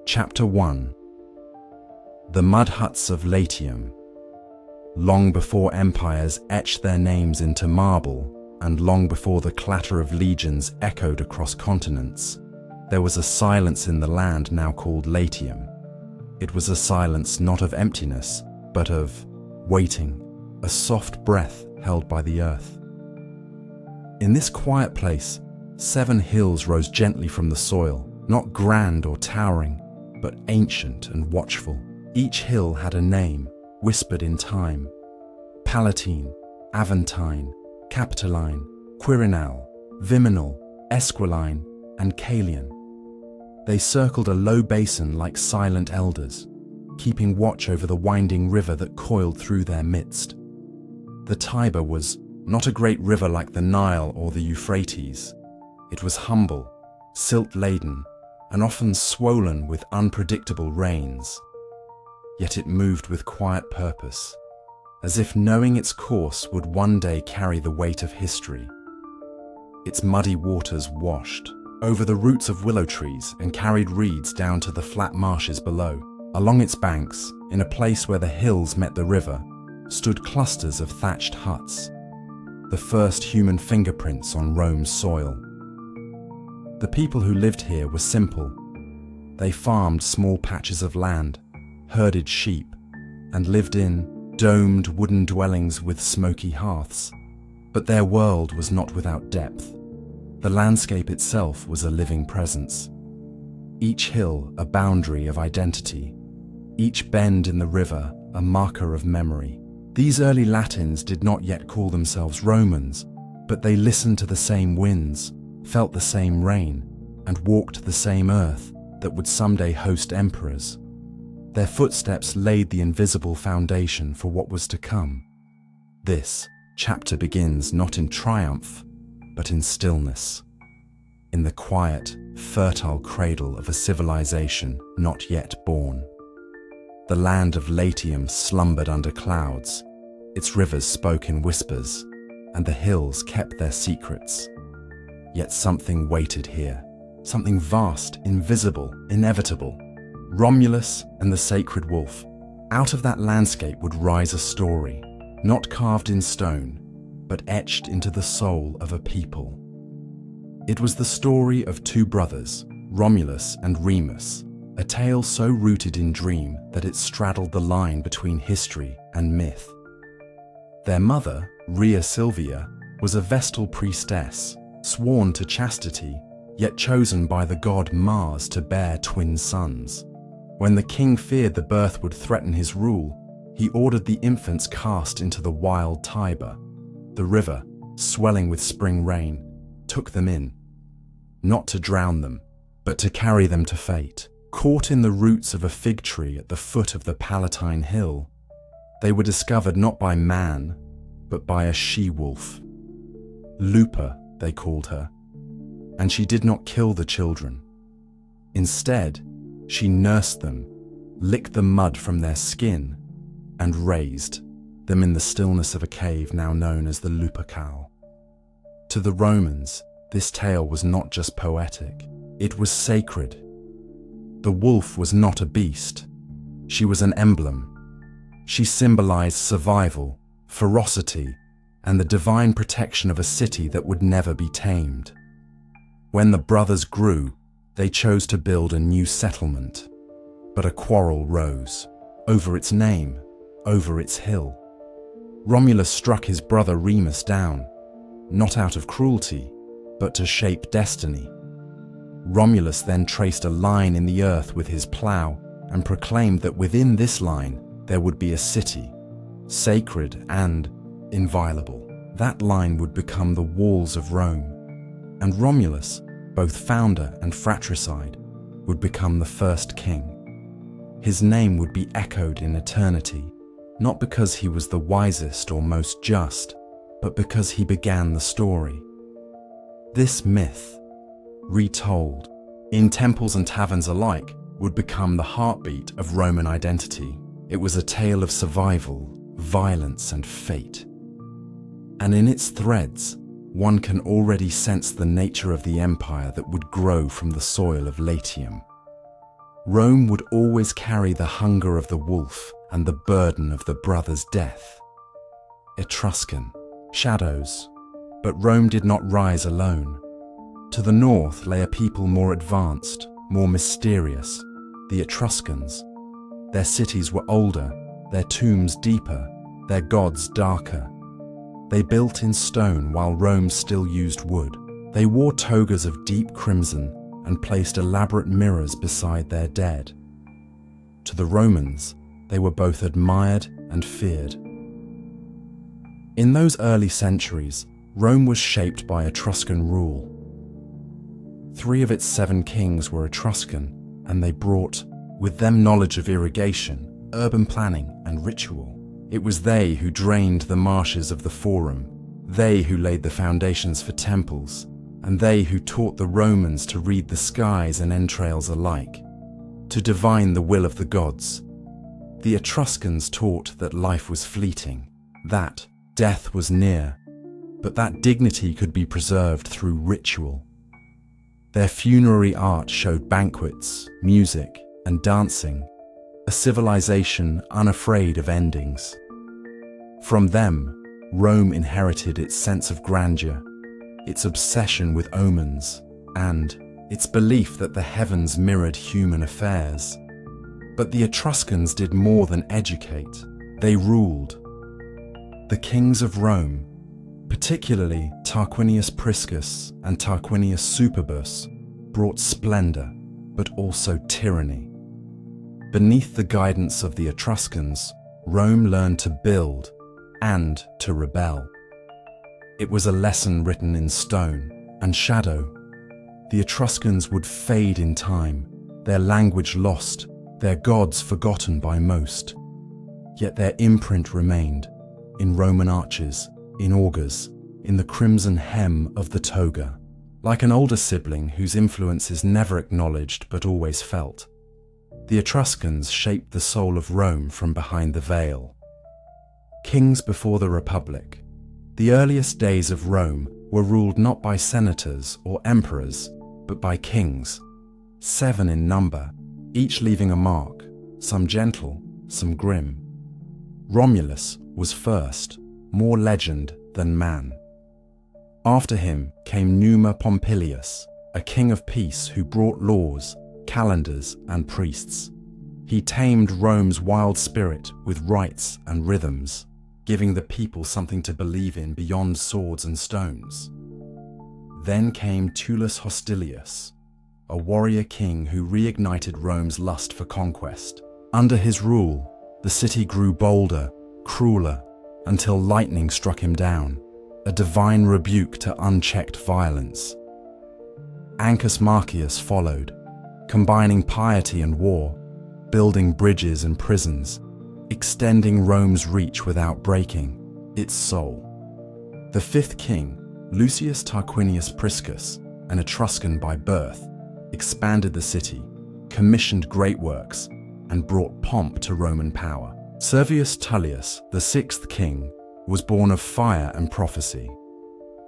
Chapter 1. The Mud Huts of Latium. Long before empires etched their names into marble, and long before the clatter of legions echoed across continents, there was a silence in the land now called Latium. It was a silence not of emptiness, but of waiting, a soft breath held by the earth. In this quiet place, 7 hills rose gently from the soil, not grand or towering, but ancient and watchful. Each hill had a name, whispered in time: Palatine, Aventine, Capitoline, Quirinal, Viminal, Esquiline, and Caelian. They circled a low basin like silent elders, keeping watch over the winding river that coiled through their midst. The Tiber was not a great river like the Nile or the Euphrates. It was humble, silt-laden, and often swollen with unpredictable rains. Yet it moved with quiet purpose, as if knowing its course would one day carry the weight of history. Its muddy waters washed over the roots of willow trees and carried reeds down to the flat marshes below. Along its banks, in a place where the hills met the river, stood clusters of thatched huts, the first human fingerprints on Rome's soil. The people who lived here were simple. They farmed small patches of land, herded sheep, and lived in domed wooden dwellings with smoky hearths. But their world was not without depth. The landscape itself was a living presence. Each hill a boundary of identity, each bend in the river a marker of memory. These early Latins did not yet call themselves Romans, but they listened to the same winds, felt the same rain, and walked the same earth that would someday host emperors. Their footsteps laid the invisible foundation for what was to come. This chapter begins not in triumph, but in stillness, in the quiet, fertile cradle of a civilization not yet born. The land of Latium slumbered under clouds, its rivers spoke in whispers, and the hills kept their secrets. Yet something waited here, something vast, invisible, inevitable. Romulus and the sacred wolf. Out of that landscape would rise a story, not carved in stone, but etched into the soul of a people. It was the story of 2 brothers, Romulus and Remus, a tale so rooted in dream that it straddled the line between history and myth. Their mother, Rhea Silvia, was a Vestal priestess, sworn to chastity, yet chosen by the god Mars to bear twin sons. When the king feared the birth would threaten his rule, he ordered the infants cast into the wild Tiber. The river, swelling with spring rain, took them in, not to drown them, but to carry them to fate. Caught in the roots of a fig tree at the foot of the Palatine Hill, they were discovered not by man, but by a she-wolf. Lupa, they called her, and she did not kill the children. Instead, she nursed them, licked the mud from their skin, and raised them in the stillness of a cave now known as the Lupercal. To the Romans, this tale was not just poetic, it was sacred. The wolf was not a beast. She was an emblem. She symbolized survival, ferocity, and the divine protection of a city that would never be tamed. When the brothers grew, they chose to build a new settlement. But a quarrel rose, over its name, over its hill. Romulus struck his brother Remus down, not out of cruelty, but to shape destiny. Romulus then traced a line in the earth with his plough and proclaimed that within this line there would be a city, sacred and inviolable. That line would become the walls of Rome, and Romulus, both founder and fratricide, would become the first king. His name would be echoed in eternity, not because he was the wisest or most just, but because he began the story. This myth, retold, in temples and taverns alike, would become the heartbeat of Roman identity. It was a tale of survival, violence, and fate. And in its threads, one can already sense the nature of the empire that would grow from the soil of Latium. Rome would always carry the hunger of the wolf and the burden of the brother's death. Etruscan, shadows, but Rome did not rise alone. To the north lay a people more advanced, more mysterious, the Etruscans. Their cities were older, their tombs deeper, their gods darker. They built in stone while Rome still used wood. They wore togas of deep crimson and placed elaborate mirrors beside their dead. To the Romans, they were both admired and feared. In those early centuries, Rome was shaped by Etruscan rule. 3 of its 7 kings were Etruscan, and they brought with them knowledge of irrigation, urban planning, and ritual. It was they who drained the marshes of the Forum, they who laid the foundations for temples, and they who taught the Romans to read the skies and entrails alike, to divine the will of the gods. The Etruscans taught that life was fleeting, that death was near, but that dignity could be preserved through ritual. Their funerary art showed banquets, music, and dancing, a civilization unafraid of endings. From them, Rome inherited its sense of grandeur, its obsession with omens, and its belief that the heavens mirrored human affairs. But the Etruscans did more than educate, they ruled. The kings of Rome, particularly Tarquinius Priscus and Tarquinius Superbus, brought splendor, but also tyranny. Beneath the guidance of the Etruscans, Rome learned to build and to rebel. It was a lesson written in stone and shadow. The Etruscans would fade in time, their language lost, their gods forgotten by most. Yet their imprint remained, in Roman arches, in augurs, in the crimson hem of the toga. Like an older sibling whose influence is never acknowledged but always felt, the Etruscans shaped the soul of Rome from behind the veil. Kings before the Republic, the earliest days of Rome were ruled not by senators or emperors, but by kings, 7 in number, each leaving a mark, some gentle, some grim. Romulus was first, more legend than man. After him came Numa Pompilius, a king of peace who brought laws, calendars, and priests. He tamed Rome's wild spirit with rites and rhythms, giving the people something to believe in beyond swords and stones. Then came Tullus Hostilius, a warrior king who reignited Rome's lust for conquest. Under his rule, the city grew bolder, crueler, until lightning struck him down, a divine rebuke to unchecked violence. Ancus Marcius followed, combining piety and war, building bridges and prisons, extending Rome's reach without breaking its soul. The 5th king, Lucius Tarquinius Priscus, an Etruscan by birth, expanded the city, commissioned great works, and brought pomp to Roman power. Servius Tullius, the 6th king, was born of fire and prophecy.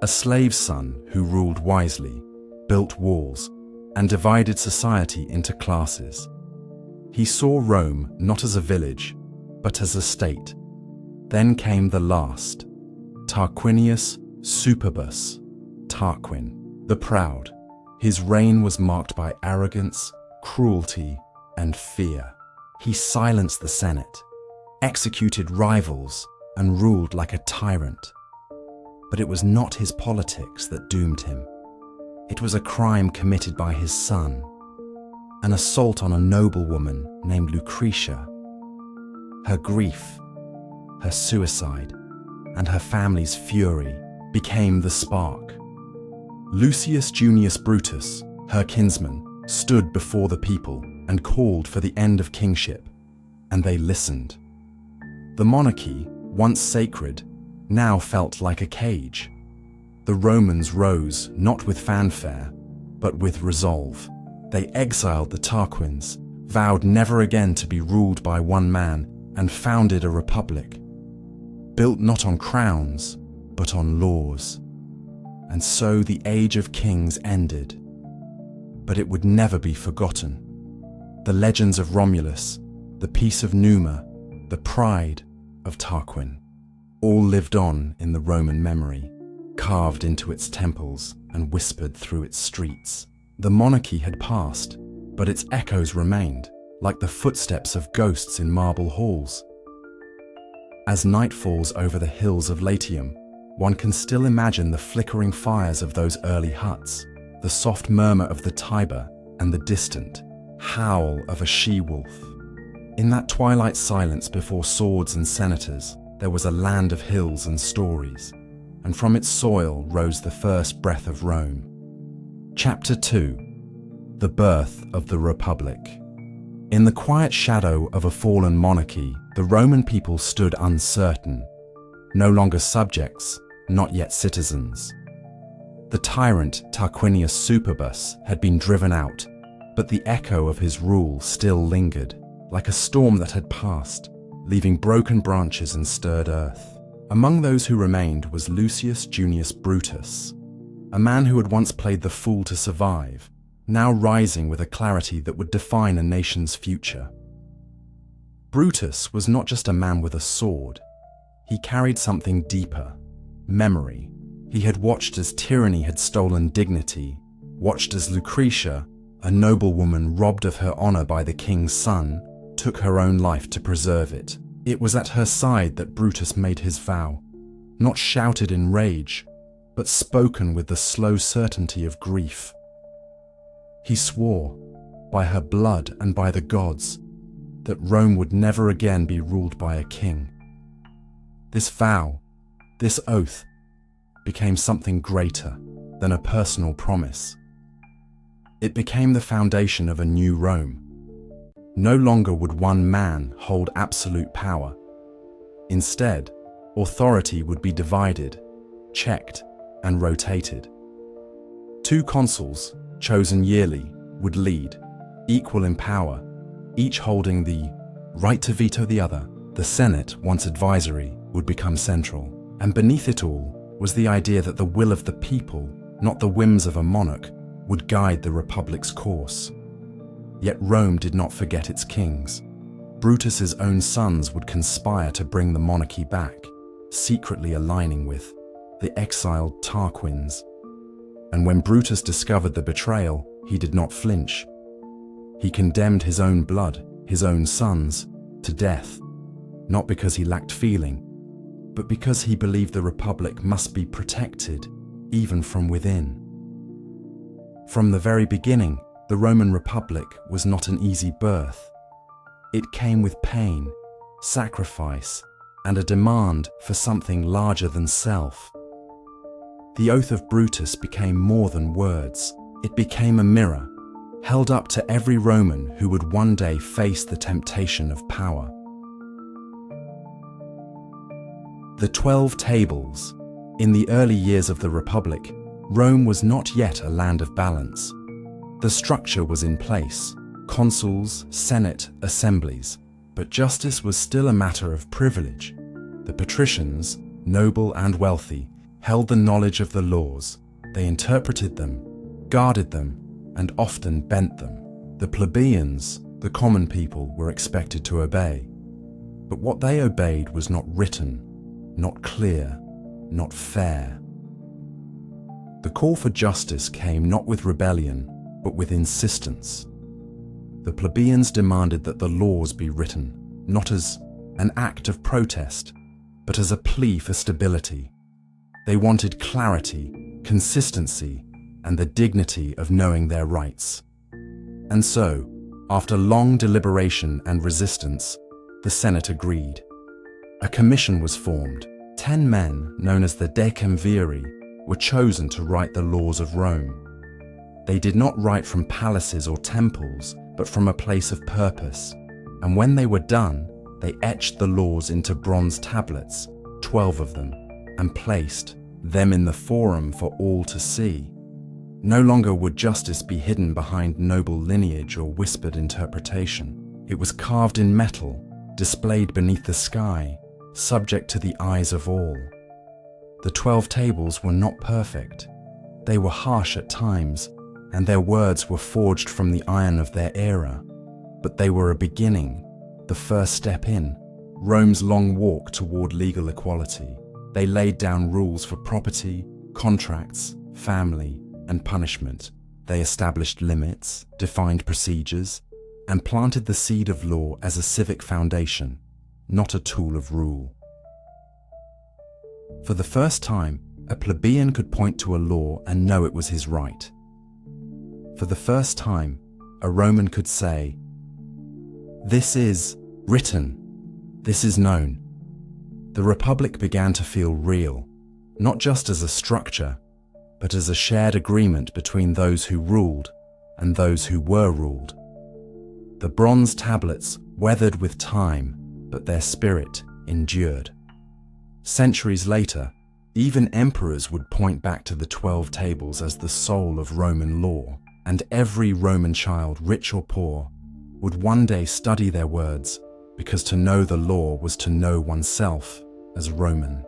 A slave son who ruled wisely, built walls, and divided society into classes. He saw Rome not as a village, but as a state. Then came the last, Tarquinius Superbus, Tarquin, the proud. His reign was marked by arrogance, cruelty, and fear. He silenced the Senate, executed rivals, and ruled like a tyrant. But it was not his politics that doomed him. It was a crime committed by his son, an assault on a noblewoman named Lucretia. Her grief, her suicide, and her family's fury became the spark. Lucius Junius Brutus, her kinsman, stood before the people and called for the end of kingship, and they listened. The monarchy, once sacred, now felt like a cage. The Romans rose not with fanfare, but with resolve. They exiled the Tarquins, vowed never again to be ruled by one man, and founded a republic, built not on crowns, but on laws. And so the age of kings ended. But it would never be forgotten. The legends of Romulus, the peace of Numa, the pride of Tarquin, all lived on in the Roman memory, carved into its temples and whispered through its streets. The monarchy had passed, but its echoes remained, like the footsteps of ghosts in marble halls. As night falls over the hills of Latium, one can still imagine the flickering fires of those early huts, the soft murmur of the Tiber, and the distant howl of a she-wolf. In that twilight silence before swords and senators, there was a land of hills and stories, and from its soil rose the first breath of Rome. Chapter 2. The Birth of the Republic. In the quiet shadow of a fallen monarchy, the Roman people stood uncertain, no longer subjects, not yet citizens. The tyrant Tarquinius Superbus had been driven out, but the echo of his rule still lingered, like a storm that had passed, leaving broken branches and stirred earth. Among those who remained was Lucius Junius Brutus, a man who had once played the fool to survive, now rising with a clarity that would define a nation's future. Brutus was not just a man with a sword. He carried something deeper: memory. He had watched as tyranny had stolen dignity, watched as Lucretia, a noblewoman robbed of her honor by the king's son, took her own life to preserve it. It was at her side that Brutus made his vow, not shouted in rage, but spoken with the slow certainty of grief. He swore, by her blood and by the gods, that Rome would never again be ruled by a king. This vow, this oath, became something greater than a personal promise. It became the foundation of a new Rome. No longer would one man hold absolute power. Instead, authority would be divided, checked, and rotated. Two consuls, chosen yearly, would lead, equal in power, each holding the right to veto the other. The Senate, once advisory, would become central, and beneath it all was the idea that the will of the people, not the whims of a monarch, would guide the Republic's course. Yet Rome did not forget its kings. Brutus's own sons would conspire to bring the monarchy back, secretly aligning with the exiled Tarquins. And when Brutus discovered the betrayal, he did not flinch. He condemned his own blood, his own sons, to death, not because he lacked feeling, but because he believed the Republic must be protected, even from within. From the very beginning, the Roman Republic was not an easy birth. It came with pain, sacrifice, and a demand for something larger than self. The oath of Brutus became more than words. It became a mirror, held up to every Roman who would one day face the temptation of power. The 12 Tables. In the early years of the Republic, Rome was not yet a land of balance. The structure was in place: consuls, senate, assemblies, but justice was still a matter of privilege. The patricians, noble and wealthy, held the knowledge of the laws. They interpreted them, guarded them, and often bent them. The plebeians, the common people, were expected to obey. But what they obeyed was not written, not clear, not fair. The call for justice came not with rebellion, but with insistence. The plebeians demanded that the laws be written, not as an act of protest, but as a plea for stability. They wanted clarity, consistency, and the dignity of knowing their rights. And so, after long deliberation and resistance, the Senate agreed. A commission was formed. 10 men, known as the Decemviri, were chosen to write the laws of Rome. They did not write from palaces or temples, but from a place of purpose. And when they were done, they etched the laws into bronze tablets, 12 of them, and placed them in the forum for all to see. No longer would justice be hidden behind noble lineage or whispered interpretation. It was carved in metal, displayed beneath the sky, subject to the eyes of all. The 12 Tables were not perfect. They were harsh at times, and their words were forged from the iron of their era. but they were a beginning, the first step in Rome's long walk toward legal equality. They laid down rules for property, contracts, family, and punishment. They established limits, defined procedures, and planted the seed of law as a civic foundation, not a tool of rule. For the first time, a plebeian could point to a law and know it was his right. For the first time, a Roman could say, "This is written, this is known." The Republic began to feel real, not just as a structure, but as a shared agreement between those who ruled and those who were ruled. The bronze tablets weathered with time, but their spirit endured. Centuries later, even emperors would point back to the 12 tables as the soul of Roman law, and every Roman child, rich or poor, would one day study their words, because to know the law was to know oneself as Roman.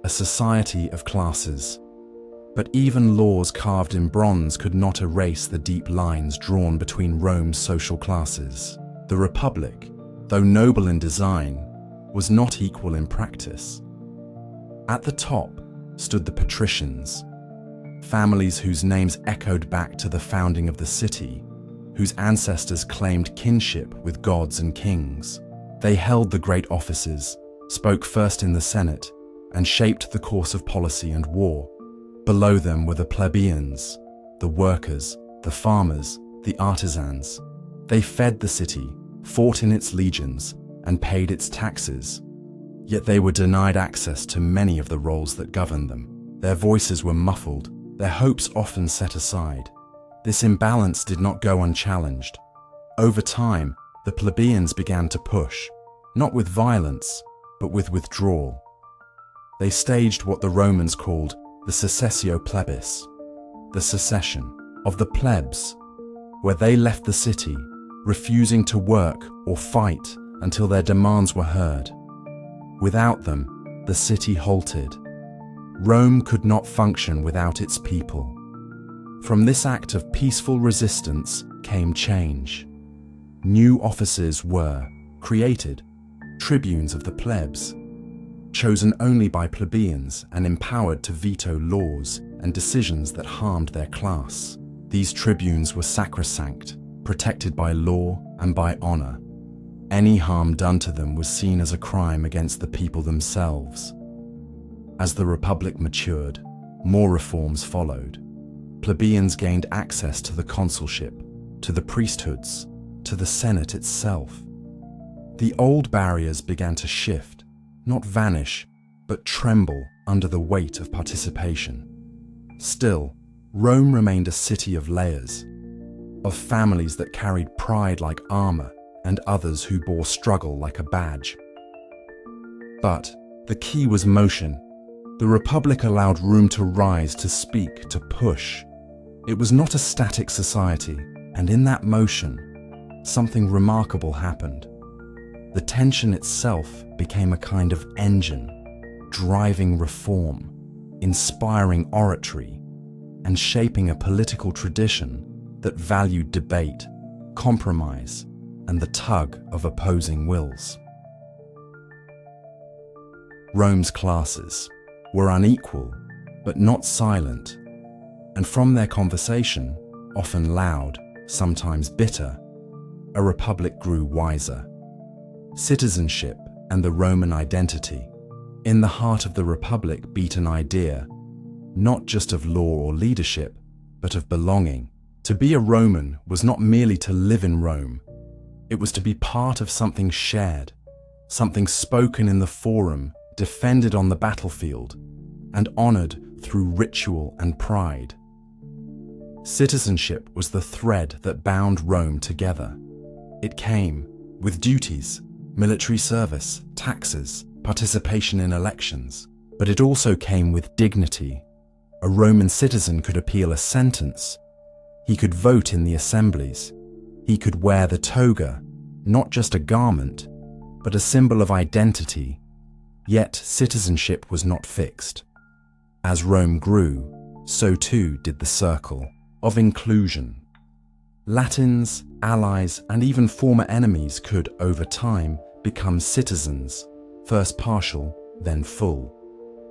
A society of classes. But even laws carved in bronze could not erase the deep lines drawn between Rome's social classes. The Republic, though noble in design, was not equal in practice. At the top stood the patricians, families whose names echoed back to the founding of the city, whose ancestors claimed kinship with gods and kings. They held the great offices, spoke first in the Senate, and shaped the course of policy and war. Below them were the plebeians, the workers, the farmers, the artisans. They fed the city, fought in its legions, and paid its taxes. Yet they were denied access to many of the roles that governed them. Their voices were muffled, their hopes often set aside. This imbalance did not go unchallenged. Over time, the plebeians began to push, not with violence, but with withdrawal. They staged what the Romans called the secessio plebis, the secession of the plebs, where they left the city, refusing to work or fight until their demands were heard. Without them, the city halted. Rome could not function without its people. From this act of peaceful resistance came change. New offices were created, tribunes of the plebs, chosen only by plebeians and empowered to veto laws and decisions that harmed their class. These tribunes were sacrosanct, protected by law and by honor. Any harm done to them was seen as a crime against the people themselves. As the Republic matured, more reforms followed. Plebeians gained access to the consulship, to the priesthoods, to the Senate itself. The old barriers began to shift, not vanish, but tremble under the weight of participation. Still, Rome remained a city of layers, of families that carried pride like armor and others who bore struggle like a badge. But the key was motion. The Republic allowed room to rise, to speak, to push. It was not a static society, and in that motion, something remarkable happened. The tension itself became a kind of engine, driving reform, inspiring oratory, and shaping a political tradition that valued debate, compromise, and the tug of opposing wills. Rome's classes were unequal, but not silent, and from their conversation, often loud, sometimes bitter, a republic grew wiser. Citizenship and the Roman identity. In the heart of the Republic beat an idea, not just of law or leadership, but of belonging. To be a Roman was not merely to live in Rome. It was to be part of something shared, something spoken in the forum, defended on the battlefield, and honored through ritual and pride. Citizenship was the thread that bound Rome together. It came with duties, military service, taxes, participation in elections, but it also came with dignity. A Roman citizen could appeal a sentence. He could vote in the assemblies. He could wear the toga, not just a garment, but a symbol of identity. Yet citizenship was not fixed. As Rome grew, so too did the circle of inclusion. Latins, allies, and even former enemies could, over time, become citizens, first partial, then full.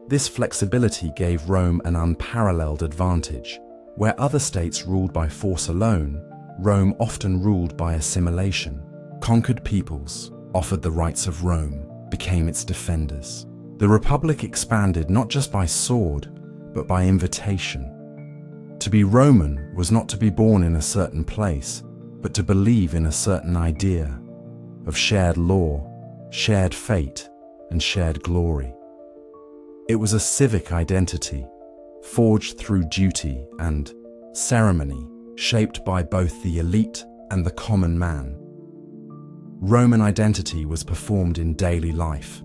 This flexibility gave Rome an unparalleled advantage. Where other states ruled by force alone, Rome often ruled by assimilation. Conquered peoples, offered the rights of Rome, became its defenders. The Republic expanded not just by sword, but by invitation. To be Roman was not to be born in a certain place, but to believe in a certain idea of shared law, shared fate, and shared glory. It was a civic identity, forged through duty and ceremony, shaped by both the elite and the common man. Roman identity was performed in daily life,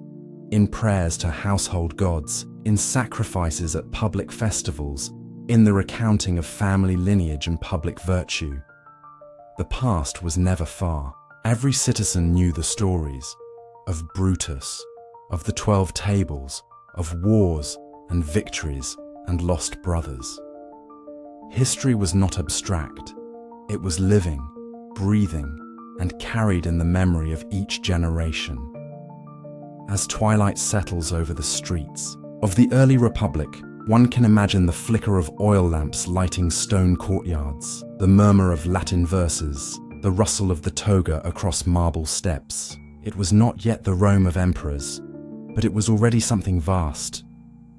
in prayers to household gods, in sacrifices at public festivals, in the recounting of family lineage and public virtue. The past was never far. Every citizen knew the stories of Brutus, of the 12 tables, of wars and victories and lost brothers. History was not abstract. It was living, breathing, and carried in the memory of each generation. As twilight settles over the streets of the early Republic, one can imagine the flicker of oil lamps lighting stone courtyards, the murmur of Latin verses, the rustle of the toga across marble steps. It was not yet the Rome of emperors, but it was already something vast,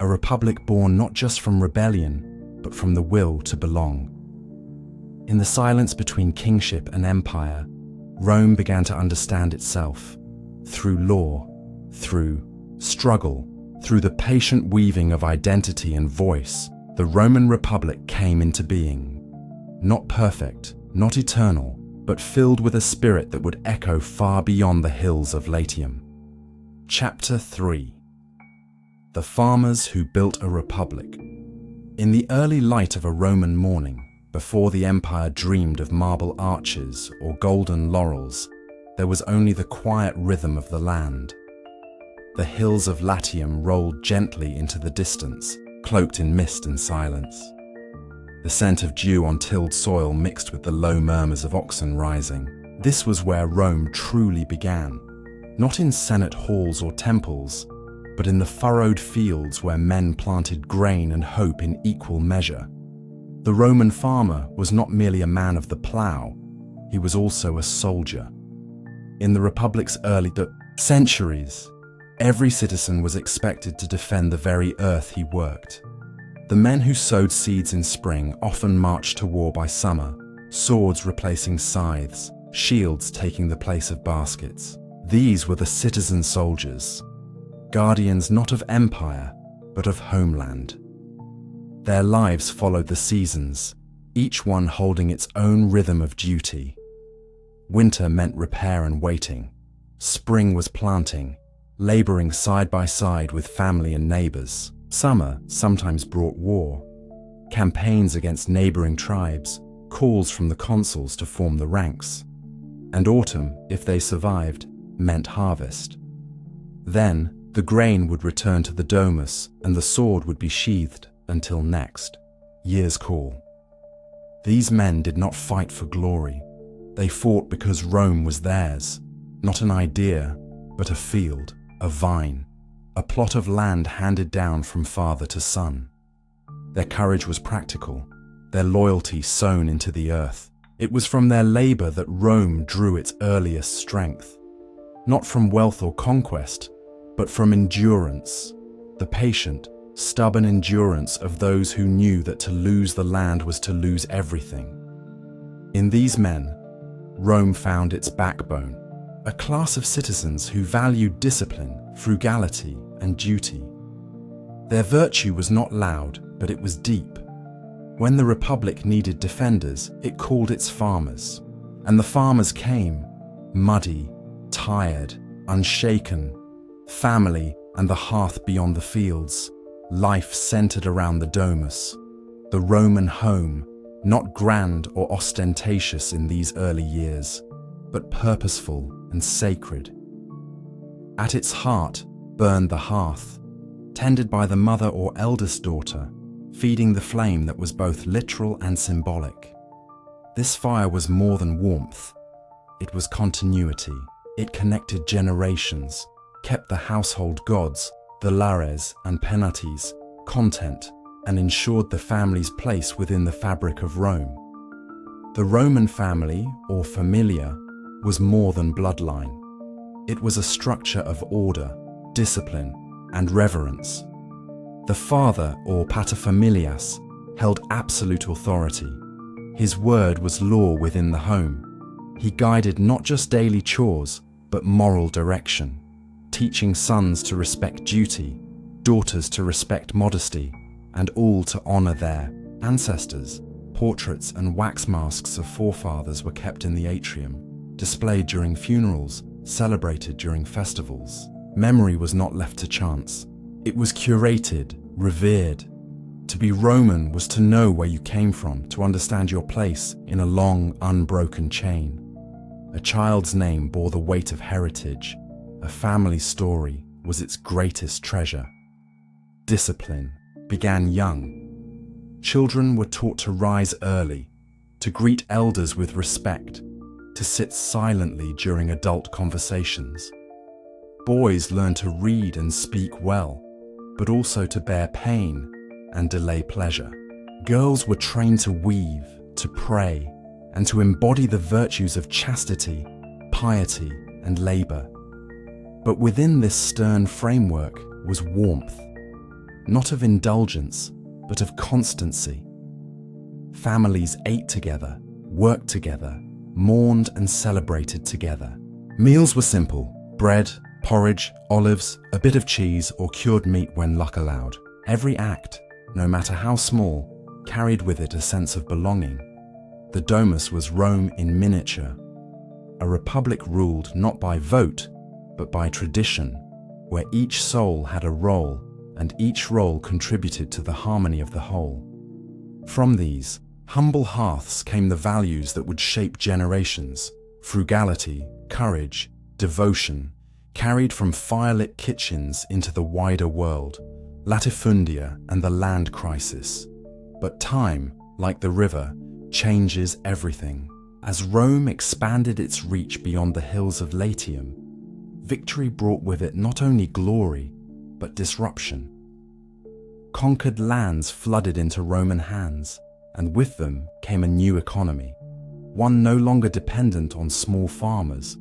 a republic born not just from rebellion, but from the will to belong. In the silence between kingship and empire, Rome began to understand itself, through law, through struggle, through the patient weaving of identity and voice. The Roman Republic came into being. Not perfect, not eternal, but filled with a spirit that would echo far beyond the hills of Latium. Chapter 3. The Farmers Who Built a Republic. In the early light of a Roman morning, before the empire dreamed of marble arches or golden laurels, there was only the quiet rhythm of the land. The hills of Latium rolled gently into the distance, cloaked in mist and silence. The scent of dew on tilled soil mixed with the low murmurs of oxen rising. This was where Rome truly began, not in senate halls or temples, but in the furrowed fields where men planted grain and hope in equal measure. The Roman farmer was not merely a man of the plough, he was also a soldier. In the Republic's early centuries, every citizen was expected to defend the very earth he worked. The men who sowed seeds in spring often marched to war by summer, swords replacing scythes, shields taking the place of baskets. These were the citizen soldiers, guardians not of empire, but of homeland. Their lives followed the seasons, each one holding its own rhythm of duty. Winter meant repair and waiting. Spring was planting, laboring side by side with family and neighbors. Summer sometimes brought war, campaigns against neighboring tribes, calls from the consuls to form the ranks. And autumn, if they survived, meant harvest. Then, the grain would return to the domus and the sword would be sheathed until next year's call. These men did not fight for glory. They fought because Rome was theirs, not an idea, but a field, a vine, a plot of land handed down from father to son. Their courage was practical, their loyalty sown into the earth. It was from their labor that Rome drew its earliest strength, not from wealth or conquest, but from endurance, the patient, stubborn endurance of those who knew that to lose the land was to lose everything. In these men, Rome found its backbone, a class of citizens who valued discipline, frugality, and duty. Their virtue was not loud, but it was deep. When the Republic needed defenders, it called its farmers. And the farmers came, muddy, tired, unshaken, family and the hearth beyond the fields, life centered around the domus, the Roman home, not grand or ostentatious in these early years, but purposeful and sacred. At its heart burned the hearth, tended by the mother or eldest daughter, feeding the flame that was both literal and symbolic. This fire was more than warmth. It was continuity. It connected generations, kept the household gods, the lares and penates, content, and ensured the family's place within the fabric of Rome. The Roman family, or familia, was more than bloodline. It was a structure of order, discipline, and reverence. The father, or paterfamilias, held absolute authority. His word was law within the home. He guided not just daily chores, but moral direction, teaching sons to respect duty, daughters to respect modesty, and all to honor their ancestors. Portraits and wax masks of forefathers were kept in the atrium, displayed during funerals, celebrated during festivals. Memory was not left to chance. It was curated, revered. To be Roman was to know where you came from, to understand your place in a long, unbroken chain. A child's name bore the weight of heritage. A family story was its greatest treasure. Discipline began young. Children were taught to rise early, to greet elders with respect, to sit silently during adult conversations. Boys learned to read and speak well, but also to bear pain and delay pleasure. Girls were trained to weave, to pray, and to embody the virtues of chastity, piety, and labor. But within this stern framework was warmth, not of indulgence, but of constancy. Families ate together, worked together, mourned and celebrated together. Meals were simple: bread, porridge, olives, a bit of cheese, or cured meat when luck allowed. Every act, no matter how small, carried with it a sense of belonging. The domus was Rome in miniature, a republic ruled not by vote, but by tradition, where each soul had a role and each role contributed to the harmony of the whole. From these humble hearths came the values that would shape generations: frugality, courage, devotion, carried from firelit kitchens into the wider world, latifundia and the land crisis. But time, like the river, changes everything. As Rome expanded its reach beyond the hills of Latium, victory brought with it not only glory, but disruption. Conquered lands flooded into Roman hands, and with them came a new economy, one no longer dependent on small farmers,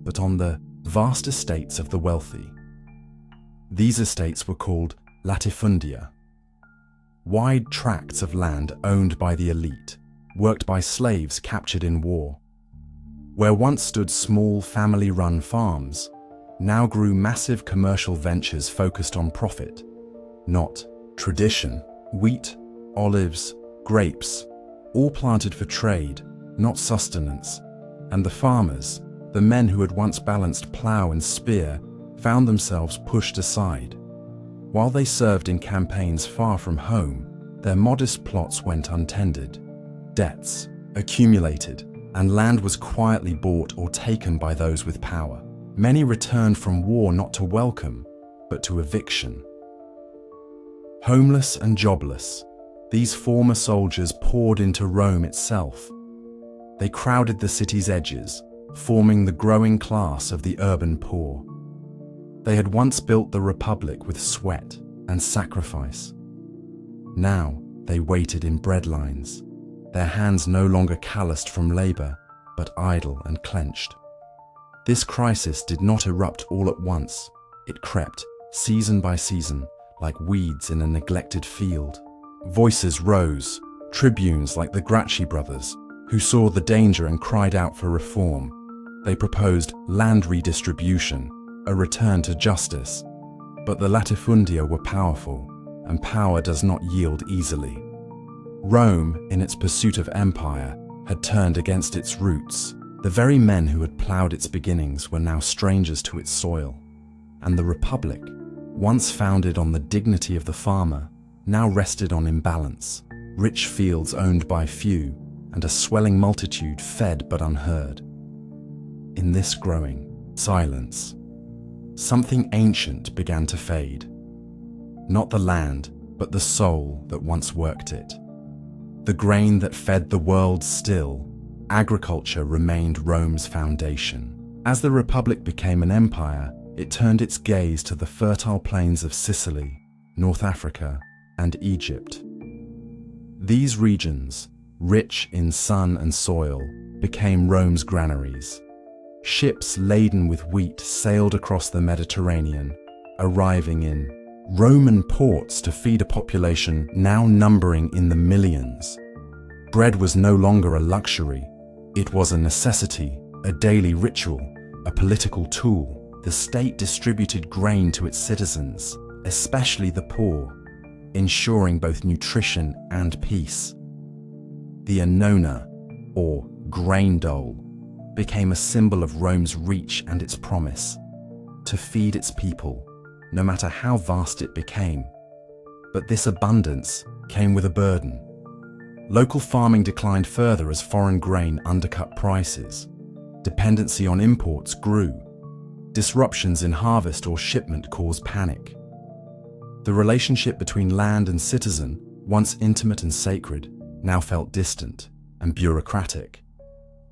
but on the vast estates of the wealthy. These estates were called latifundia, wide tracts of land owned by the elite, worked by slaves captured in war. Where once stood small family-run farms, now grew massive commercial ventures focused on profit, not tradition. Wheat, olives, grapes, all planted for trade, not sustenance. And the farmers, the men who had once balanced plough and spear, found themselves pushed aside. While they served in campaigns far from home, their modest plots went untended. Debts accumulated, and land was quietly bought or taken by those with power. Many returned from war not to welcome, but to eviction. Homeless and jobless, these former soldiers poured into Rome itself. They crowded the city's edges, forming the growing class of the urban poor. They had once built the republic with sweat and sacrifice. Now they waited in breadlines, their hands no longer calloused from labor, but idle and clenched. This crisis did not erupt all at once. It crept, season by season, like weeds in a neglected field. Voices rose, tribunes like the Gracchi brothers, who saw the danger and cried out for reform. They proposed land redistribution, a return to justice. But the latifundia were powerful, and power does not yield easily. Rome, in its pursuit of empire, had turned against its roots. The very men who had ploughed its beginnings were now strangers to its soil. And the republic, once founded on the dignity of the farmer, now rested on imbalance, rich fields owned by few, and a swelling multitude fed but unheard. In this growing silence, something ancient began to fade. Not the land, but the soul that once worked it. The grain that fed the world still, agriculture remained Rome's foundation. As the Republic became an empire, it turned its gaze to the fertile plains of Sicily, North Africa, and Egypt. These regions, rich in sun and soil, became Rome's granaries. Ships laden with wheat sailed across the Mediterranean, arriving in Roman ports to feed a population now numbering in the millions. Bread was no longer a luxury. It was a necessity, a daily ritual, a political tool. The state distributed grain to its citizens, especially the poor, ensuring both nutrition and peace. The annona, or grain dole, became a symbol of Rome's reach and its promise to feed its people, no matter how vast it became. But this abundance came with a burden. Local farming declined further as foreign grain undercut prices. Dependency on imports grew. Disruptions in harvest or shipment caused panic. The relationship between land and citizen, once intimate and sacred, now felt distant and bureaucratic.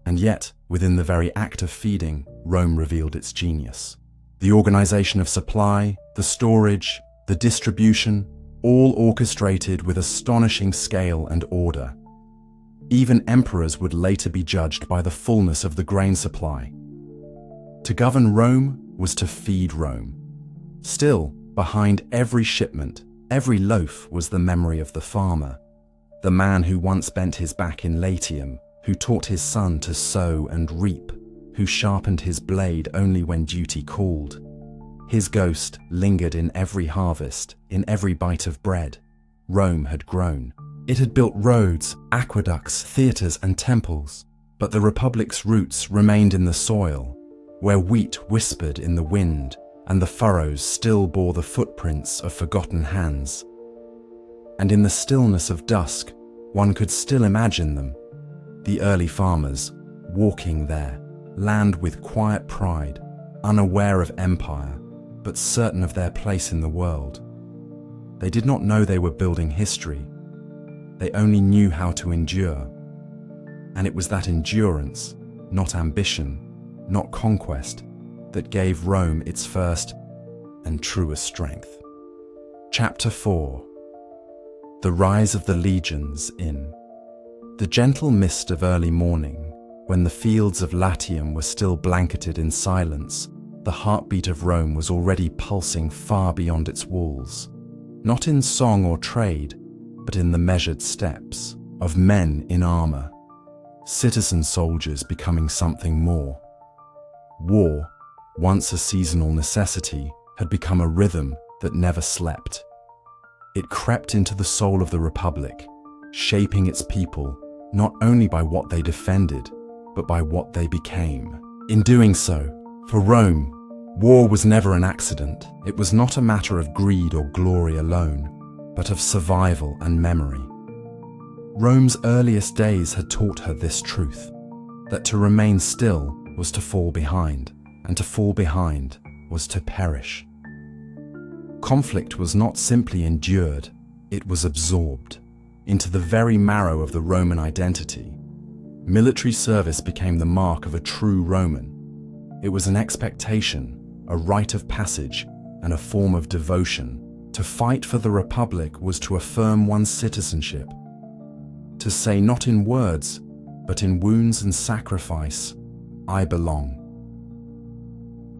And yet, within the very act of feeding, Rome revealed its genius. The organization of supply, the storage, the distribution, all orchestrated with astonishing scale and order. Even emperors would later be judged by the fullness of the grain supply. To govern Rome was to feed Rome. Still, behind every shipment, every loaf was the memory of the farmer, the man who once bent his back in Latium, who taught his son to sow and reap, who sharpened his blade only when duty called. His ghost lingered in every harvest, in every bite of bread. Rome had grown. It had built roads, aqueducts, theatres and temples, but the Republic's roots remained in the soil, where wheat whispered in the wind and the furrows still bore the footprints of forgotten hands. And in the stillness of dusk, one could still imagine them, the early farmers, walking there, land with quiet pride, unaware of empire, but certain of their place in the world. They did not know they were building history. They only knew how to endure. And it was that endurance, not ambition, not conquest, that gave Rome its first and truest strength. Chapter 4. The Rise of the Legions in the gentle mist of early morning, when the fields of Latium were still blanketed in silence, the heartbeat of Rome was already pulsing far beyond its walls, not in song or trade, but in the measured steps of men in armor, citizen soldiers becoming something more. War, once a seasonal necessity, had become a rhythm that never slept. It crept into the soul of the Republic, shaping its people not only by what they defended, but by what they became. In doing so, for Rome, war was never an accident. It was not a matter of greed or glory alone, but of survival and memory. Rome's earliest days had taught her this truth, that to remain still was to fall behind, and to fall behind was to perish. Conflict was not simply endured, it was absorbed into the very marrow of the Roman identity. Military service became the mark of a true Roman. It was an expectation, a rite of passage, and a form of devotion. To fight for the Republic was to affirm one's citizenship. To say not in words, but in wounds and sacrifice, I belong.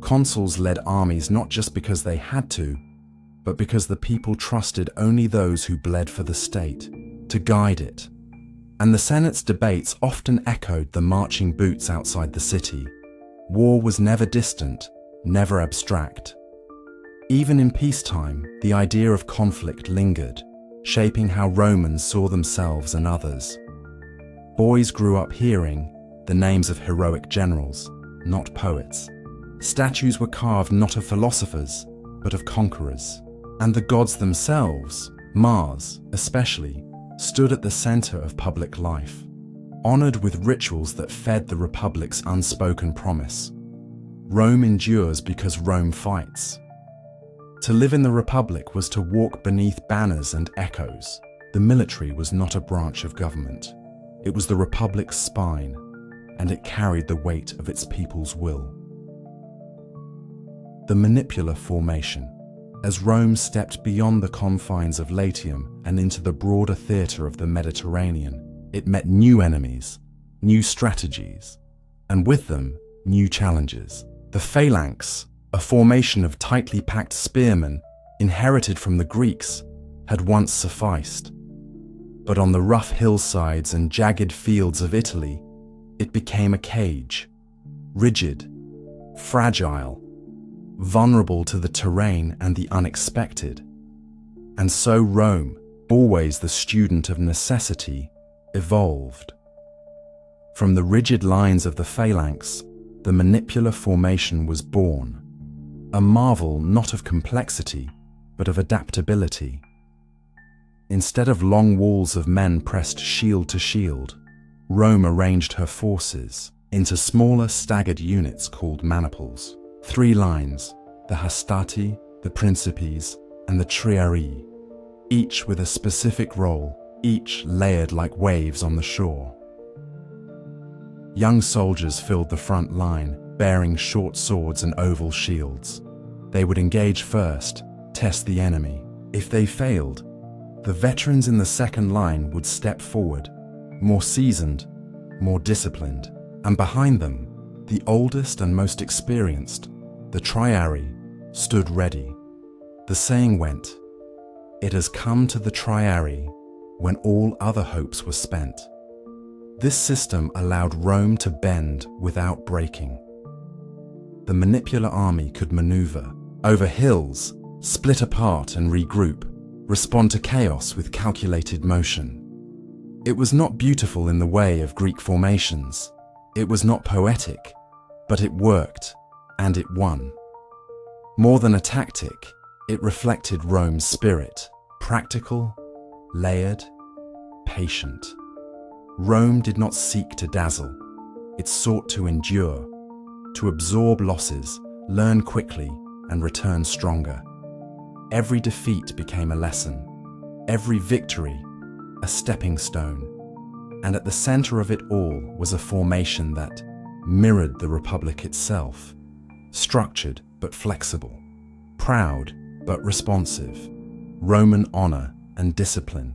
Consuls led armies not just because they had to, but because the people trusted only those who bled for the state, to guide it. And the Senate's debates often echoed the marching boots outside the city. War was never distant, never abstract. Even in peacetime, the idea of conflict lingered, shaping how Romans saw themselves and others. Boys grew up hearing the names of heroic generals, not poets. Statues were carved not of philosophers, but of conquerors. And the gods themselves, Mars especially, stood at the center of public life, honored with rituals that fed the Republic's unspoken promise. Rome endures because Rome fights. To live in the Republic was to walk beneath banners and echoes. The military was not a branch of government. It was the Republic's spine, and it carried the weight of its people's will. The Manipular Formation. As Rome stepped beyond the confines of Latium and into the broader theatre of the Mediterranean, it met new enemies, new strategies, and with them, new challenges. The Phalanx, a formation of tightly packed spearmen inherited from the Greeks, had once sufficed. But on the rough hillsides and jagged fields of Italy, it became a cage, rigid, fragile, vulnerable to the terrain and the unexpected. And so Rome, always the student of necessity, evolved. From the rigid lines of the Phalanx, the Manipular Formation was born, a marvel not of complexity, but of adaptability. Instead of long walls of men pressed shield to shield, Rome arranged her forces into smaller staggered units called maniples. 3 lines, the Hastati, the Principes, and the Triarii, each with a specific role, each layered like waves on the shore. Young soldiers filled the front line, bearing short swords and oval shields. They would engage first, test the enemy. If they failed, the veterans in the second line would step forward, more seasoned, more disciplined, and behind them, the oldest and most experienced, the Triarii, stood ready. The saying went, "It has come to the Triarii when all other hopes were spent." This system allowed Rome to bend without breaking. The Manipular army could maneuver over hills, split apart and regroup, respond to chaos with calculated motion. It was not beautiful in the way of Greek formations. It was not poetic, but it worked, and it won. More than a tactic, it reflected Rome's spirit, practical, layered, patient. Rome did not seek to dazzle. It sought to endure, to absorb losses, learn quickly, and return stronger. Every defeat became a lesson, every victory a stepping stone, and at the center of it all was a formation that mirrored the Republic itself, structured but flexible, proud but responsive, Roman honor and discipline.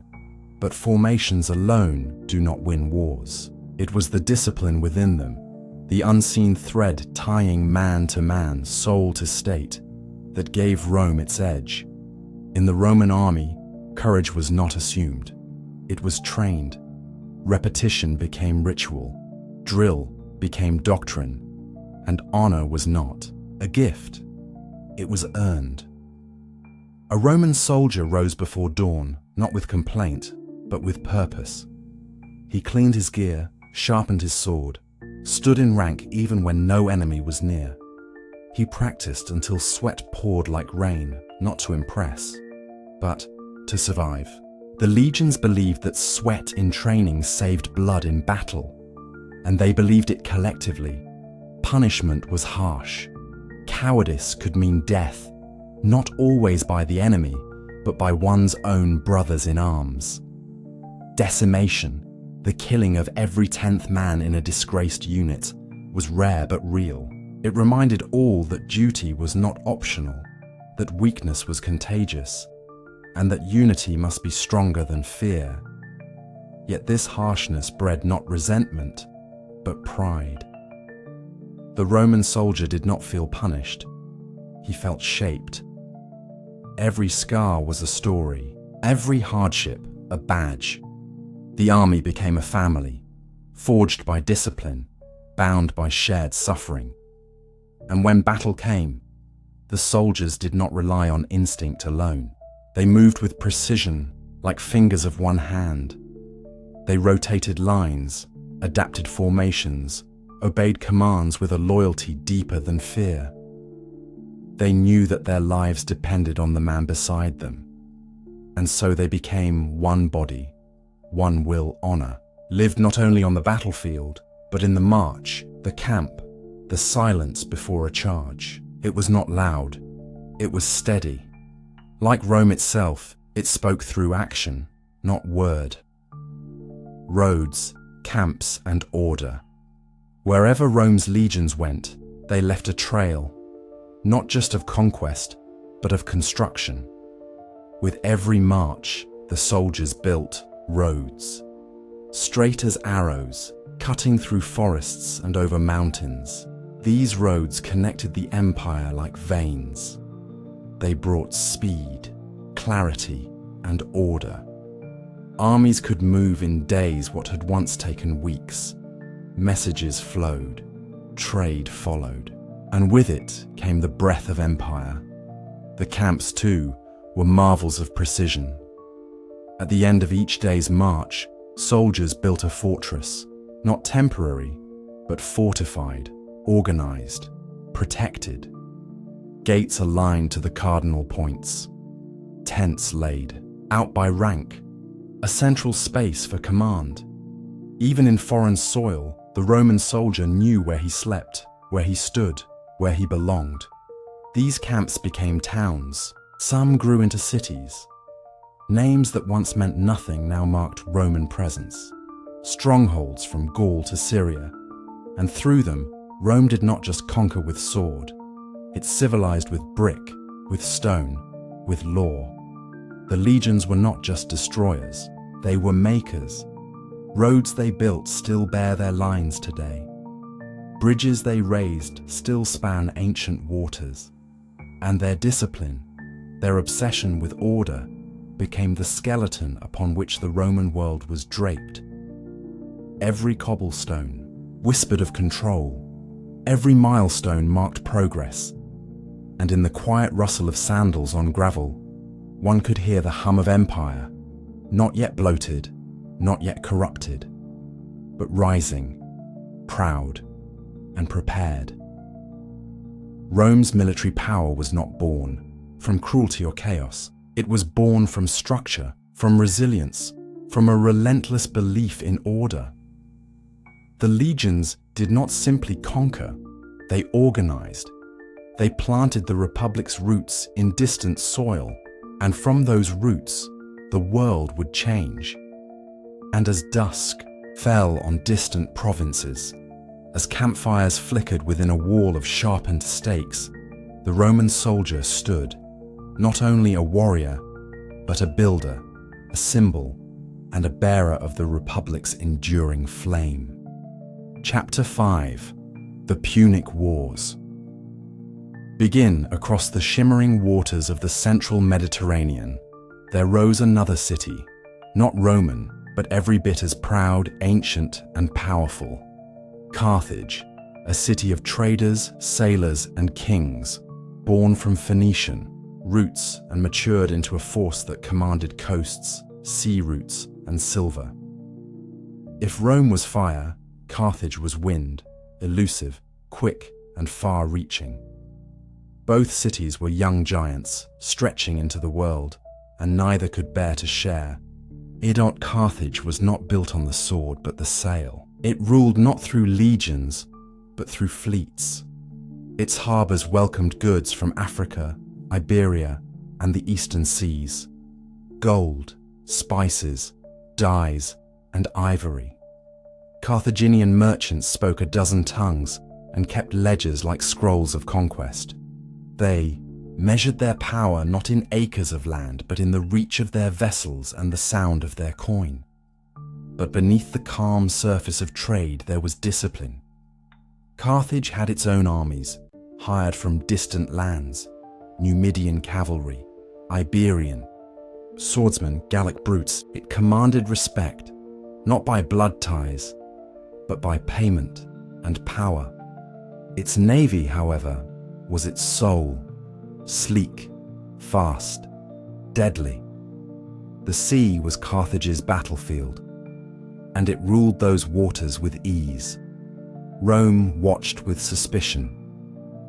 But formations alone do not win wars. It was the discipline within them, the unseen thread tying man to man, soul to state, that gave Rome its edge. In the Roman army, courage was not assumed. It was trained. Repetition became ritual. Drill became doctrine. And honor was not a gift. It was earned. A Roman soldier rose before dawn, not with complaint, but with purpose. He cleaned his gear, sharpened his sword, stood in rank even when no enemy was near. He practiced until sweat poured like rain, not to impress, but to survive. The legions believed that sweat in training saved blood in battle, and they believed it collectively. Punishment was harsh. Cowardice could mean death, not always by the enemy, but by one's own brothers in arms. Decimation, the killing of every 10th man in a disgraced unit, was rare but real. It reminded all that duty was not optional, that weakness was contagious, and that unity must be stronger than fear. Yet this harshness bred not resentment, but pride. The Roman soldier did not feel punished. He felt shaped. Every scar was a story, every hardship a badge. The army became a family, forged by discipline, bound by shared suffering. And when battle came, the soldiers did not rely on instinct alone. They moved with precision, like fingers of one hand. They rotated lines, adapted formations, obeyed commands with a loyalty deeper than fear. They knew that their lives depended on the man beside them, and so they became one body, one will honor, lived not only on the battlefield, but in the march, the camp, the silence before a charge. It was not loud, it was steady. Like Rome itself, it spoke through action, not word. Roads, camps, and order. Wherever Rome's legions went, they left a trail, not just of conquest, but of construction. With every march, the soldiers built roads, straight as arrows, cutting through forests and over mountains. These roads connected the empire like veins. They brought speed, clarity, and order. Armies could move in days what had once taken weeks. Messages flowed, trade followed, and with it came the breath of empire. The camps, too, were marvels of precision. At the end of each day's march, soldiers built a fortress, not temporary, but fortified, organized, protected. Gates aligned to the cardinal points. Tents laid, out by rank, a central space for command. Even in foreign soil, the Roman soldier knew where he slept, where he stood, where he belonged. These camps became towns. Some grew into cities. Names that once meant nothing now marked Roman presence. Strongholds from Gaul to Syria. And through them, Rome did not just conquer with sword. It civilized with brick, with stone, with law. The legions were not just destroyers, they were makers. Roads they built still bear their lines today. Bridges they raised still span ancient waters. And their discipline, their obsession with order, became the skeleton upon which the Roman world was draped. Every cobblestone whispered of control. Every milestone marked progress. And in the quiet rustle of sandals on gravel, one could hear the hum of empire, not yet bloated, not yet corrupted, but rising, proud, and prepared. Rome's military power was not born from cruelty or chaos. It was born from structure, from resilience, from a relentless belief in order. The legions did not simply conquer, they organized. They planted the Republic's roots in distant soil, and from those roots, the world would change. And as dusk fell on distant provinces, as campfires flickered within a wall of sharpened stakes, the Roman soldier stood, not only a warrior, but a builder, a symbol, and a bearer of the Republic's enduring flame. Chapter 5: The Punic Wars. Begin across the shimmering waters of the central Mediterranean. There rose another city, not Roman, but every bit as proud, ancient, and powerful. Carthage, a city of traders, sailors, and kings, born from Phoenician roots and matured into a force that commanded coasts, sea routes, and silver. If Rome was fire, Carthage was wind, elusive, quick, and far-reaching. Both cities were young giants, stretching into the world, and neither could bear to share. Carthage was not built on the sword but the sail. It ruled not through legions, but through fleets. Its harbors welcomed goods from Africa, Iberia, and the eastern seas. Gold, spices, dyes, and ivory. Carthaginian merchants spoke a dozen tongues and kept ledgers like scrolls of conquest. They measured their power not in acres of land, but in the reach of their vessels and the sound of their coin. But beneath the calm surface of trade there was discipline. Carthage had its own armies, hired from distant lands, Numidian cavalry, Iberian, swordsmen, Gallic brutes. It commanded respect, not by blood ties, but by payment and power. Its navy, however, was its soul, sleek, fast, deadly. The sea was Carthage's battlefield, and it ruled those waters with ease. Rome watched with suspicion,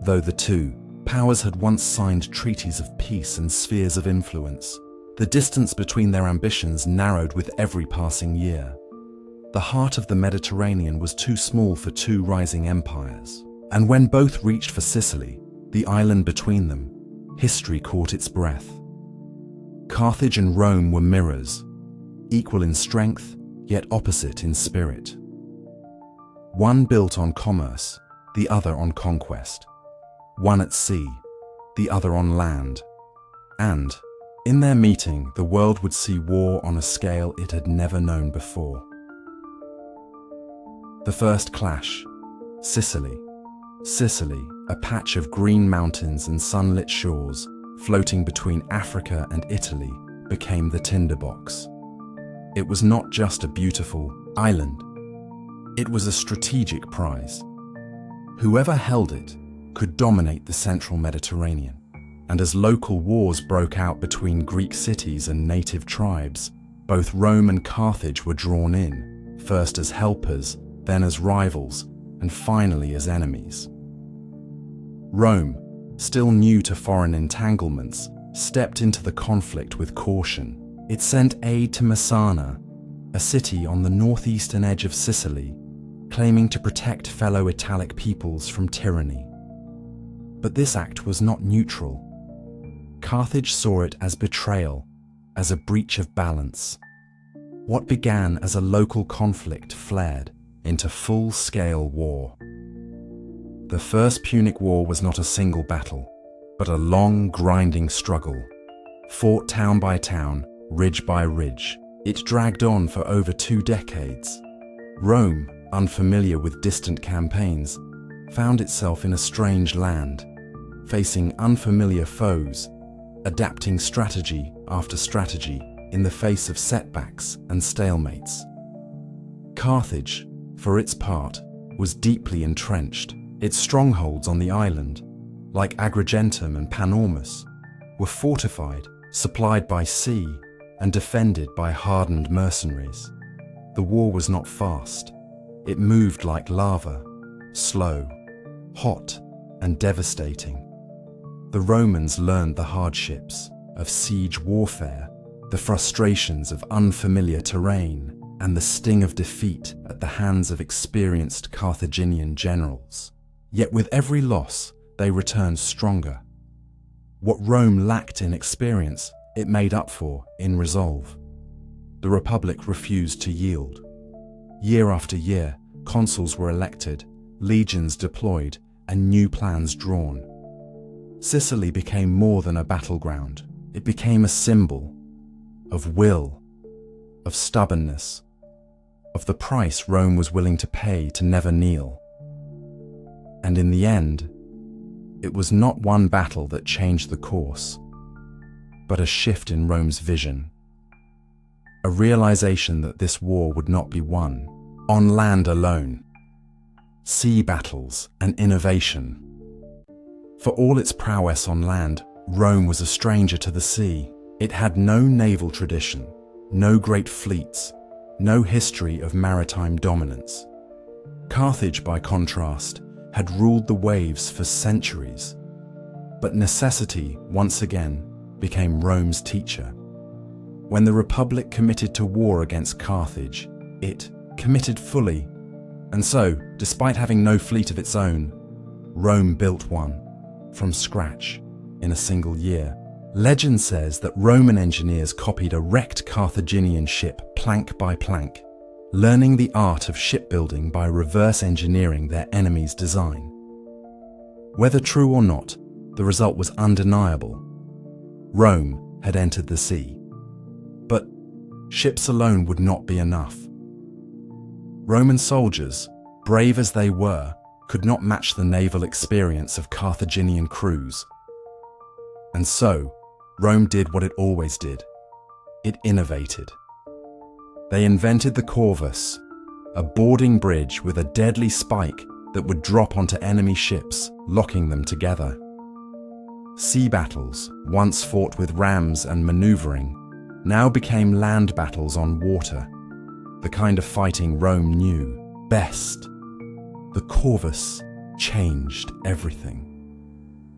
though the two powers had once signed treaties of peace and spheres of influence. The distance between their ambitions narrowed with every passing year. The heart of the Mediterranean was too small for two rising empires, and when both reached for Sicily, the island between them, history caught its breath. Carthage and Rome were mirrors, equal in strength, yet opposite in spirit. one built on commerce, the other on conquest, one at sea, the other on land. And, in their meeting, the world would see war on a scale it had never known before. The first clash, Sicily. Sicily, a patch of green mountains and sunlit shores, floating between Africa and Italy, became the tinderbox. It was not just a beautiful island. It was a strategic prize. Whoever held it could dominate the central Mediterranean. And as local wars broke out between Greek cities and native tribes, both Rome and Carthage were drawn in, first as helpers, then as rivals, and finally as enemies. Rome, still new to foreign entanglements, stepped into the conflict with caution. It sent aid to Messana, a city on the northeastern edge of Sicily, claiming to protect fellow Italic peoples from tyranny. But this act was not neutral. Carthage saw it as betrayal, as a breach of balance. What began as a local conflict flared into full-scale war. The First Punic War was not a single battle, but a long, grinding struggle. Fought town by town, ridge by ridge, it dragged on for over 2 decades. Rome, unfamiliar with distant campaigns, found itself in a strange land, facing unfamiliar foes, adapting strategy after strategy in the face of setbacks and stalemates. Carthage, for its part, was deeply entrenched. Its strongholds on the island, like Agrigentum and Panormus, were fortified, supplied by sea, and defended by hardened mercenaries. The war was not fast. It moved like lava, slow, hot, and devastating. The Romans learned the hardships of siege warfare, the frustrations of unfamiliar terrain, and the sting of defeat at the hands of experienced Carthaginian generals. Yet with every loss, they returned stronger. What Rome lacked in experience, it made up for in resolve. The Republic refused to yield. Year after year, consuls were elected, legions deployed, and new plans drawn. Sicily became more than a battleground. It became a symbol of will, of stubbornness, of the price Rome was willing to pay to never kneel. And in the end, it was not one battle that changed the course, but a shift in Rome's vision. A realization that this war would not be won on land alone. Sea battles and innovation. For all its prowess on land, Rome was a stranger to the sea. It had no naval tradition, no great fleets, no history of maritime dominance. Carthage, by contrast, had ruled the waves for centuries. But necessity, once again, became Rome's teacher. When the Republic committed to war against Carthage, it committed fully. And so, despite having no fleet of its own, Rome built one, from scratch, in a single year. Legend says that Roman engineers copied a wrecked Carthaginian ship plank by plank, learning the art of shipbuilding by reverse engineering their enemy's design. Whether true or not, the result was undeniable. Rome had entered the sea. But ships alone would not be enough. Roman soldiers, brave as they were, could not match the naval experience of Carthaginian crews. And so, Rome did what it always did. It innovated. They invented the corvus, a boarding bridge with a deadly spike that would drop onto enemy ships, locking them together. Sea battles, once fought with rams and maneuvering, now became land battles on water, the kind of fighting Rome knew best. The corvus changed everything.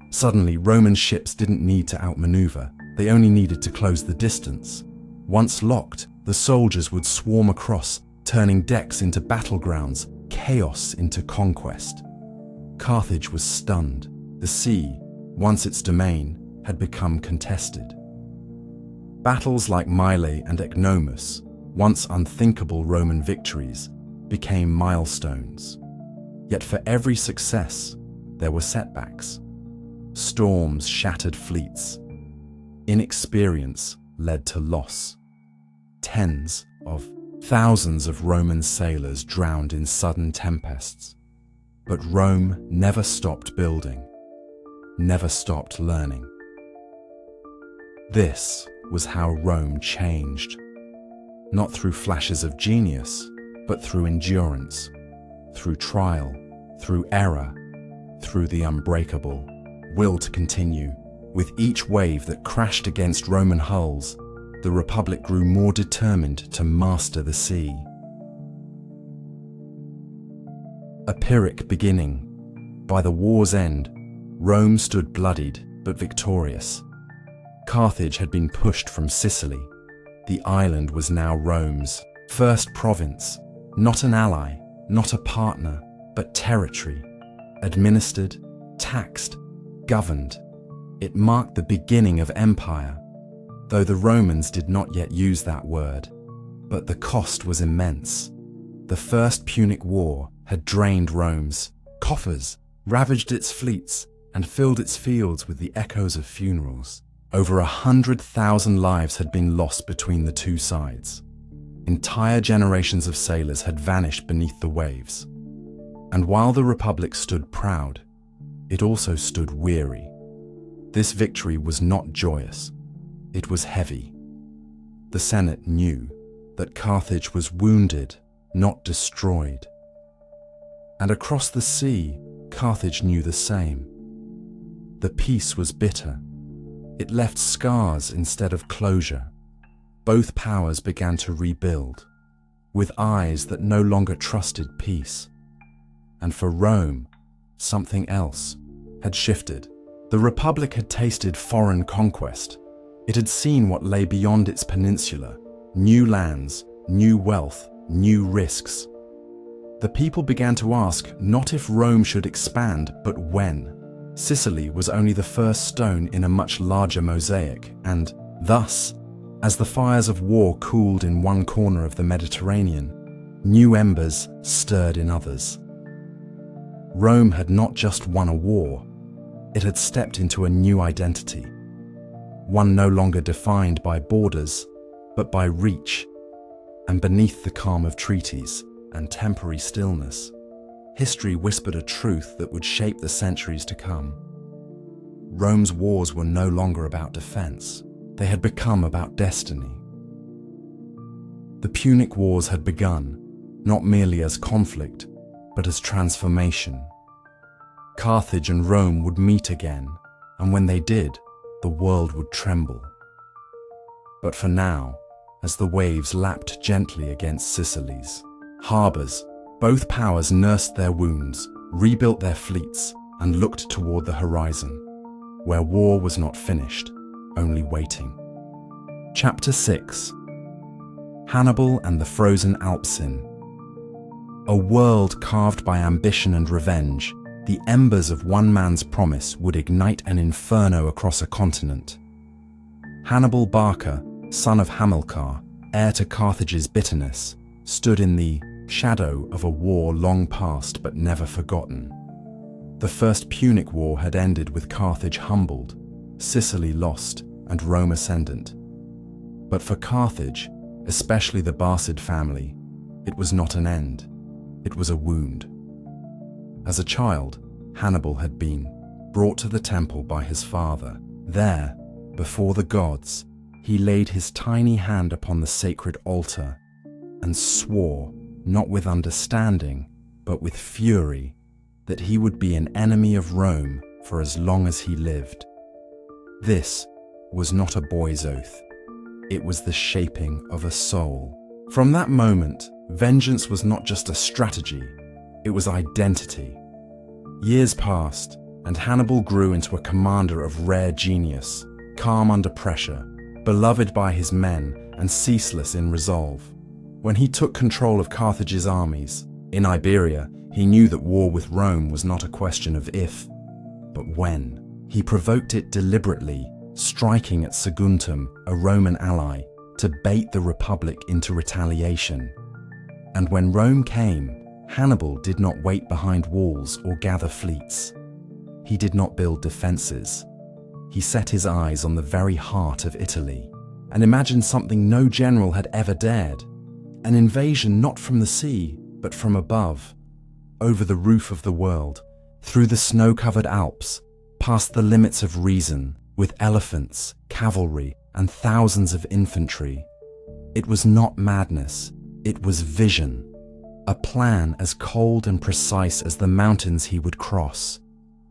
Suddenly, Roman ships didn't need to outmaneuver, they only needed to close the distance. Once locked, the soldiers would swarm across, turning decks into battlegrounds, chaos into conquest. Carthage was stunned. The sea, once its domain, had become contested. Battles like Mylae and Ecnomus, once unthinkable Roman victories, became milestones. Yet for every success, there were setbacks. Storms shattered fleets. Inexperience led to loss. Tens of thousands of Roman sailors drowned in sudden tempests. But Rome never stopped building, never stopped learning. This was how Rome changed. Not through flashes of genius, but through endurance, through trial, through error, through the unbreakable will to continue. With each wave that crashed against Roman hulls, the Republic grew more determined to master the sea. A Pyrrhic beginning. By the war's end, Rome stood bloodied but victorious. Carthage had been pushed from Sicily. The island was now Rome's first province, not an ally, not a partner, but territory, administered, taxed, governed. It marked the beginning of empire, though the Romans did not yet use that word. But the cost was immense. The First Punic War had drained Rome's coffers, ravaged its fleets, and filled its fields with the echoes of funerals. Over 100,000 lives had been lost between the two sides. Entire generations of sailors had vanished beneath the waves. And while the Republic stood proud, it also stood weary. This victory was not joyous. It was heavy. The Senate knew that Carthage was wounded, not destroyed. And across the sea, Carthage knew the same. The peace was bitter. It left scars instead of closure. Both powers began to rebuild, with eyes that no longer trusted peace. And for Rome, something else had shifted. The Republic had tasted foreign conquest. It had seen what lay beyond its peninsula: new lands, new wealth, new risks. The people began to ask not if Rome should expand, but when. Sicily was only the first stone in a much larger mosaic, and thus, as the fires of war cooled in one corner of the Mediterranean, new embers stirred in others. Rome had not just won a war, it had stepped into a new identity, one no longer defined by borders, but by reach, and beneath the calm of treaties and temporary stillness, history whispered a truth that would shape the centuries to come. Rome's wars were no longer about defense. They had become about destiny. The Punic Wars had begun, not merely as conflict, but as transformation. Carthage and Rome would meet again, and when they did, the world would tremble. But for now, as the waves lapped gently against Sicily's harbours, both powers nursed their wounds, rebuilt their fleets, and looked toward the horizon, where war was not finished, only waiting. Chapter 6. Hannibal and the Frozen Alps. A world carved by ambition and revenge, the embers of one man's promise would ignite an inferno across a continent. Hannibal Barca, son of Hamilcar, heir to Carthage's bitterness, stood in the shadow of a war long past but never forgotten. The First Punic War had ended with Carthage humbled, Sicily lost, and Rome ascendant. But for Carthage, especially the Barcid family, it was not an end, it was a wound. As a child, Hannibal had been brought to the temple by his father. There, before the gods, he laid his tiny hand upon the sacred altar and swore, not with understanding, but with fury, that he would be an enemy of Rome for as long as he lived. This was not a boy's oath. It was the shaping of a soul. From that moment, vengeance was not just a strategy, it was identity. Years passed, and Hannibal grew into a commander of rare genius, calm under pressure, beloved by his men, and ceaseless in resolve. When he took control of Carthage's armies in Iberia, he knew that war with Rome was not a question of if, but when. He provoked it deliberately, striking at Saguntum, a Roman ally, to bait the Republic into retaliation. And when Rome came, Hannibal did not wait behind walls or gather fleets. He did not build defenses. He set his eyes on the very heart of Italy and imagined something no general had ever dared. An invasion not from the sea, but from above, over the roof of the world, through the snow-covered Alps, past the limits of reason, with elephants, cavalry, and thousands of infantry. It was not madness, it was vision. A plan as cold and precise as the mountains he would cross.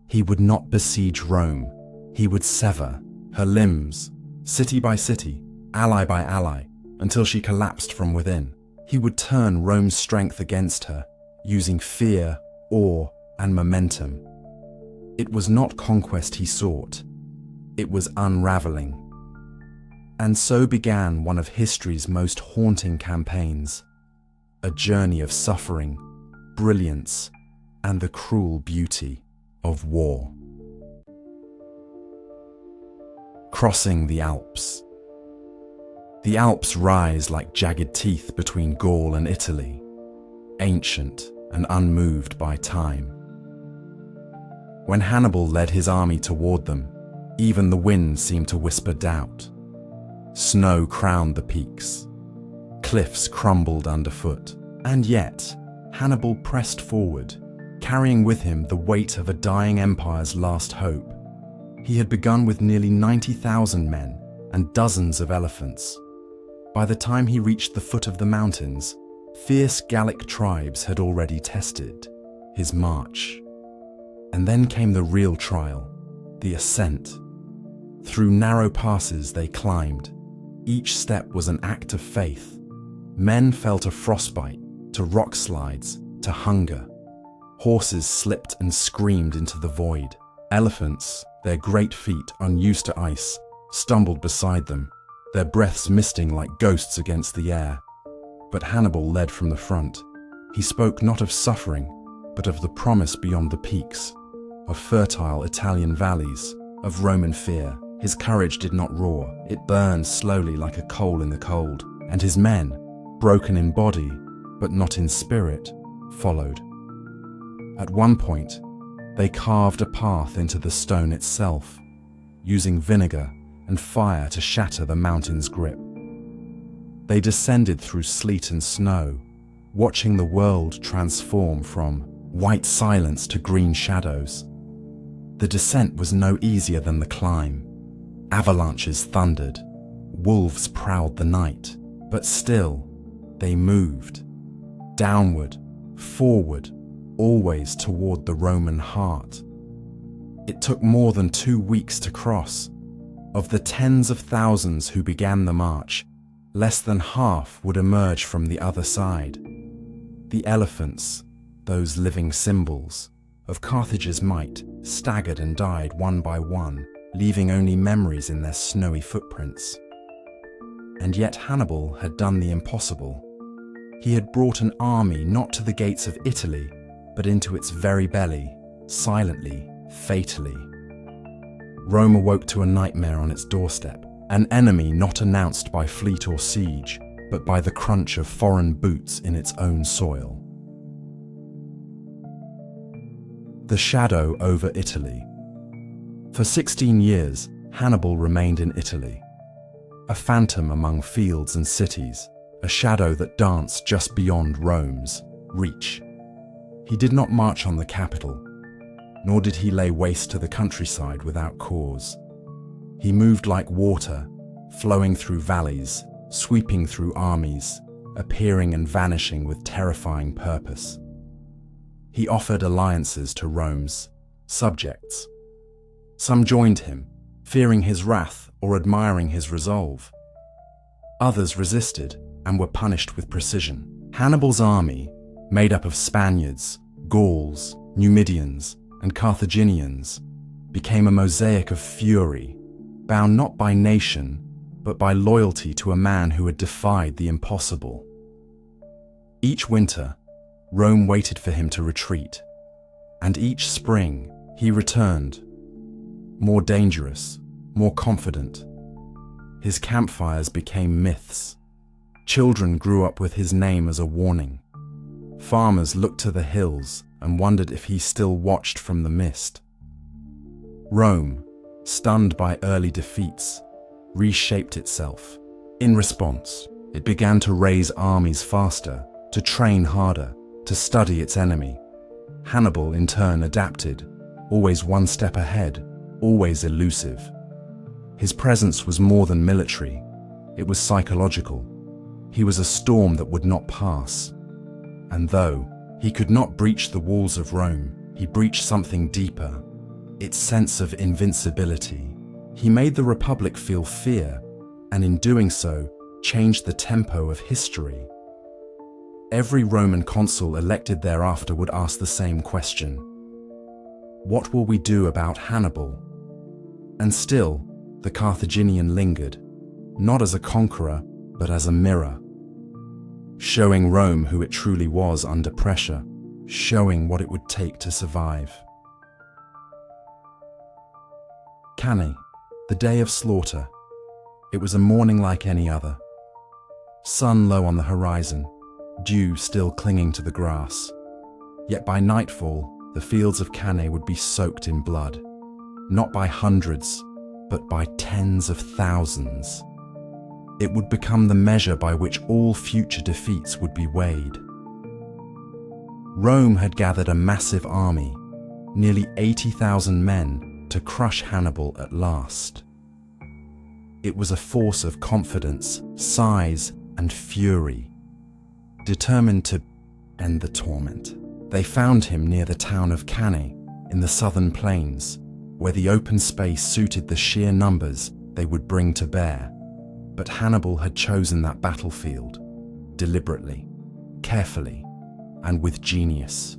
He would not besiege Rome. He would sever her limbs, city by city, ally by ally, until she collapsed from within. He would turn Rome's strength against her, using fear, awe, and momentum. It was not conquest he sought. It was unraveling. And so began one of history's most haunting campaigns. A journey of suffering, brilliance, and the cruel beauty of war. Crossing the Alps. The Alps rise like jagged teeth between Gaul and Italy, ancient and unmoved by time. When Hannibal led his army toward them, even the wind seemed to whisper doubt. Snow crowned the peaks. Cliffs crumbled underfoot, and yet Hannibal pressed forward, carrying with him the weight of a dying empire's last hope. He had begun with nearly 90,000 men and dozens of elephants. By the time he reached the foot of the mountains, fierce Gallic tribes had already tested his march. And then came the real trial, the ascent. Through narrow passes they climbed. Each step was an act of faith. Men fell to frostbite, to rock slides, to hunger. Horses slipped and screamed into the void. Elephants, their great feet unused to ice, stumbled beside them, their breaths misting like ghosts against the air. But Hannibal led from the front. He spoke not of suffering, but of the promise beyond the peaks, of fertile Italian valleys, of Roman fear. His courage did not roar, it burned slowly like a coal in the cold, and his men, broken in body, but not in spirit, followed. At one point, they carved a path into the stone itself, using vinegar and fire to shatter the mountain's grip. They descended through sleet and snow, watching the world transform from white silence to green shadows. The descent was no easier than the climb. Avalanches thundered, wolves prowled the night, but still, they moved. Downward, forward, always toward the Roman heart. It took more than 2 weeks to cross. Of the tens of thousands who began the march, less than half would emerge from the other side. The elephants, those living symbols of Carthage's might, staggered and died one by one, leaving only memories in their snowy footprints. And yet Hannibal had done the impossible. He had brought an army not to the gates of Italy, but into its very belly, silently, fatally. Rome awoke to a nightmare on its doorstep, an enemy not announced by fleet or siege, but by the crunch of foreign boots in its own soil. The shadow over Italy. For 16 years, Hannibal remained in Italy, a phantom among fields and cities, a shadow that danced just beyond Rome's reach. He did not march on the capital, nor did he lay waste to the countryside without cause. He moved like water, flowing through valleys, sweeping through armies, appearing and vanishing with terrifying purpose. He offered alliances to Rome's subjects. Some joined him, fearing his wrath or admiring his resolve. Others resisted and were punished with precision. Hannibal's army, made up of Spaniards, Gauls, Numidians, and Carthaginians, became a mosaic of fury, bound not by nation, but by loyalty to a man who had defied the impossible. Each winter, Rome waited for him to retreat, and each spring he returned, more dangerous, more confident. His campfires became myths. Children grew up with his name as a warning. Farmers looked to the hills and wondered if he still watched from the mist. Rome, stunned by early defeats, reshaped itself. In response, it began to raise armies faster, to train harder, to study its enemy. Hannibal, in turn, adapted, always one step ahead, always elusive. His presence was more than military, it was psychological. He was a storm that would not pass. And though he could not breach the walls of Rome, he breached something deeper, its sense of invincibility. He made the Republic feel fear, and in doing so, changed the tempo of history. Every Roman consul elected thereafter would ask the same question: what will we do about Hannibal? And still, the Carthaginian lingered, not as a conqueror, but as a mirror, showing Rome who it truly was under pressure, showing what it would take to survive. Cannae, the day of slaughter. It was a morning like any other. Sun low on the horizon, dew still clinging to the grass. Yet by nightfall, the fields of Cannae would be soaked in blood, not by hundreds, but by tens of thousands. It would become the measure by which all future defeats would be weighed. Rome had gathered a massive army, nearly 80,000 men, to crush Hannibal at last. It was a force of confidence, size, and fury, determined to end the torment. They found him near the town of Cannae, in the southern plains, where the open space suited the sheer numbers they would bring to bear. But Hannibal had chosen that battlefield, deliberately, carefully, and with genius.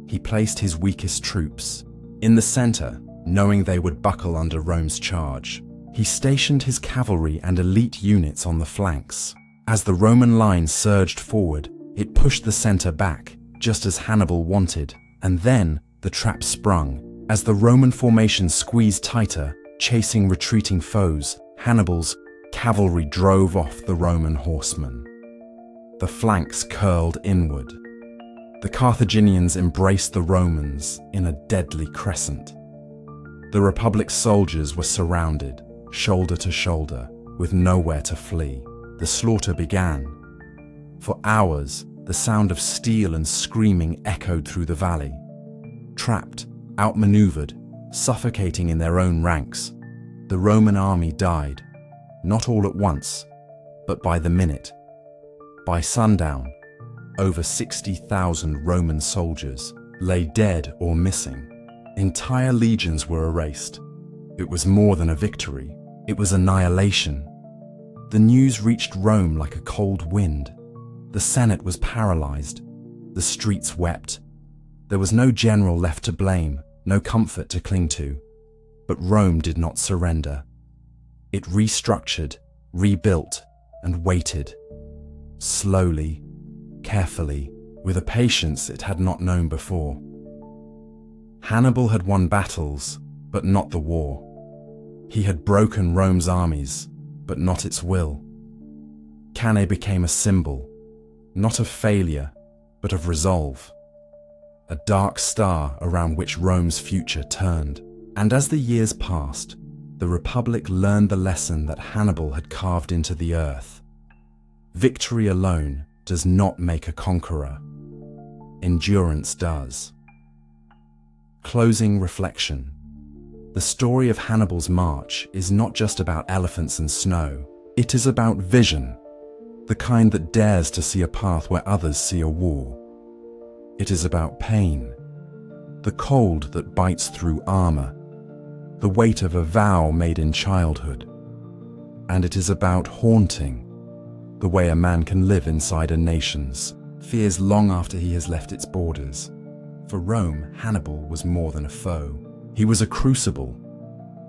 He placed his weakest troops in the center, knowing they would buckle under Rome's charge. He stationed his cavalry and elite units on the flanks. As the Roman line surged forward, it pushed the center back, just as Hannibal wanted, and then the trap sprung. As the Roman formation squeezed tighter, chasing retreating foes, Hannibal's cavalry drove off the Roman horsemen. The flanks curled inward. The Carthaginians embraced the Romans in a deadly crescent. The Republic's soldiers were surrounded, shoulder to shoulder, with nowhere to flee. The slaughter began. For hours, the sound of steel and screaming echoed through the valley. Trapped, outmaneuvered, suffocating in their own ranks, the Roman army died, not all at once, but by the minute. By sundown, over 60,000 Roman soldiers lay dead or missing. Entire legions were erased. It was more than a victory, it was annihilation. The news reached Rome like a cold wind. The Senate was paralyzed. The streets wept. There was no general left to blame, no comfort to cling to. But Rome did not surrender. It restructured, rebuilt, and waited. Slowly, carefully, with a patience it had not known before. Hannibal had won battles, but not the war. He had broken Rome's armies, but not its will. Cannae became a symbol, not of failure, but of resolve. A dark star around which Rome's future turned. And as the years passed, the Republic learned the lesson that Hannibal had carved into the earth. Victory alone does not make a conqueror. Endurance does. Closing reflection. The story of Hannibal's march is not just about elephants and snow. It is about vision, the kind that dares to see a path where others see a wall. It is about pain, the cold that bites through armor, the weight of a vow made in childhood. And it is about haunting, the way a man can live inside a nation's fears long after he has left its borders. For Rome, Hannibal was more than a foe. He was a crucible.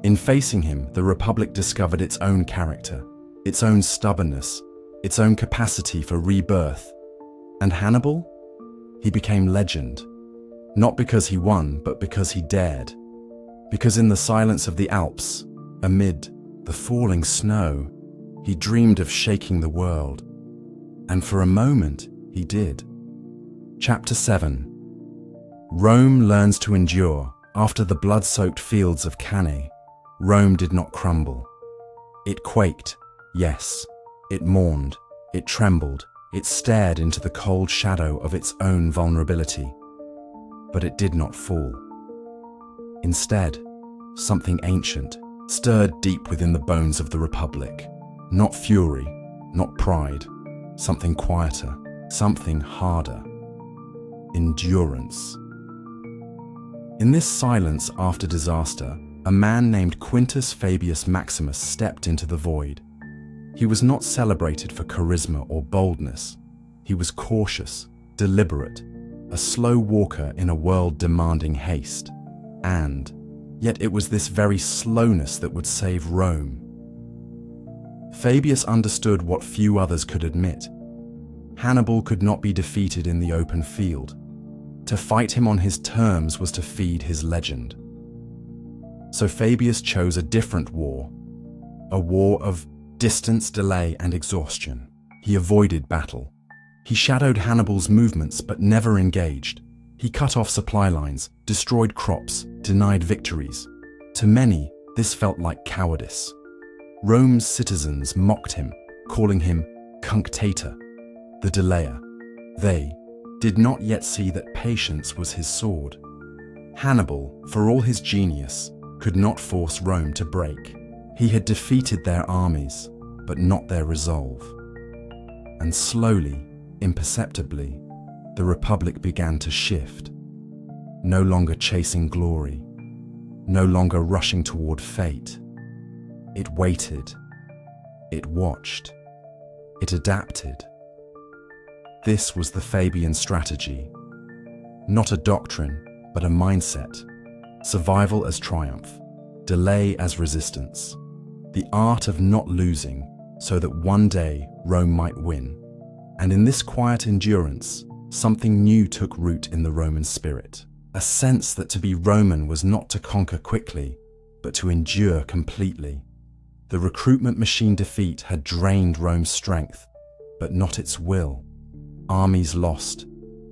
In facing him, the Republic discovered its own character, its own stubbornness, its own capacity for rebirth. And Hannibal? He became legend. Not because he won, but because he dared. Because in the silence of the Alps, amid the falling snow, he dreamed of shaking the world. And for a moment, he did. Chapter 7. Rome learns to endure. After the blood-soaked fields of Cannae, Rome did not crumble. It quaked, yes. It mourned, it trembled, it stared into the cold shadow of its own vulnerability. But it did not fall. Instead, something ancient stirred deep within the bones of the Republic. Not fury, not pride, something quieter, something harder. Endurance. In this silence after disaster, a man named Quintus Fabius Maximus stepped into the void. He was not celebrated for charisma or boldness. He was cautious, deliberate, a slow walker in a world demanding haste. And yet it was this very slowness that would save Rome. Fabius understood what few others could admit. Hannibal could not be defeated in the open field. To fight him on his terms was to feed his legend. So Fabius chose a different war, a war of distance, delay, and exhaustion. He avoided battle. He shadowed Hannibal's movements but never engaged. He cut off supply lines, destroyed crops, denied victories. To many, this felt like cowardice. Rome's citizens mocked him, calling him cunctator, the delayer. They did not yet see that patience was his sword. Hannibal, for all his genius, could not force Rome to break. He had defeated their armies, but not their resolve. And slowly, imperceptibly, the Republic began to shift. No longer chasing glory, no longer rushing toward fate. It waited, it watched, it adapted. This was the Fabian strategy. Not a doctrine, but a mindset. Survival as triumph, delay as resistance. The art of not losing so that one day Rome might win. And in this quiet endurance, something new took root in the Roman spirit. A sense that to be Roman was not to conquer quickly, but to endure completely. The recruitment machine defeat had drained Rome's strength, but not its will. Armies lost,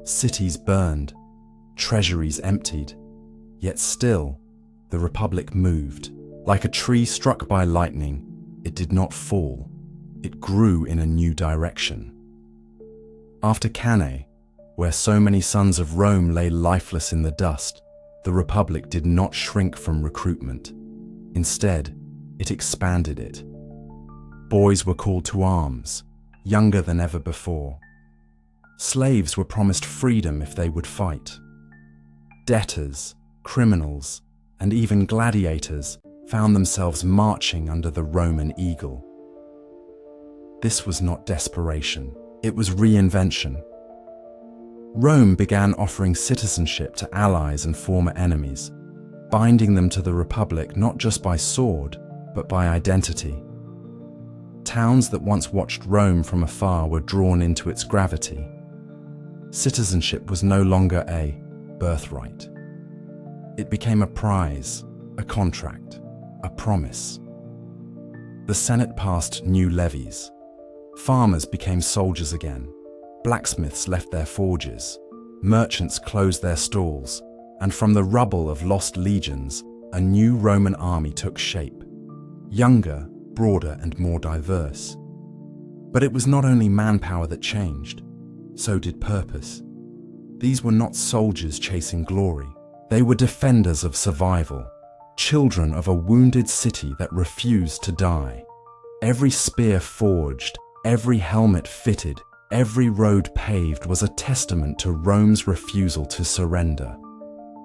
cities burned, treasuries emptied. Yet still, the Republic moved. Like a tree struck by lightning, it did not fall. It grew in a new direction. After Cannae, where so many sons of Rome lay lifeless in the dust, the Republic did not shrink from recruitment. Instead, it expanded it. Boys were called to arms, younger than ever before. Slaves were promised freedom if they would fight. Debtors, criminals, and even gladiators found themselves marching under the Roman eagle. This was not desperation, it was reinvention. Rome began offering citizenship to allies and former enemies, binding them to the Republic not just by sword, but by identity. Towns that once watched Rome from afar were drawn into its gravity. Citizenship was no longer a birthright. It became a prize, a contract, a promise. The Senate passed new levies. Farmers became soldiers again. Blacksmiths left their forges. Merchants closed their stalls. And from the rubble of lost legions, a new Roman army took shape. Younger, broader, and more diverse. But it was not only manpower that changed. So did purpose. These were not soldiers chasing glory. They were defenders of survival, children of a wounded city that refused to die. Every spear forged, every helmet fitted, every road paved was a testament to Rome's refusal to surrender.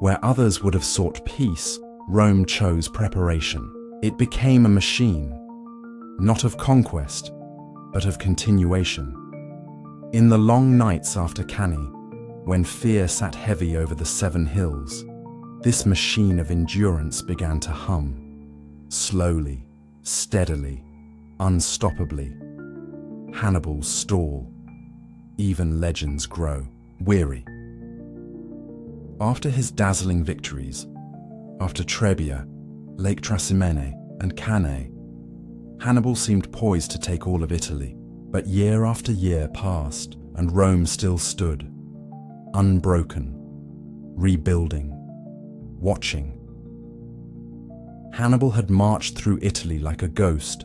Where others would have sought peace, Rome chose preparation. It became a machine, not of conquest, but of continuation. In the long nights after Cannae, when fear sat heavy over the 7 hills, this machine of endurance began to hum. Slowly, steadily, unstoppably. Hannibals stall. Even legends grow, weary. After his dazzling victories, after Trebia, Lake Trasimene, and Cannae, Hannibal seemed poised to take all of Italy. But year after year passed, and Rome still stood. unbroken, rebuilding, watching. Hannibal had marched through Italy like a ghost,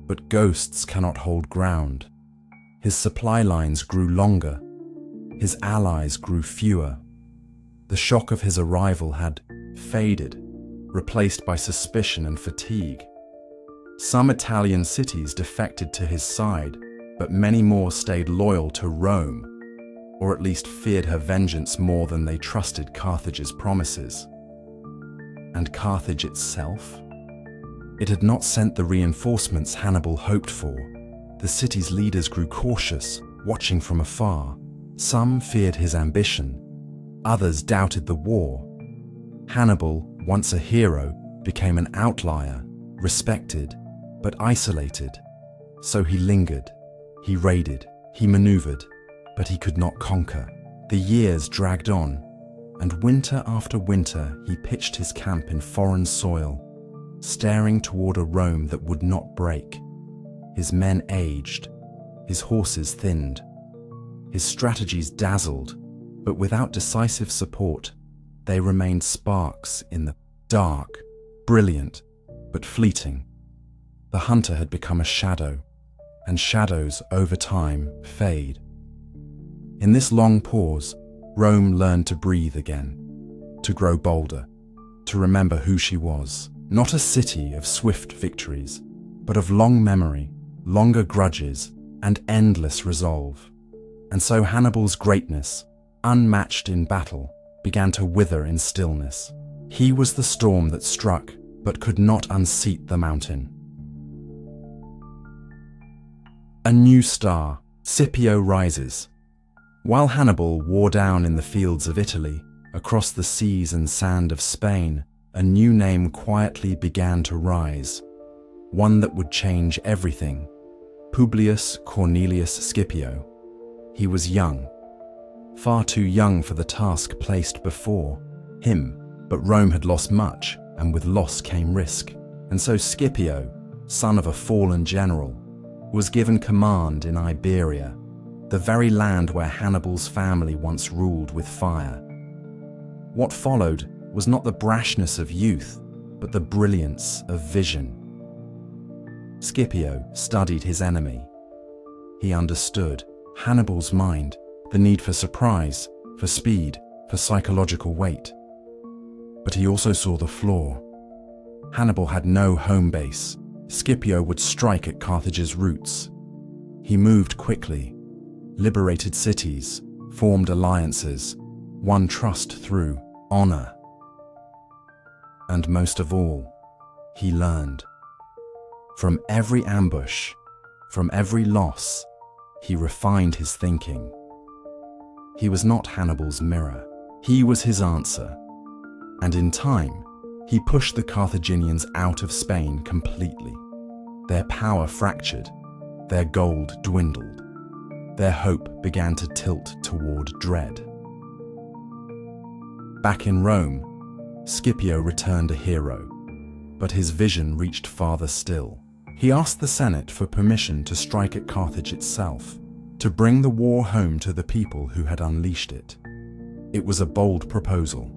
but ghosts cannot hold ground. His supply lines grew longer, his allies grew fewer. The shock of his arrival had faded, replaced by suspicion and fatigue. Some Italian cities defected to his side, but many more stayed loyal to Rome, or at least feared her vengeance more than they trusted Carthage's promises. And Carthage itself? It had not sent the reinforcements Hannibal hoped for. The city's leaders grew cautious, watching from afar. Some feared his ambition, others doubted the war. Hannibal, once a hero, became an outlier, respected, but isolated. So he lingered, he raided, he maneuvered, but he could not conquer. The years dragged on, and winter after winter he pitched his camp in foreign soil, staring toward a Rome that would not break. His men aged, his horses thinned, his strategies dazzled, but without decisive support, they remained sparks in the dark, brilliant, but fleeting. The hunter had become a shadow, and shadows over time fade. In this long pause, Rome learned to breathe again, to grow bolder, to remember who she was. Not a city of swift victories, but of long memory, longer grudges, and endless resolve. And so Hannibal's greatness, unmatched in battle, began to wither in stillness. He was the storm that struck, but could not unseat the mountain. A new star, Scipio, rises. While Hannibal wore down in the fields of Italy, across the seas and sand of Spain, a new name quietly began to rise, one that would change everything. Publius Cornelius Scipio. He was young, far too young for the task placed before him, but Rome had lost much, and with loss came risk. And so Scipio, son of a fallen general, was given command in Iberia, the very land where Hannibal's family once ruled with fire. What followed was not the brashness of youth, but the brilliance of vision. Scipio studied his enemy. He understood Hannibal's mind, the need for surprise, for speed, for psychological weight. But he also saw the flaw. Hannibal had no home base. Scipio would strike at Carthage's roots. He moved quickly, liberated cities, formed alliances, won trust through honor. And most of all, he learned. From every ambush, from every loss, he refined his thinking. He was not Hannibal's mirror. He was his answer. And in time, he pushed the Carthaginians out of Spain completely. Their power fractured, their gold dwindled, their hope began to tilt toward dread. Back in Rome, Scipio returned a hero, but his vision reached farther still. He asked the Senate for permission to strike at Carthage itself, to bring the war home to the people who had unleashed it. It was a bold proposal,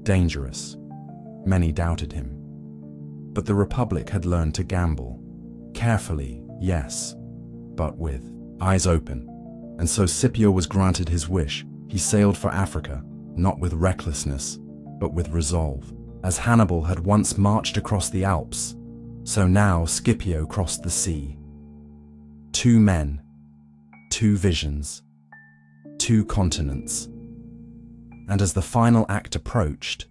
dangerous. Many doubted him. But the Republic had learned to gamble. Carefully, yes, but with eyes open. And so Scipio was granted his wish. He sailed for Africa, not with recklessness, but with resolve. As Hannibal had once marched across the Alps, so now Scipio crossed the sea. 2 men, 2 visions, 2 continents. And as the final act approached,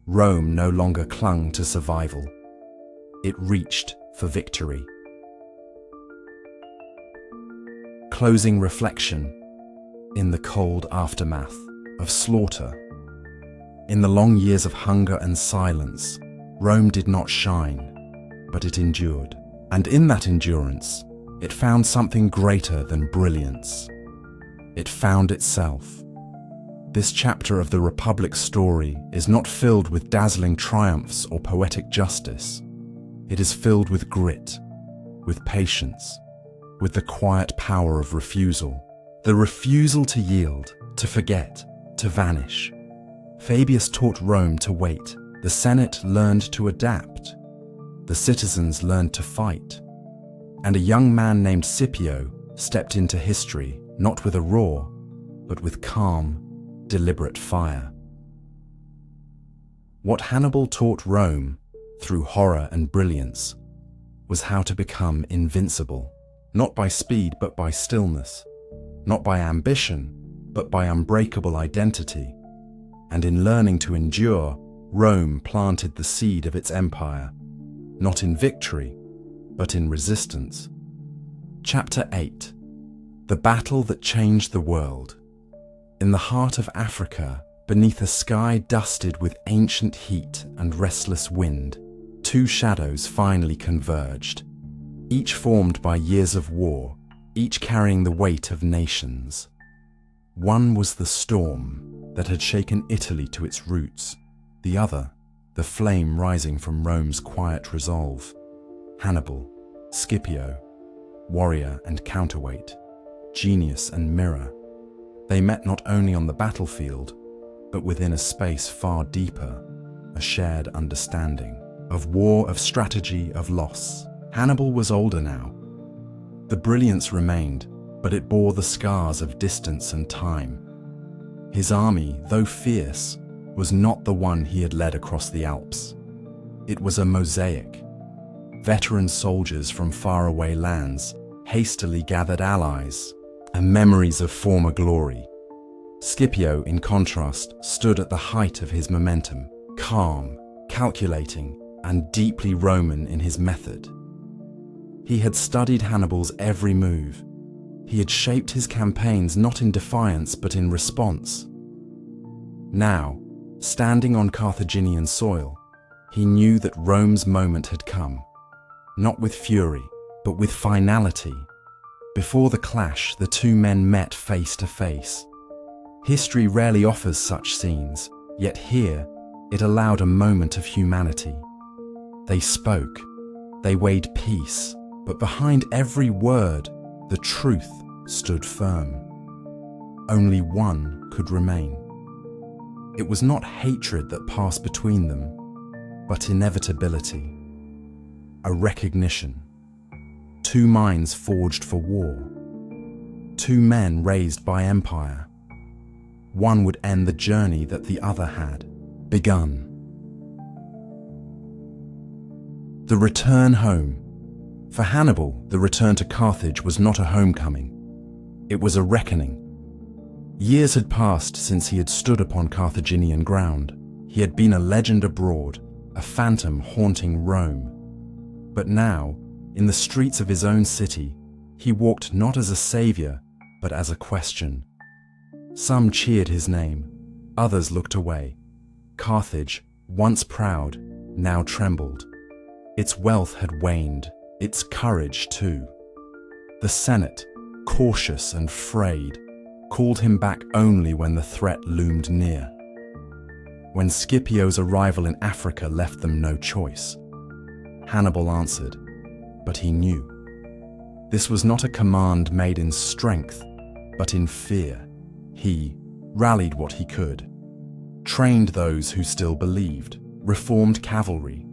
Rome no longer clung to survival. It reached for victory. Closing reflection. In the cold aftermath of slaughter, in the long years of hunger and silence, Rome did not shine, but it endured. And in that endurance, it found something greater than brilliance. It found itself. This chapter of the Republic's story is not filled with dazzling triumphs or poetic justice. It is filled with grit, with patience, with the quiet power of refusal. The refusal to yield, to forget, to vanish. Fabius taught Rome to wait. The Senate learned to adapt. The citizens learned to fight. And a young man named Scipio stepped into history, not with a roar, but with calm, deliberate fire. What Hannibal taught Rome, through horror and brilliance, was how to become invincible, not by speed but by stillness, not by ambition but by unbreakable identity. And in learning to endure, Rome planted the seed of its empire, not in victory, but in resistance. Chapter 8. The Battle That Changed the World. In the heart of Africa, beneath a sky dusted with ancient heat and restless wind, two shadows finally converged, each formed by years of war, each carrying the weight of nations. One was the storm that had shaken Italy to its roots, the other, the flame rising from Rome's quiet resolve. Hannibal, Scipio, warrior and counterweight, genius and mirror. They met not only on the battlefield, but within a space far deeper, a shared understanding of war, of strategy, of loss. Hannibal was older now. The brilliance remained, but it bore the scars of distance and time. His army, though fierce, was not the one he had led across the Alps. It was a mosaic. Veteran soldiers from faraway lands, hastily gathered allies, and memories of former glory. Scipio, in contrast, stood at the height of his momentum, calm, calculating, and deeply Roman in his method. He had studied Hannibal's every move. He had shaped his campaigns not in defiance but in response. Now, standing on Carthaginian soil, he knew that Rome's moment had come, not with fury, but with finality. Before the clash, the two men met face to face. History rarely offers such scenes, yet here, it allowed a moment of humanity. They spoke, they weighed peace, but behind every word, the truth stood firm. Only one could remain. It was not hatred that passed between them, but inevitability. A recognition. Two minds forged for war. Two men raised by empire. One would end the journey that the other had begun. The return home. For Hannibal, the return to Carthage was not a homecoming. It was a reckoning. Years had passed since he had stood upon Carthaginian ground. He had been a legend abroad, a phantom haunting Rome. But now, in the streets of his own city, he walked not as a savior, but as a question. Some cheered his name, others looked away. Carthage, once proud, now trembled. Its wealth had waned, its courage too. The Senate, cautious and frayed, called him back only when the threat loomed near. When Scipio's arrival in Africa left them no choice, Hannibal answered, but he knew. This was not a command made in strength, but in fear. He rallied what he could, trained those who still believed, reformed cavalry,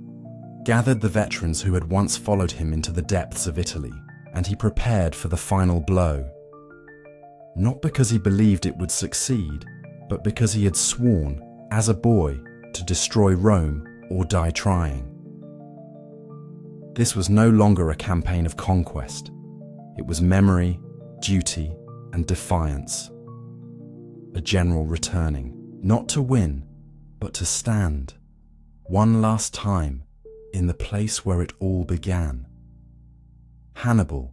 gathered the veterans who had once followed him into the depths of Italy, and he prepared for the final blow. Not because he believed it would succeed, but because he had sworn, as a boy, to destroy Rome or die trying. This was no longer a campaign of conquest. It was memory, duty, and defiance. A general returning, not to win, but to stand, one last time, in the place where it all began. Hannibal,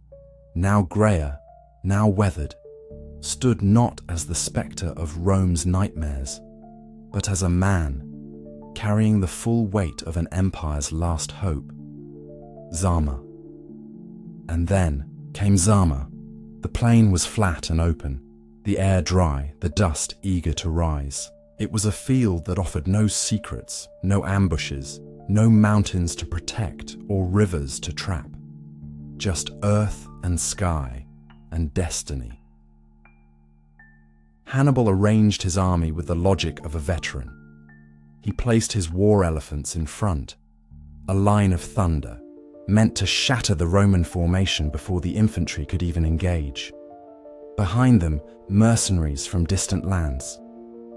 now greyer, now weathered, stood not as the spectre of Rome's nightmares, but as a man, carrying the full weight of an empire's last hope. Zama. And then came Zama. The plain was flat and open, the air dry, the dust eager to rise. It was a field that offered no secrets, no ambushes, no mountains to protect or rivers to trap. Just earth and sky and destiny. Hannibal arranged his army with the logic of a veteran. He placed his war elephants in front, a line of thunder, meant to shatter the Roman formation before the infantry could even engage. Behind them, mercenaries from distant lands,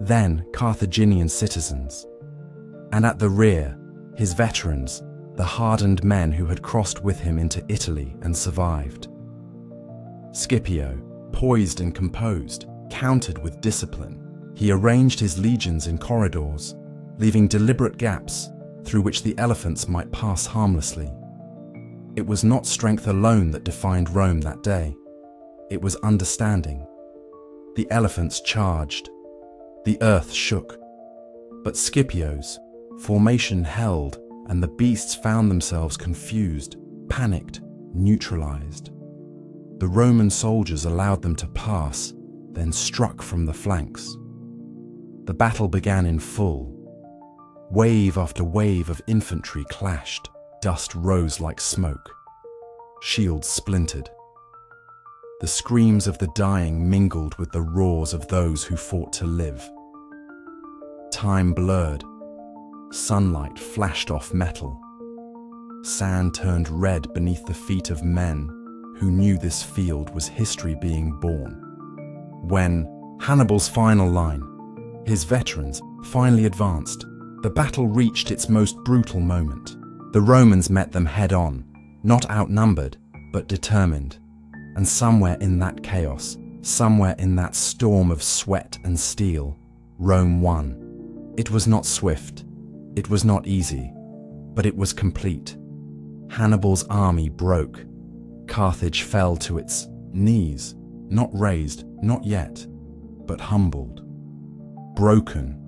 then Carthaginian citizens. And at the rear, his veterans, the hardened men who had crossed with him into Italy and survived. Scipio, poised and composed, countered with discipline. He arranged his legions in corridors, leaving deliberate gaps through which the elephants might pass harmlessly. It was not strength alone that defined Rome that day. It was understanding. The elephants charged. The earth shook. But Scipio's formation held, and the beasts found themselves confused, panicked, neutralized. The Roman soldiers allowed them to pass, then struck from the flanks. The battle began in full. Wave after wave of infantry clashed. Dust rose like smoke. Shields splintered. The screams of the dying mingled with the roars of those who fought to live. Time blurred. Sunlight flashed off metal. Sand turned red beneath the feet of men who knew this field was history being born. When Hannibal's final line, his veterans, finally advanced, the battle reached its most brutal moment. The Romans met them head-on, not outnumbered, but determined. And somewhere in that chaos, somewhere in that storm of sweat and steel, Rome won. It was not swift, it was not easy, but it was complete. Hannibal's army broke. Carthage fell to its knees, not raised, not yet, but humbled, broken.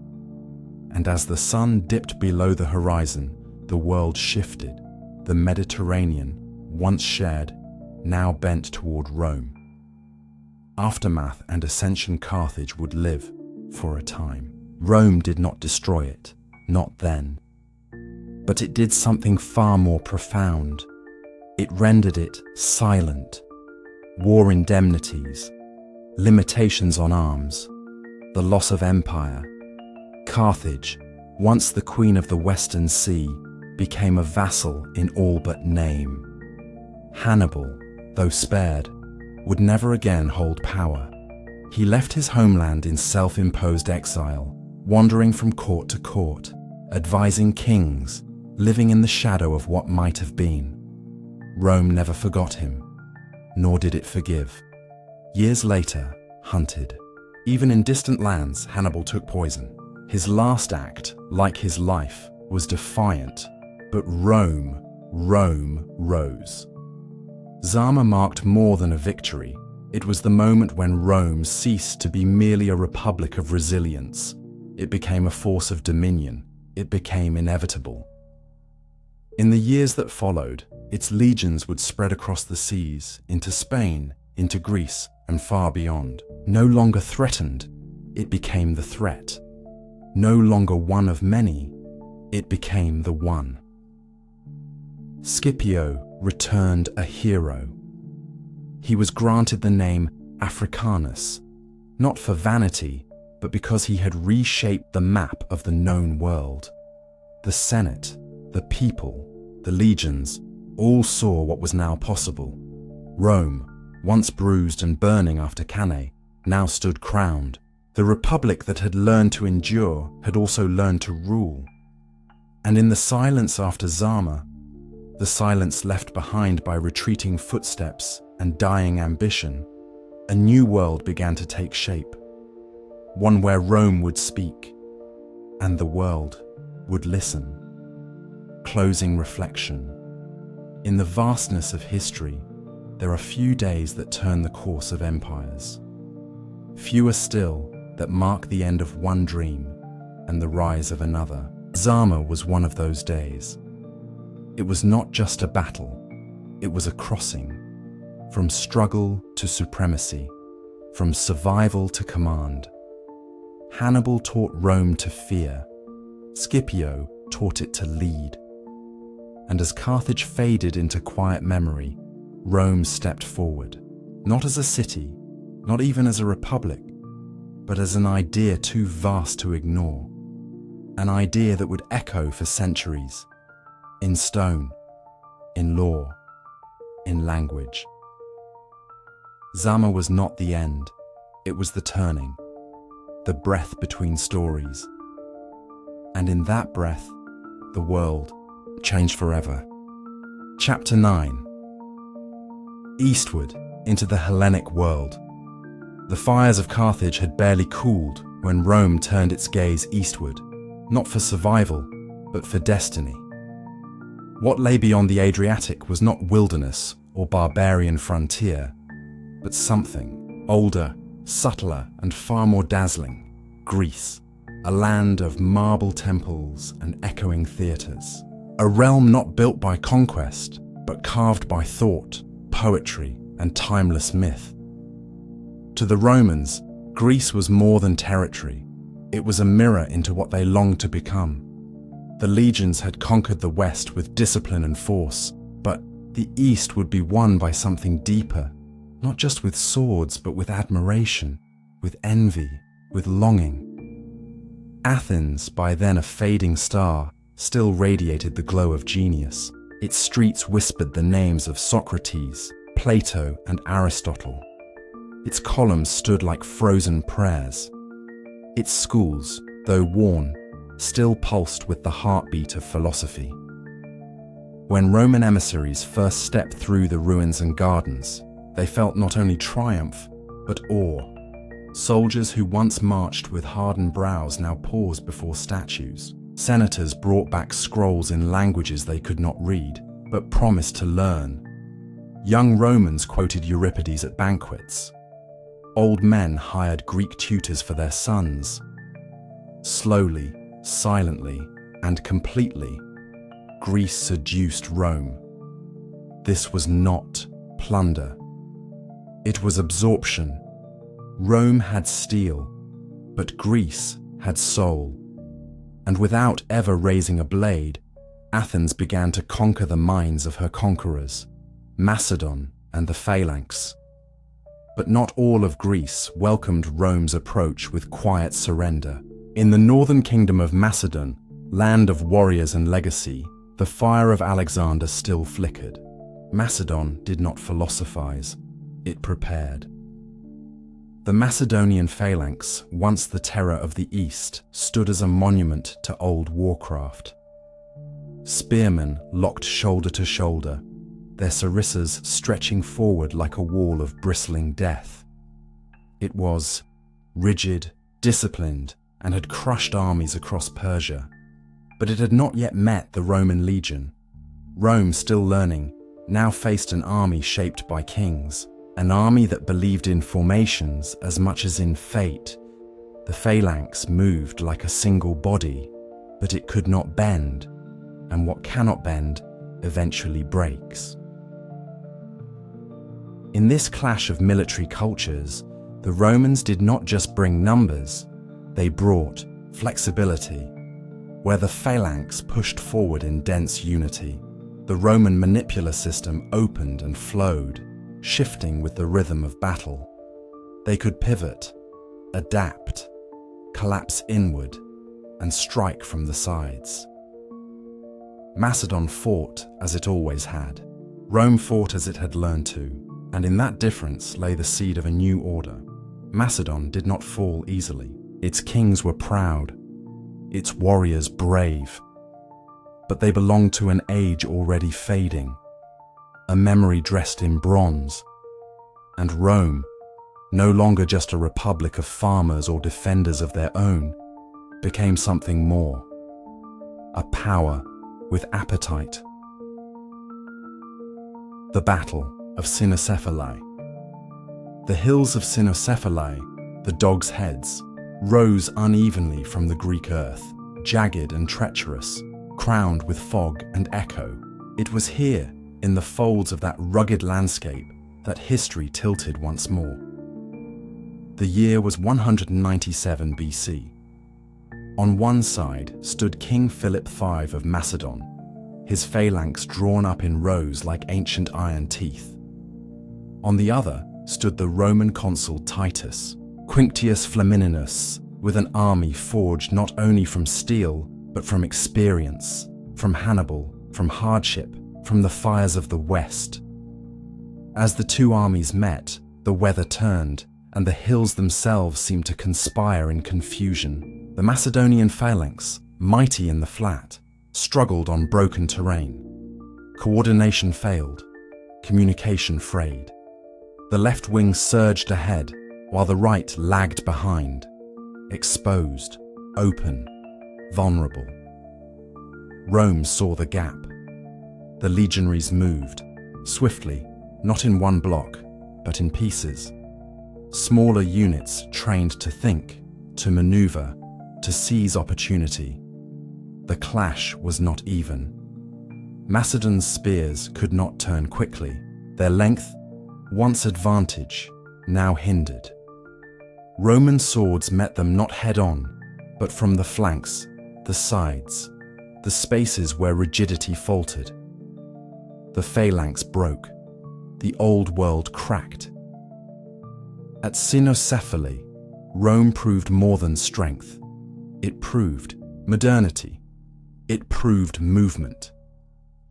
And as the sun dipped below the horizon, the world shifted. The Mediterranean, once shared, now bent toward Rome. Aftermath and Ascension Carthage would live for a time. Rome did not destroy it, not then. But it did something far more profound. It rendered it silent. War indemnities, limitations on arms, the loss of empire. Carthage, once the queen of the Western Sea, became a vassal in all but name. Hannibal, though spared, would never again hold power. He left his homeland in self-imposed exile, wandering from court to court, advising kings, living in the shadow of what might have been. Rome never forgot him, nor did it forgive. Years later, hunted. Even in distant lands, Hannibal took poison. His last act, like his life, was defiant, but Rome rose. Zama marked more than a victory. It was the moment when Rome ceased to be merely a republic of resilience. It became a force of dominion. It became inevitable. In the years that followed, its legions would spread across the seas, into Spain, into Greece, and far beyond. No longer threatened, it became the threat. No longer one of many, it became the one. Scipio returned a hero. He was granted the name Africanus, not for vanity, but because he had reshaped the map of the known world. The Senate, the people, the legions, all saw what was now possible. Rome, once bruised and burning after Cannae, now stood crowned. The republic that had learned to endure had also learned to rule. And in the silence after Zama, the silence left behind by retreating footsteps and dying ambition, a new world began to take shape. One where Rome would speak, and the world would listen. Closing reflection. In the vastness of history, there are few days that turn the course of empires. Fewer still that mark the end of one dream and the rise of another. Zama was one of those days. It was not just a battle, it was a crossing. From struggle to supremacy, from survival to command. Hannibal taught Rome to fear. Scipio taught it to lead. And as Carthage faded into quiet memory, Rome stepped forward, not as a city, not even as a republic, but as an idea too vast to ignore. An idea that would echo for centuries, in stone, in law, in language. Zama was not the end, it was the turning, the breath between stories. And in that breath, the world changed forever. Chapter 9. Eastward, into the Hellenic world. The fires of Carthage had barely cooled when Rome turned its gaze eastward, not for survival, but for destiny. What lay beyond the Adriatic was not wilderness or barbarian frontier, but something older, subtler, and far more dazzling: Greece, a land of marble temples and echoing theatres. A realm not built by conquest, but carved by thought, poetry, and timeless myth. To the Romans, Greece was more than territory. It was a mirror into what they longed to become. The legions had conquered the West with discipline and force, but the East would be won by something deeper, not just with swords, but with admiration, with envy, with longing. Athens, by then a fading star, still radiated the glow of genius. Its streets whispered the names of Socrates, Plato, and Aristotle. Its columns stood like frozen prayers. Its schools, though worn, still pulsed with the heartbeat of philosophy. When Roman emissaries first stepped through the ruins and gardens, they felt not only triumph, but awe. Soldiers who once marched with hardened brows now paused before statues. Senators brought back scrolls in languages they could not read, but promised to learn. Young Romans quoted Euripides at banquets. Old men hired Greek tutors for their sons. Slowly, silently, and completely, Greece seduced Rome. This was not plunder. It was absorption. Rome had steel, but Greece had soul. And without ever raising a blade, Athens began to conquer the minds of her conquerors, Macedon and the Phalanx. But not all of Greece welcomed Rome's approach with quiet surrender. In the northern kingdom of Macedon, land of warriors and legacy, the fire of Alexander still flickered. Macedon did not philosophize, it prepared. The Macedonian Phalanx, once the terror of the East, stood as a monument to old warcraft. Spearmen locked shoulder to shoulder, their sarissas stretching forward like a wall of bristling death. It was rigid, disciplined, and had crushed armies across Persia. But it had not yet met the Roman legion. Rome, still learning, now faced an army shaped by kings. An army that believed in formations as much as in fate. The Phalanx moved like a single body, but it could not bend, and what cannot bend eventually breaks. In this clash of military cultures, the Romans did not just bring numbers, they brought flexibility. Where the Phalanx pushed forward in dense unity, the Roman manipular system opened and flowed, shifting with the rhythm of battle. They could pivot, adapt, collapse inward, and strike from the sides. Macedon fought as it always had. Rome fought as it had learned to, and in that difference lay the seed of a new order. Macedon did not fall easily. Its kings were proud, its warriors brave, but they belonged to an age already fading, a memory dressed in bronze. And Rome, no longer just a republic of farmers or defenders of their own, became something more, a power with appetite. The Battle of Cynoscephalae. The hills of Cynoscephalae, the dogs' heads, rose unevenly from the Greek earth, jagged and treacherous, crowned with fog and echo. It was here, in the folds of that rugged landscape, that history tilted once more. The year was 197 BC. On one side stood King Philip V of Macedon, his phalanx drawn up in rows like ancient iron teeth. On the other stood the Roman consul Titus, Quinctius Flamininus, with an army forged not only from steel, but from experience, from Hannibal, from hardship, from the fires of the West. As the two armies met, the weather turned, and the hills themselves seemed to conspire in confusion. The Macedonian phalanx, mighty in the flat, struggled on broken terrain. Coordination failed, communication frayed. The left wing surged ahead, while the right lagged behind, exposed, open, vulnerable. Rome saw the gap. The legionaries moved, swiftly, not in one block, but in pieces. Smaller units trained to think, to maneuver, to seize opportunity. The clash was not even. Macedon's spears could not turn quickly. Their length, once advantage, now hindered. Roman swords met them not head-on, but from the flanks, the sides, the spaces where rigidity faltered. The phalanx broke. The old world cracked. At Cynoscephalae, Rome proved more than strength. It proved modernity. It proved movement.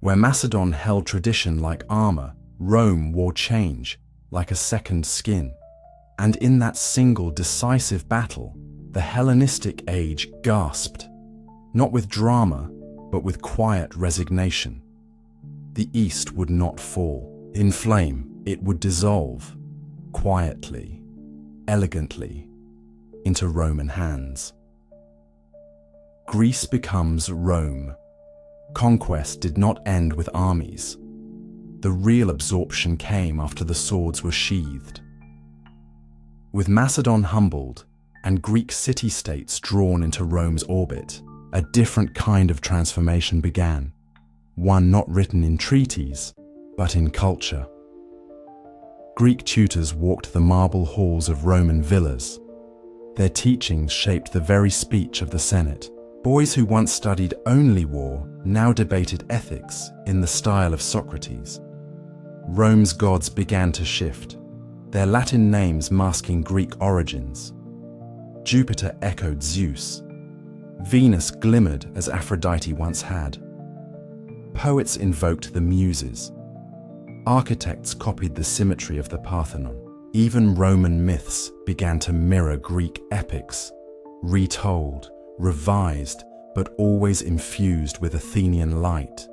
Where Macedon held tradition like armor, Rome wore change like a second skin. And in that single decisive battle, the Hellenistic age gasped, not with drama, but with quiet resignation. The East would not fall. In flame, it would dissolve, quietly, elegantly, into Roman hands. Greece becomes Rome. Conquest did not end with armies. The real absorption came after the swords were sheathed. With Macedon humbled and Greek city-states drawn into Rome's orbit, a different kind of transformation began, one not written in treaties, but in culture. Greek tutors walked the marble halls of Roman villas. Their teachings shaped the very speech of the Senate. Boys who once studied only war now debated ethics in the style of Socrates. Rome's gods began to shift, their Latin names masking Greek origins. Jupiter echoed Zeus. Venus glimmered as Aphrodite once had. Poets invoked the Muses. Architects copied the symmetry of the Parthenon. Even Roman myths began to mirror Greek epics, retold, revised, but always infused with Athenian light.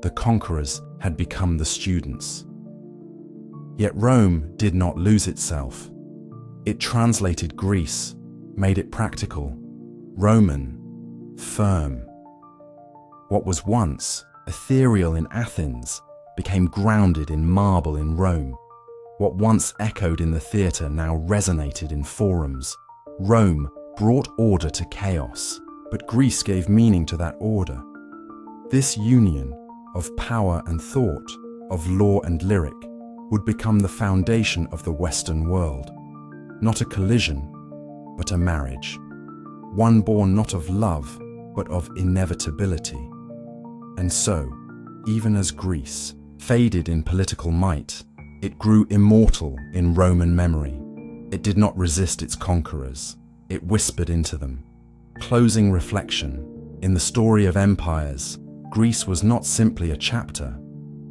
The conquerors had become the students. Yet Rome did not lose itself. It translated Greece, made it practical, Roman, firm. What was once ethereal in Athens became grounded in marble in Rome. What once echoed in the theatre now resonated in forums. Rome brought order to chaos, but Greece gave meaning to that order. This union of power and thought, of law and lyric, would become the foundation of the Western world. Not a collision, but a marriage. One born not of love, but of inevitability. And so, even as Greece faded in political might, it grew immortal in Roman memory. It did not resist its conquerors. It whispered into them. Closing reflection. In the story of empires, Greece was not simply a chapter.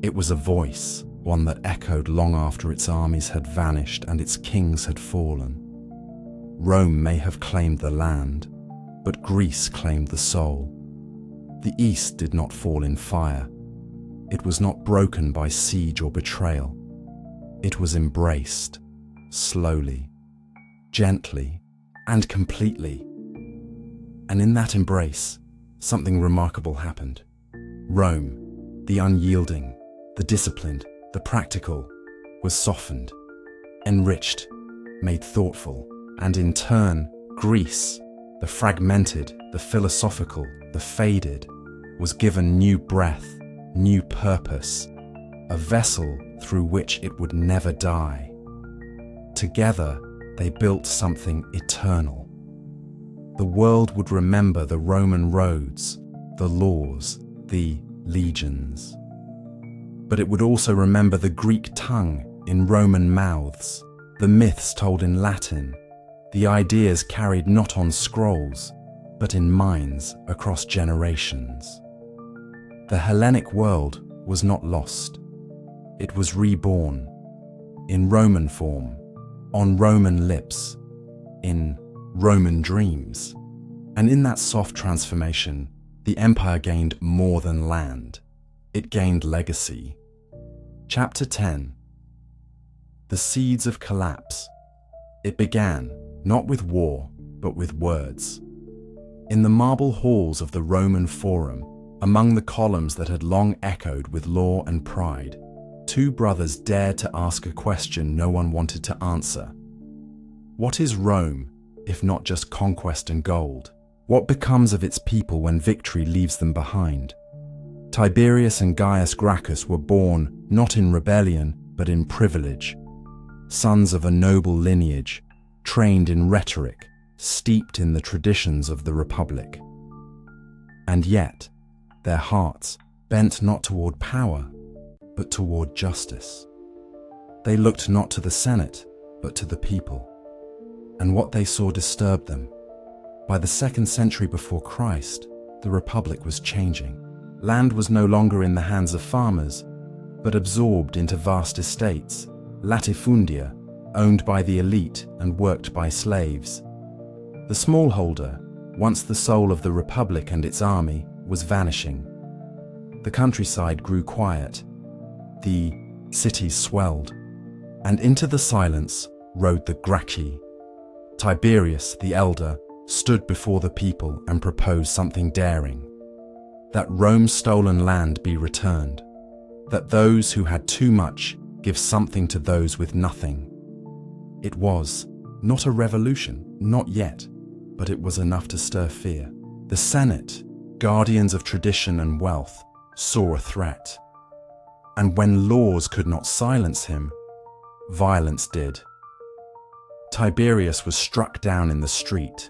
It was a voice, one that echoed long after its armies had vanished and its kings had fallen. Rome may have claimed the land, but Greece claimed the soul. The East did not fall in fire. It was not broken by siege or betrayal. It was embraced, slowly, gently, and completely. And in that embrace, something remarkable happened. Rome, the unyielding, the disciplined, the practical, was softened, enriched, made thoughtful, and in turn, Greece, the fragmented, the philosophical, the faded, was given new breath, new purpose, a vessel through which it would never die. Together, they built something eternal. The world would remember the Roman roads, the laws, the legions. But it would also remember the Greek tongue in Roman mouths, the myths told in Latin, The ideas carried not on scrolls, but in minds across generations. The Hellenic world was not lost. It was reborn, in Roman form, on Roman lips, in Roman dreams. And in that soft transformation, the empire gained more than land. It gained legacy. Chapter 10. The Seeds of Collapse. It began, not with war, but with words. In the marble halls of the Roman Forum, among the columns that had long echoed with law and pride, two brothers dared to ask a question no one wanted to answer. What is Rome, if not just conquest and gold? What becomes of its people when victory leaves them behind? Tiberius and Gaius Gracchus were born not in rebellion, but in privilege, sons of a noble lineage, trained in rhetoric, steeped in the traditions of the Republic. And yet, their hearts bent not toward power, but toward justice. They looked not to the Senate, but to the people. And what they saw disturbed them. By the 2nd century before Christ, the Republic was changing. Land was no longer in the hands of farmers, but absorbed into vast estates, latifundia, owned by the elite and worked by slaves. The smallholder, once the soul of the Republic and its army, was vanishing. The countryside grew quiet. The cities swelled. And into the silence rode the Gracchi. Tiberius, the elder, stood before the people and proposed something daring. That Rome's stolen land be returned. That those who had too much give something to those with nothing. It was not a revolution, not yet, but it was enough to stir fear. The Senate, guardians of tradition and wealth, saw a threat. And when laws could not silence him, violence did. Tiberius was struck down in the street.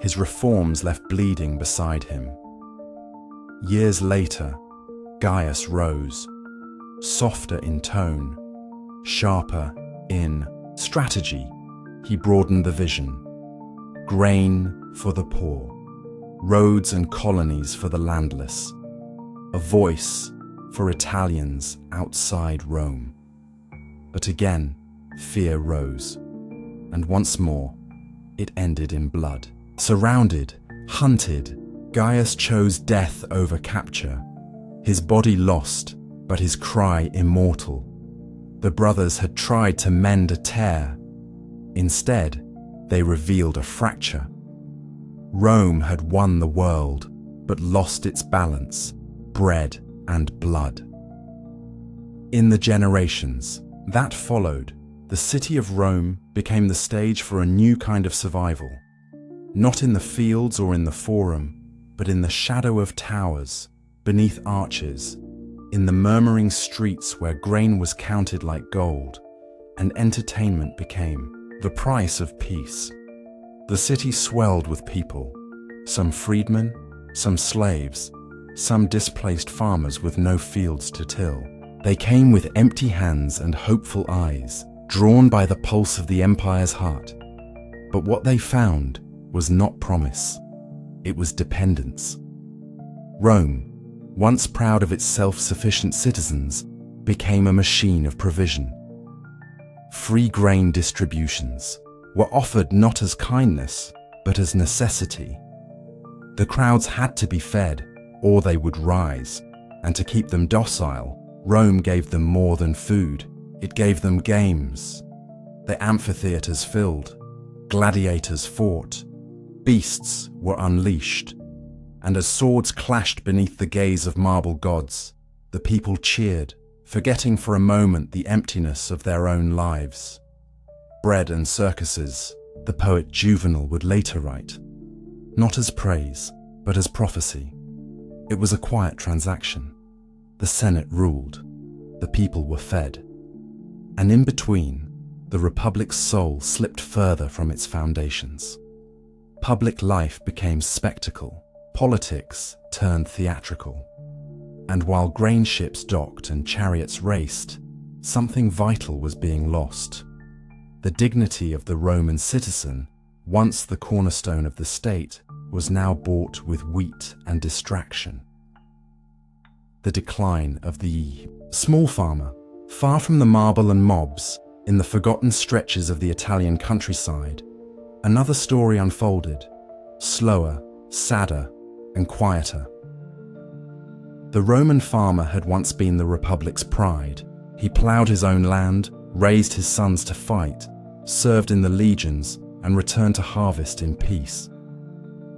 His reforms left bleeding beside him. Years later, Gaius rose, softer in tone, sharper in strategy. He broadened the vision. Grain for the poor, roads and colonies for the landless, a voice for Italians outside Rome. But again, fear rose, and once more, it ended in blood. Surrounded, hunted, Gaius chose death over capture. His body lost, but his cry immortal. The brothers had tried to mend a tear. Instead, they revealed a fracture. Rome had won the world, but lost its balance, bread and blood. In the generations that followed, the city of Rome became the stage for a new kind of survival. Not in the fields or in the forum, but in the shadow of towers, beneath arches, in the murmuring streets where grain was counted like gold, and entertainment became the price of peace. The city swelled with people, some freedmen, some slaves, some displaced farmers with no fields to till. They came with empty hands and hopeful eyes, drawn by the pulse of the empire's heart. But what they found was not promise. It was dependence. Rome, once proud of its self-sufficient citizens, became a machine of provision. Free grain distributions were offered not as kindness, but as necessity. The crowds had to be fed, or they would rise, and to keep them docile, Rome gave them more than food. It gave them games. The amphitheaters filled, gladiators fought, beasts were unleashed, and as swords clashed beneath the gaze of marble gods, the people cheered, forgetting for a moment the emptiness of their own lives. Bread and circuses, the poet Juvenal would later write, not as praise, but as prophecy. It was a quiet transaction. The Senate ruled, the people were fed, and in between, the Republic's soul slipped further from its foundations. Public life became spectacle, politics turned theatrical. And while grain ships docked and chariots raced, something vital was being lost. The dignity of the Roman citizen, once the cornerstone of the state, was now bought with wheat and distraction. The decline of the small farmer, far from the marble and mobs, in the forgotten stretches of the Italian countryside, another story unfolded, slower, sadder, and quieter. The Roman farmer had once been the Republic's pride. He ploughed his own land, raised his sons to fight, served in the legions, and returned to harvest in peace.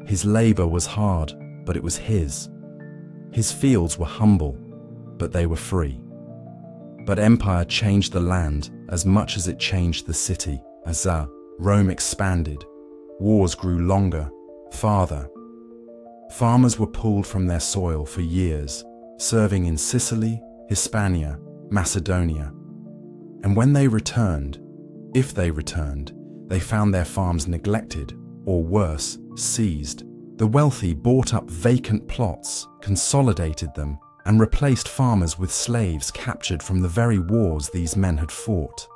His labor was hard, but it was his. His fields were humble, but they were free. But empire changed the land as much as it changed the city. As Rome expanded, wars grew longer, farther. Farmers were pulled from their soil for years, serving in Sicily, Hispania, Macedonia. And when they returned, if they returned, they found their farms neglected, or worse, seized. The wealthy bought up vacant plots, consolidated them, and replaced farmers with slaves captured from the very wars these men had fought.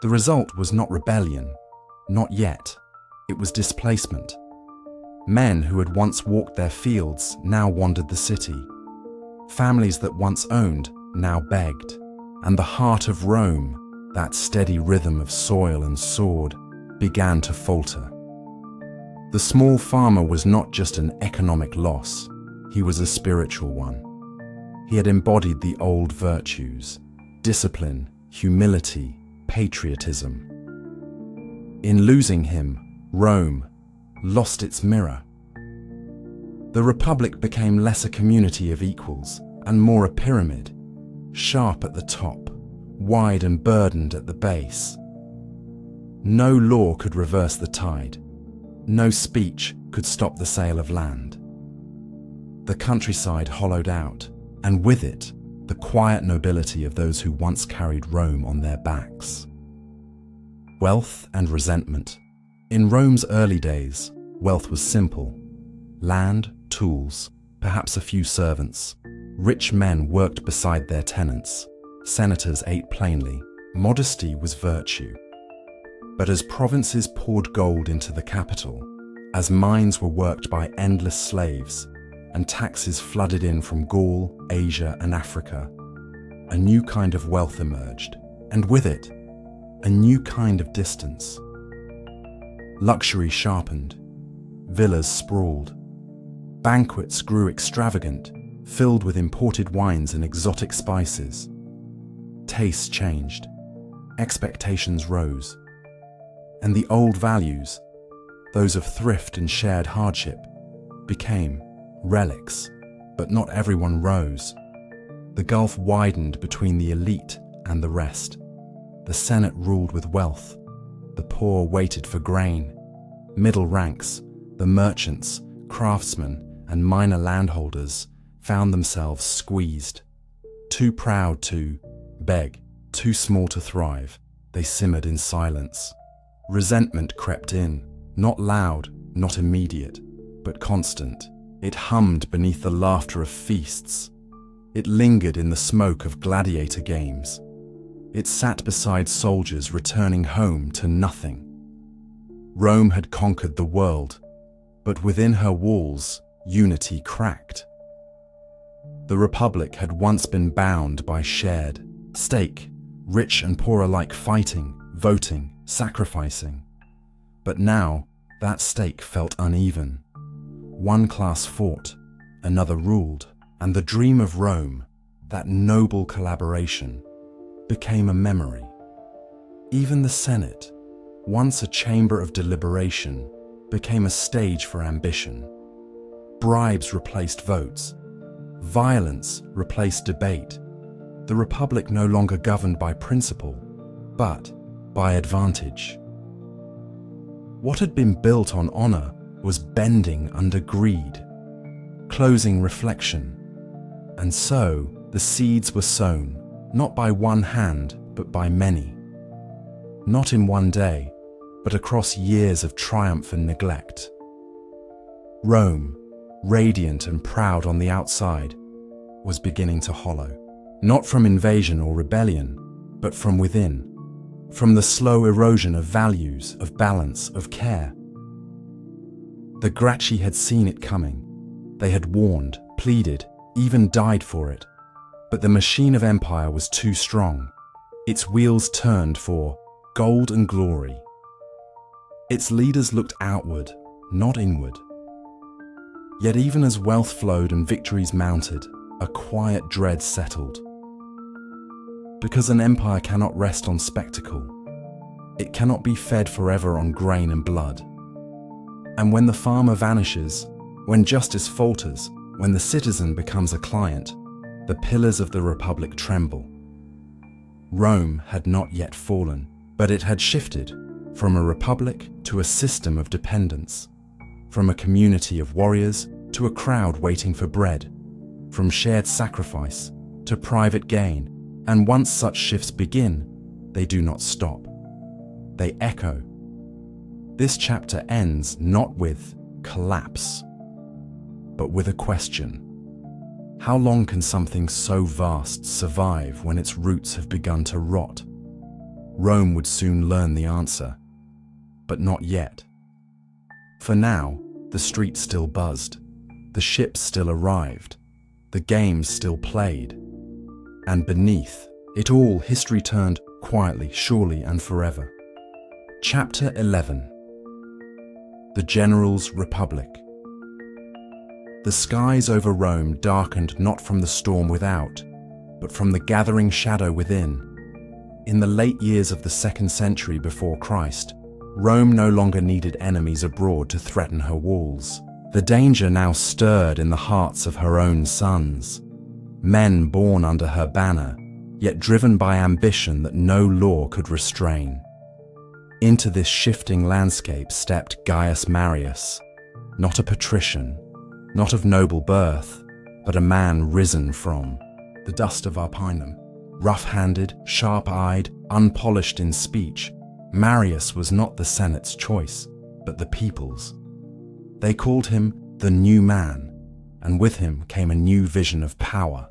The result was not rebellion, not yet. It was displacement. Men who had once walked their fields now wandered the city. Families that once owned now begged. And the heart of Rome, that steady rhythm of soil and sword, began to falter. The small farmer was not just an economic loss, he was a spiritual one. He had embodied the old virtues: discipline, humility, patriotism. In losing him, Rome lost its mirror. The Republic became less a community of equals and more a pyramid, sharp at the top, wide and burdened at the base. No law could reverse the tide. No speech could stop the sale of land. The countryside hollowed out, and with it, the quiet nobility of those who once carried Rome on their backs. Wealth and resentment. In Rome's early days, wealth was simple. Land, tools, perhaps a few servants. Rich men worked beside their tenants. Senators ate plainly. Modesty was virtue. But as provinces poured gold into the capital, as mines were worked by endless slaves, and taxes flooded in from Gaul, Asia, and Africa, a new kind of wealth emerged, and with it, a new kind of distance. Luxury sharpened, villas sprawled, banquets grew extravagant, filled with imported wines and exotic spices. Tastes changed, expectations rose, and the old values, those of thrift and shared hardship, became relics, but not everyone rose. The gulf widened between the elite and the rest. The Senate ruled with wealth. The poor waited for grain. Middle ranks, the merchants, craftsmen, and minor landholders found themselves squeezed. Too proud to beg, too small to thrive, they simmered in silence. Resentment crept in, not loud, not immediate, but constant. It hummed beneath the laughter of feasts. It lingered in the smoke of gladiator games. It sat beside soldiers returning home to nothing. Rome had conquered the world, but within her walls, unity cracked. The Republic had once been bound by shared stake, rich and poor alike fighting, voting, sacrificing. But now, that stake felt uneven. One class fought, another ruled, and the dream of Rome, that noble collaboration, became a memory. Even the Senate, once a chamber of deliberation, became a stage for ambition. Bribes replaced votes. Violence replaced debate. The Republic no longer governed by principle, but by advantage. What had been built on honor was bending under greed, closing reflection. And so the seeds were sown, not by one hand, but by many. Not in one day, but across years of triumph and neglect. Rome, radiant and proud on the outside, was beginning to hollow, not from invasion or rebellion, but from within. from the slow erosion of values, of balance, of care. The Gracchi had seen it coming. They had warned, pleaded, even died for it. But the machine of empire was too strong. Its wheels turned for gold and glory. Its leaders looked outward, not inward. Yet even as wealth flowed and victories mounted, a quiet dread settled. Because an empire cannot rest on spectacle. It cannot be fed forever on grain and blood. And when the farmer vanishes, when justice falters, when the citizen becomes a client, the pillars of the Republic tremble. Rome had not yet fallen, but it had shifted from a republic to a system of dependence, from a community of warriors to a crowd waiting for bread, from shared sacrifice to private gain, and once such shifts begin, they do not stop. They echo. This chapter ends not with collapse, but with a question. How long can something so vast survive when its roots have begun to rot? Rome would soon learn the answer, but not yet. For now, the streets still buzzed, the ships still arrived, the games still played, and beneath it all, history turned quietly, surely, and forever. Chapter 11. The Generals' Republic. The skies over Rome darkened not from the storm without, but from the gathering shadow within. In the late years of the 2nd century before Christ, Rome no longer needed enemies abroad to threaten her walls. The danger now stirred in the hearts of her own sons, men born under her banner, yet driven by ambition that no law could restrain. Into this shifting landscape stepped Gaius Marius, not a patrician, not of noble birth, but a man risen from the dust of Arpinum. Rough-handed, sharp-eyed, unpolished in speech, Marius was not the Senate's choice, but the people's. They called him the New Man, and with him came a new vision of power.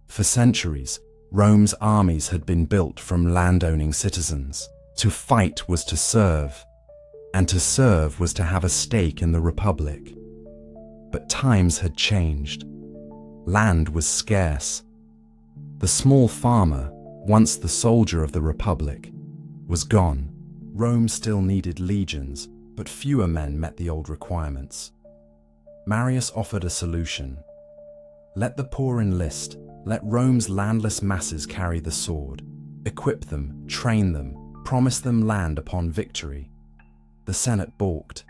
For centuries, Rome's armies had been built from landowning citizens. To fight was to serve, and to serve was to have a stake in the Republic. But times had changed. Land was scarce. The small farmer, once the soldier of the Republic, was gone. Rome still needed legions, but fewer men met the old requirements. Marius offered a solution. Let the poor enlist, let Rome's landless masses carry the sword. Equip them, train them, promise them land upon victory. The Senate balked,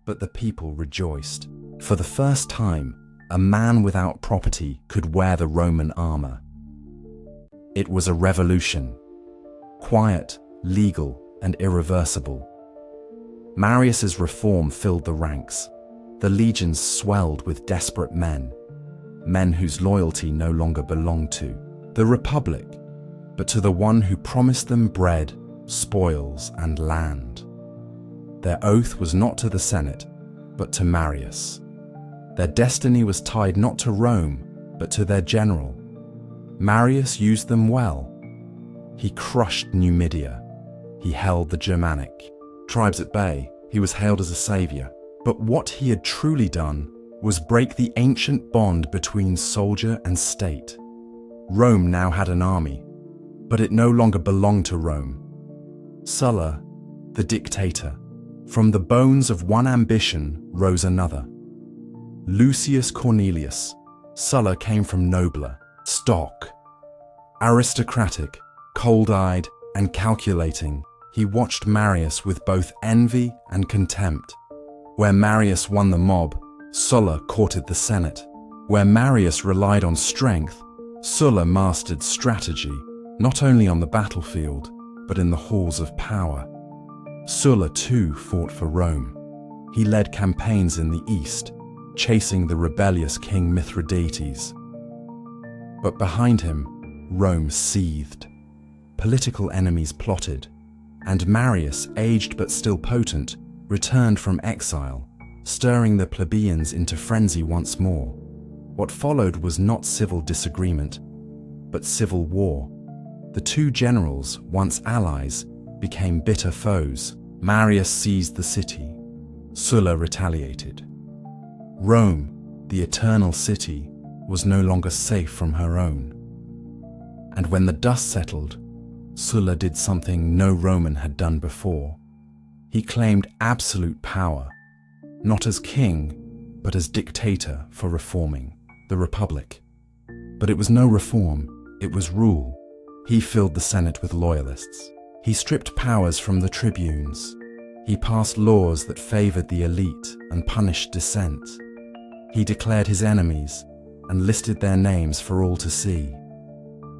but the people rejoiced. For the first time, a man without property could wear the Roman armor. It was a revolution, quiet, legal, and irreversible. Marius's reform filled the ranks. The legions swelled with desperate men whose loyalty no longer belonged to the Republic, but to the one who promised them bread, spoils, and land. Their oath was not to the Senate, but to Marius. Their destiny was tied not to Rome, but to their general. Marius used them well. He crushed Numidia. He held the Germanic tribes at bay. He was hailed as a savior. But what he had truly done was break the ancient bond between soldier and state. Rome now had an army, but it no longer belonged to Rome. Sulla, the dictator, from the bones of one ambition rose another. Lucius Cornelius, Sulla came from nobler stock. Aristocratic, cold-eyed, and calculating, he watched Marius with both envy and contempt. Where Marius won the mob, Sulla courted the Senate. Where Marius relied on strength, Sulla mastered strategy, not only on the battlefield, but in the halls of power. Sulla too fought for Rome. He led campaigns in the east, chasing the rebellious King Mithridates. But behind him, Rome seethed. Political enemies plotted, and Marius, aged but still potent, returned from exile, stirring the plebeians into frenzy once more. What followed was not civil disagreement, but civil war. The two generals, once allies, became bitter foes. Marius seized the city. Sulla retaliated. Rome, the eternal city, was no longer safe from her own. And when the dust settled, Sulla did something no Roman had done before. He claimed absolute power, not as king, but as dictator for reforming the Republic. But it was no reform, it was rule. He filled the Senate with loyalists. He stripped powers from the tribunes. He passed laws that favored the elite and punished dissent. He declared his enemies and listed their names for all to see.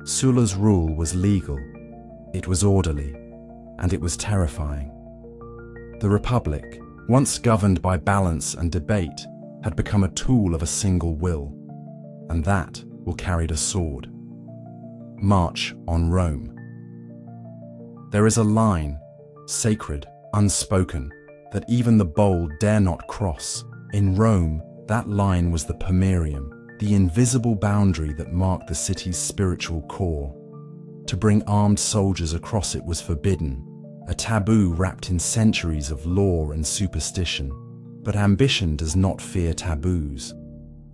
Sulla's rule was legal, it was orderly, and it was terrifying. The Republic, once governed by balance and debate, had become a tool of a single will, and that will carried a sword. March on Rome. There is a line, sacred, unspoken, that even the bold dare not cross. In Rome, that line was the pomerium, the invisible boundary that marked the city's spiritual core. To bring armed soldiers across it was forbidden, a taboo wrapped in centuries of law and superstition. But ambition does not fear taboos.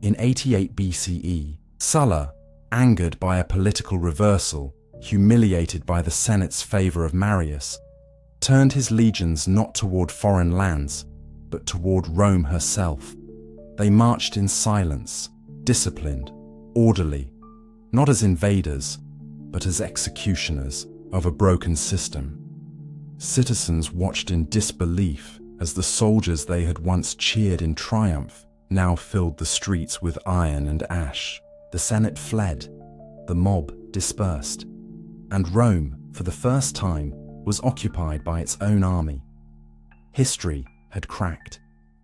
In 88 BCE, Sulla, angered by a political reversal, humiliated by the Senate's favor of Marius, turned his legions not toward foreign lands, but toward Rome herself. They marched in silence, disciplined, orderly, not as invaders, but as executioners of a broken system. Citizens watched in disbelief as the soldiers they had once cheered in triumph now filled the streets with iron and ash. The Senate fled, the mob dispersed, and Rome, for the first time, was occupied by its own army. History had cracked.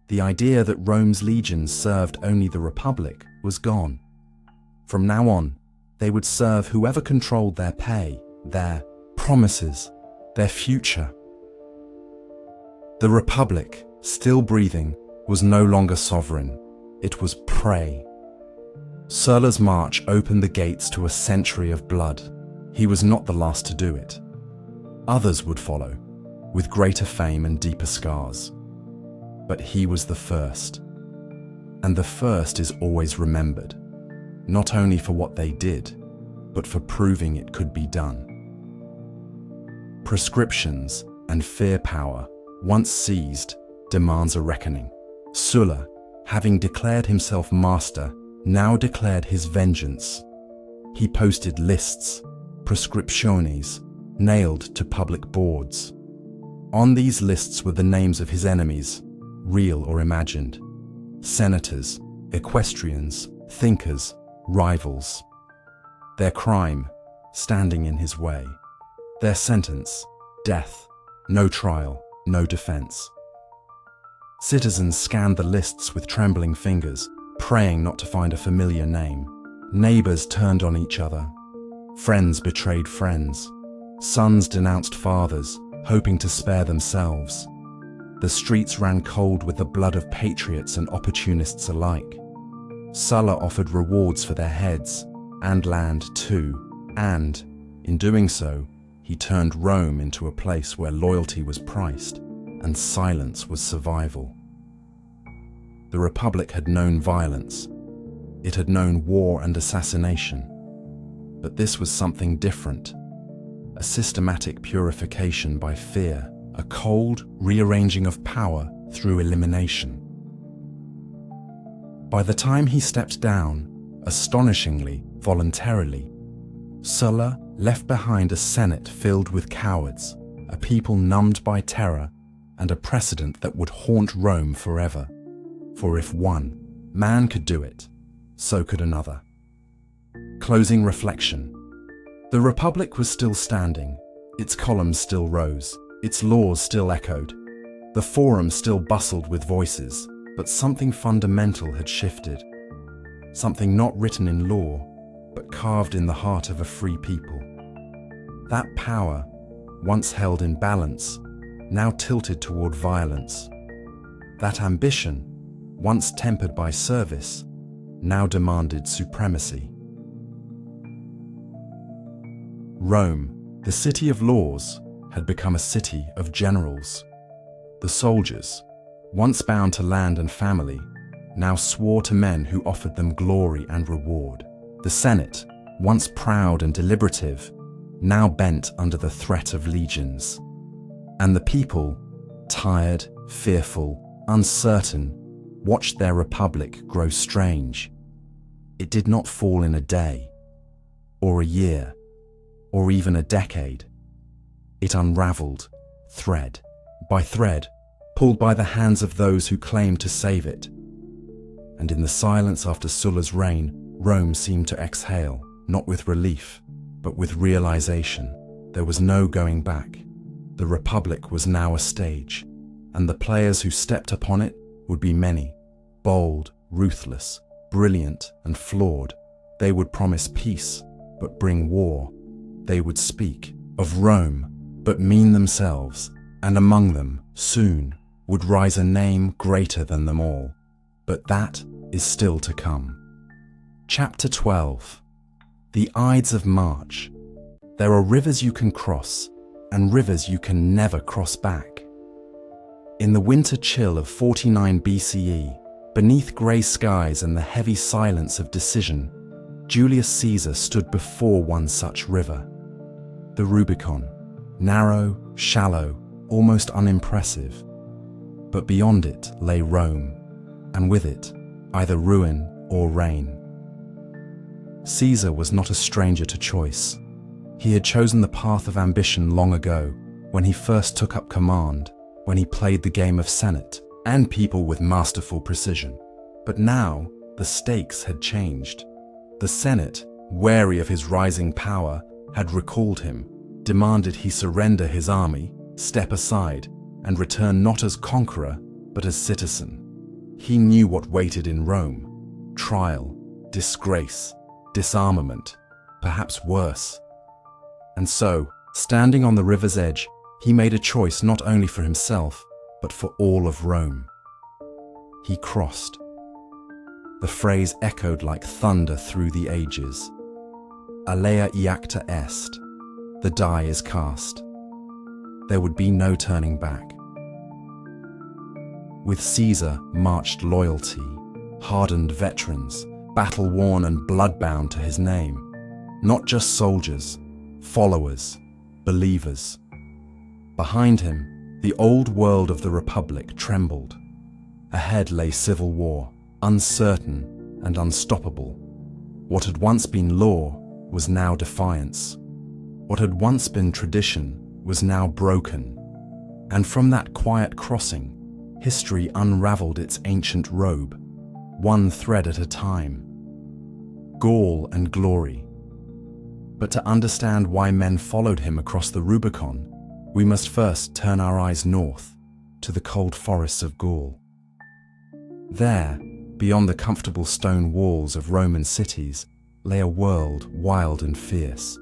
The idea that Rome's legions served only the Republic was gone. From now on, they would serve whoever controlled their pay, their promises, their future. The Republic, still breathing, was no longer sovereign. It was prey. Sulla's march opened the gates to a century of blood. He was not the last to do it. Others would follow, with greater fame and deeper scars. But he was the first. And the first is always remembered, not only for what they did, but for proving it could be done. Prescriptions and fear power, once seized, demands a reckoning. Sulla, having declared himself master, now declared his vengeance. He posted lists, prescriptiones, nailed to public boards. On these lists were the names of his enemies, real or imagined, senators, equestrians, thinkers, rivals. Their crime, standing in his way. Their sentence, death, no trial, no defense. Citizens scanned the lists with trembling fingers, praying not to find a familiar name. Neighbors turned on each other. Friends betrayed friends. Sons denounced fathers, hoping to spare themselves. The streets ran cold with the blood of patriots and opportunists alike. Sulla offered rewards for their heads, and land too, and, in doing so, he turned Rome into a place where loyalty was priced and silence was survival. The Republic had known violence. It had known war and assassination. But this was something different. A systematic purification by fear, a cold rearranging of power through elimination. By the time he stepped down, astonishingly, voluntarily, Sulla left behind a Senate filled with cowards, a people numbed by terror, and a precedent that would haunt Rome forever. For if one man could do it, so could another. Closing reflection. The Republic was still standing, its columns still rose, its laws still echoed. The Forum still bustled with voices, but something fundamental had shifted. Something not written in law, but carved in the heart of a free people. That power, once held in balance, now tilted toward violence. That ambition, once tempered by service, now demanded supremacy. Rome, the city of laws, had become a city of generals. The soldiers, once bound to land and family, now swore to men who offered them glory and reward. The Senate, once proud and deliberative, now bent under the threat of legions. And the people, tired, fearful, uncertain, watched their republic grow strange. It did not fall in a day, or a year, or even a decade. It unraveled, thread by thread, pulled by the hands of those who claimed to save it. And in the silence after Sulla's reign, Rome seemed to exhale, not with relief, but with realization. There was no going back. The Republic was now a stage, and the players who stepped upon it would be many, bold, ruthless, brilliant, and flawed. They would promise peace, but bring war. They would speak of Rome, but mean themselves, and among them, soon, would rise a name greater than them all. But that is still to come. Chapter 12. The Ides of March. There are rivers you can cross, and rivers you can never cross back. In the winter chill of 49 BCE, beneath grey skies and the heavy silence of decision, Julius Caesar stood before one such river. The Rubicon, narrow, shallow, almost unimpressive. But beyond it lay Rome, and with it, either ruin or reign. Caesar was not a stranger to choice. He had chosen the path of ambition long ago, when he first took up command, when he played the game of Senate and people with masterful precision. But now, the stakes had changed. The Senate, wary of his rising power, had recalled him, demanded he surrender his army, step aside, and return not as conqueror, but as citizen. He knew what waited in Rome: trial, disgrace, disarmament, perhaps worse. And so, standing on the river's edge, he made a choice not only for himself, but for all of Rome. He crossed. The phrase echoed like thunder through the ages. Alea iacta est. The die is cast. There would be no turning back. With Caesar marched loyalty, hardened veterans, battle-worn and blood-bound to his name. Not just soldiers, followers, believers. Behind him, the old world of the Republic trembled. Ahead lay civil war, uncertain and unstoppable. What had once been law was now defiance. What had once been tradition was now broken. And from that quiet crossing, history unraveled its ancient robe, one thread at a time. Gaul and glory. But to understand why men followed him across the Rubicon, we must first turn our eyes north, to the cold forests of Gaul. There, beyond the comfortable stone walls of Roman cities, lay a world wild and fierce.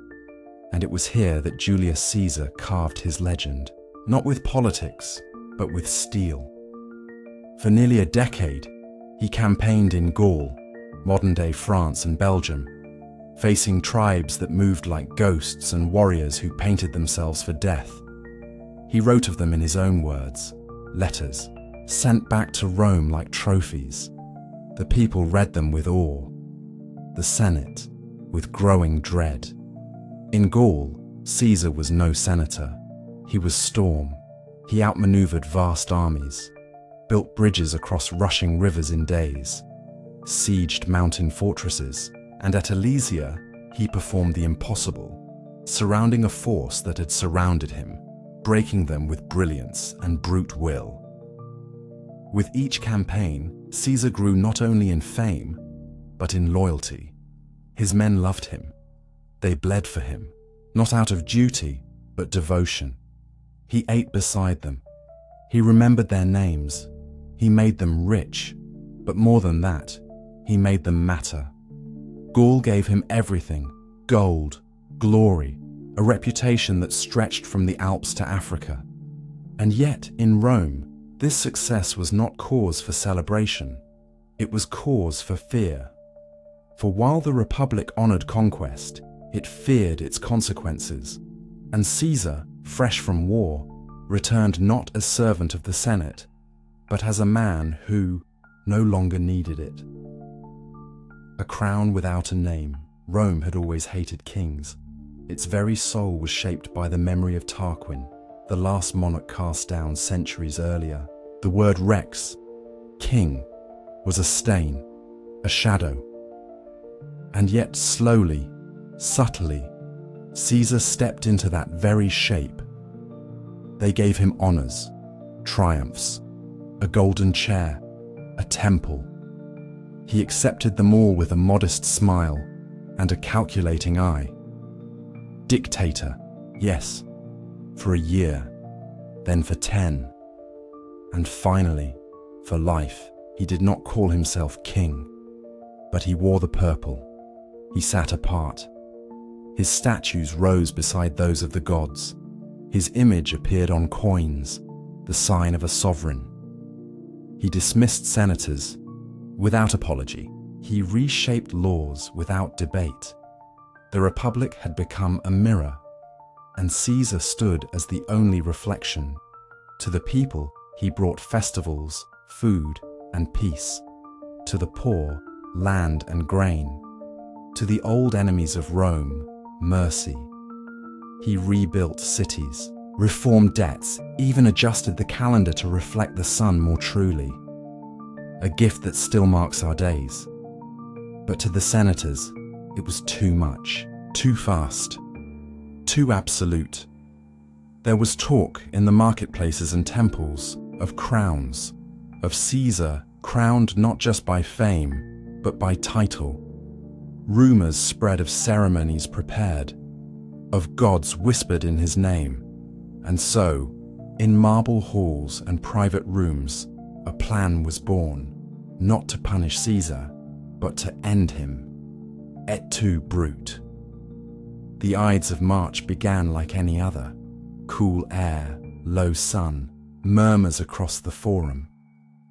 And it was here that Julius Caesar carved his legend, not with politics, but with steel. For nearly a decade, he campaigned in Gaul, modern-day France and Belgium, facing tribes that moved like ghosts and warriors who painted themselves for death. He wrote of them in his own words, letters, sent back to Rome like trophies. The people read them with awe, the Senate with growing dread. In Gaul, Caesar was no senator. He was storm. He outmaneuvered vast armies, built bridges across rushing rivers in days, sieged mountain fortresses, and at Alesia, he performed the impossible, surrounding a force that had surrounded him, breaking them with brilliance and brute will. With each campaign, Caesar grew not only in fame, but in loyalty. His men loved him. They bled for him, not out of duty, but devotion. He ate beside them. He remembered their names. He made them rich, but more than that, he made them matter. Gaul gave him everything: gold, glory, a reputation that stretched from the Alps to Africa. And yet, in Rome, this success was not cause for celebration. It was cause for fear. For while the Republic honored conquest, It feared its consequences, and Caesar, fresh from war, returned not as servant of the Senate, but as a man who no longer needed it. A crown without a name, Rome had always hated kings. Its very soul was shaped by the memory of Tarquin, the last monarch cast down centuries earlier. The word rex, king, was a stain, a shadow. And yet slowly, subtly, Caesar stepped into that very shape. They gave him honors, triumphs, a golden chair, a temple. He accepted them all with a modest smile and a calculating eye. Dictator, yes, for a year, then for 10, and finally, for life. He did not call himself king, but he wore the purple. He sat apart. His statues rose beside those of the gods. His image appeared on coins, the sign of a sovereign. He dismissed senators without apology. He reshaped laws without debate. The Republic had become a mirror, and Caesar stood as the only reflection. To the people, he brought festivals, food, and peace. To the poor, land and grain. To the old enemies of Rome, mercy. He rebuilt cities, reformed debts, even adjusted the calendar to reflect the sun more truly. A gift that still marks our days. But to the senators, it was too much, too fast, too absolute. There was talk in the marketplaces and temples of crowns, of Caesar crowned not just by fame, but by title. Rumors spread of ceremonies prepared, of gods whispered in his name. And so, in marble halls and private rooms, a plan was born, not to punish Caesar, but to end him. Et tu, brute. The Ides of March began like any other. Cool air, low sun, murmurs across the forum.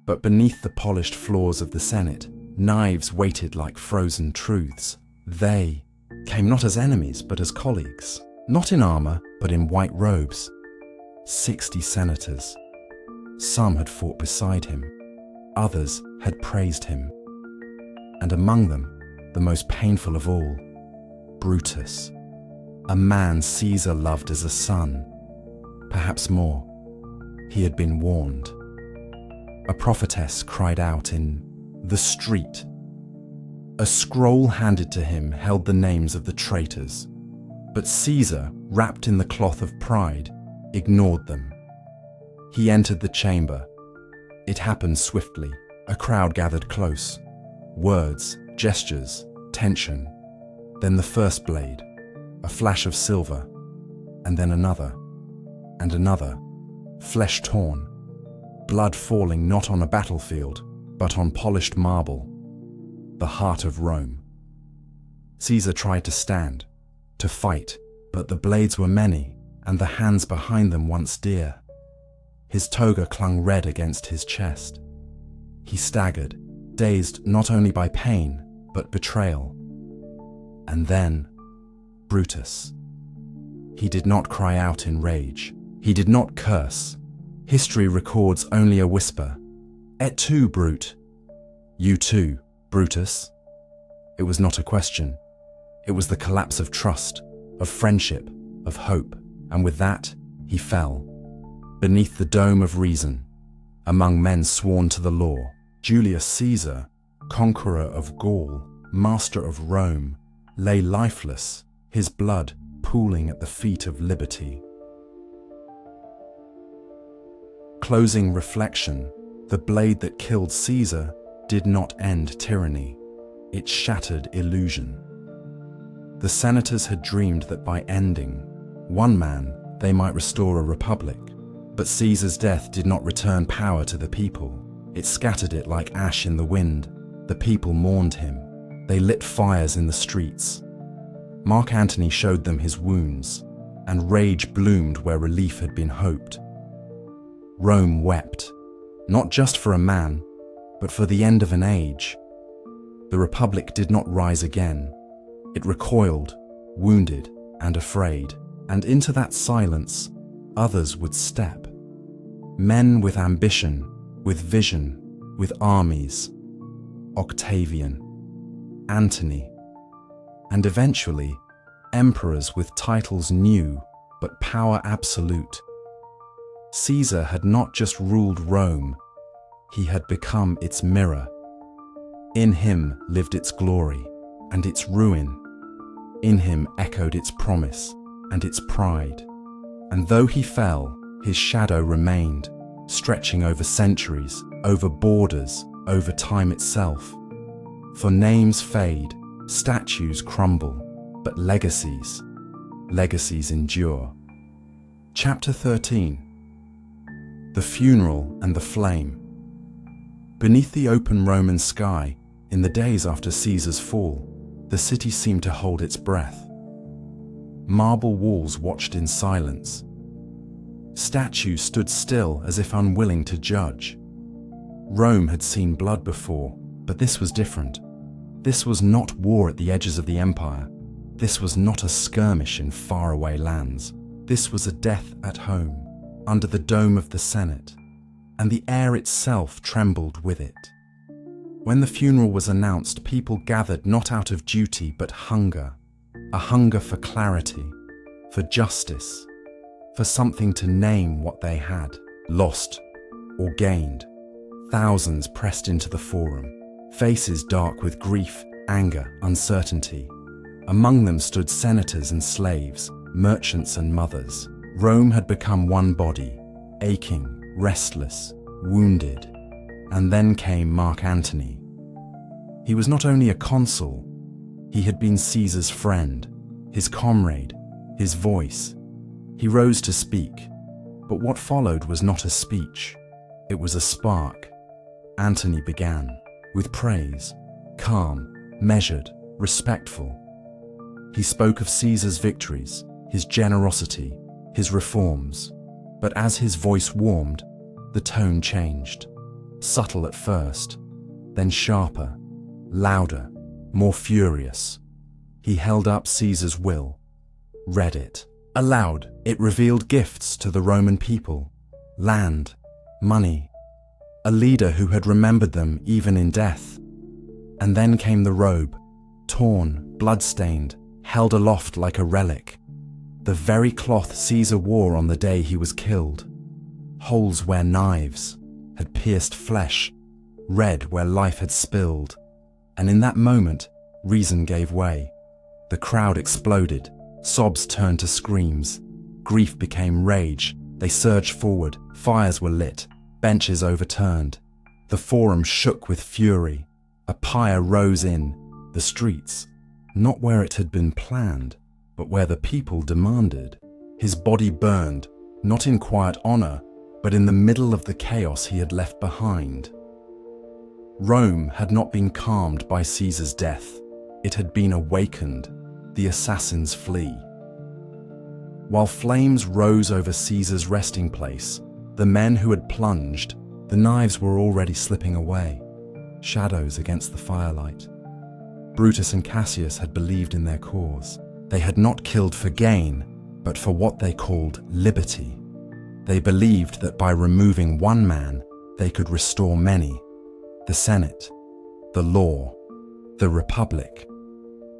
But beneath the polished floors of the Senate, knives waited like frozen truths. They came not as enemies, but as colleagues. Not in armor, but in white robes. 60 senators. Some had fought beside him. Others had praised him. And among them, the most painful of all, Brutus. A man Caesar loved as a son. Perhaps more. He had been warned. A prophetess cried out in the street. A scroll handed to him held the names of the traitors. But Caesar, wrapped in the cloth of pride, ignored them. He entered the chamber. It happened swiftly. A crowd gathered close. Words, gestures, tension. Then the first blade, a flash of silver, and then another, and another, flesh torn, blood falling not on a battlefield, but on polished marble, the heart of Rome. Caesar tried to stand, to fight, but the blades were many, and the hands behind them once dear. His toga clung red against his chest. He staggered, dazed not only by pain, but betrayal. And then, Brutus. He did not cry out in rage. He did not curse. History records only a whisper. Et tu, brute? You too, Brutus. It was not a question. It was the collapse of trust, of friendship, of hope, and with that, he fell. Beneath the dome of reason, among men sworn to the law, Julius Caesar, conqueror of Gaul, master of Rome, lay lifeless, his blood pooling at the feet of liberty. Closing reflection, the blade that killed Caesar did not end tyranny. It shattered illusion. The senators had dreamed that by ending one man, they might restore a republic. But Caesar's death did not return power to the people. It scattered it like ash in the wind. The people mourned him. They lit fires in the streets. Mark Antony showed them his wounds, and rage bloomed where relief had been hoped. Rome wept, not just for a man, but for the end of an age. The Republic did not rise again. It recoiled, wounded and afraid, and into that silence, others would step. Men with ambition, with vision, with armies. Octavian, Antony, and eventually, emperors with titles new but power absolute. Caesar had not just ruled Rome, he had become its mirror. In him lived its glory and its ruin. In him echoed its promise and its pride. And though he fell, his shadow remained, stretching over centuries, over borders, over time itself. For names fade, statues crumble, but legacies endure. Chapter 13. The Funeral and the Flame. Beneath the open Roman sky, in the days after Caesar's fall, the city seemed to hold its breath. Marble walls watched in silence. Statues stood still as if unwilling to judge. Rome had seen blood before, but this was different. This was not war at the edges of the empire. This was not a skirmish in faraway lands. This was a death at home, under the dome of the Senate, and the air itself trembled with it. When the funeral was announced, people gathered not out of duty but hunger, a hunger for clarity, for justice, for something to name what they had lost or gained. Thousands pressed into the forum, faces dark with grief, anger, uncertainty. Among them stood senators and slaves, merchants and mothers. Rome had become one body, aching, restless, wounded. And then came Mark Antony. He was not only a consul, he had been Caesar's friend, his comrade, his voice. He rose to speak, but what followed was not a speech. It was a spark. Antony began, with praise, calm, measured, respectful. He spoke of Caesar's victories, his generosity, his reforms. But as his voice warmed, the tone changed. Subtle at first, then sharper, louder, more furious. He held up Caesar's will, read it. Aloud, it revealed gifts to the Roman people, land, money, a leader who had remembered them even in death. And then came the robe, torn, blood-stained, held aloft like a relic. The very cloth Caesar wore on the day he was killed. Holes where knives had pierced flesh, red where life had spilled. And in that moment, reason gave way. The crowd exploded, sobs turned to screams. Grief became rage. They surged forward, fires were lit, benches overturned. The forum shook with fury. A pyre rose in the streets, not where it had been planned, but where the people demanded. His body burned, not in quiet honor, but in the middle of the chaos he had left behind. Rome had not been calmed by Caesar's death. It had been awakened. The assassins flee. While flames rose over Caesar's resting place, the men who had plunged, the knives were already slipping away, shadows against the firelight. Brutus and Cassius had believed in their cause. They had not killed for gain, but for what they called liberty. They believed that by removing one man, they could restore many. The Senate, the law, the Republic.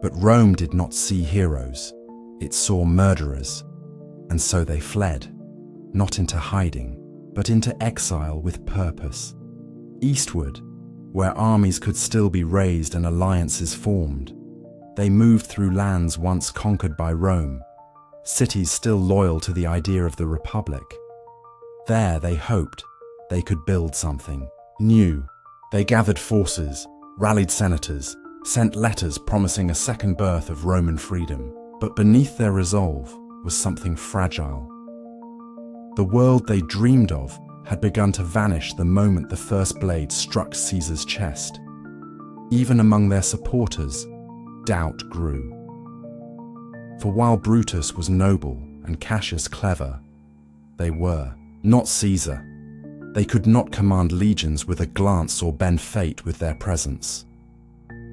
But Rome did not see heroes. It saw murderers. And so they fled, not into hiding, but into exile with purpose. Eastward, where armies could still be raised and alliances formed. They moved through lands once conquered by Rome, cities still loyal to the idea of the Republic. There they hoped they could build something new. They gathered forces, rallied senators, sent letters promising a second birth of Roman freedom. But beneath their resolve was something fragile. The world they dreamed of had begun to vanish the moment the first blade struck Caesar's chest. Even among their supporters, doubt grew. For while Brutus was noble and Cassius clever, they were not Caesar. They could not command legions with a glance or bend fate with their presence.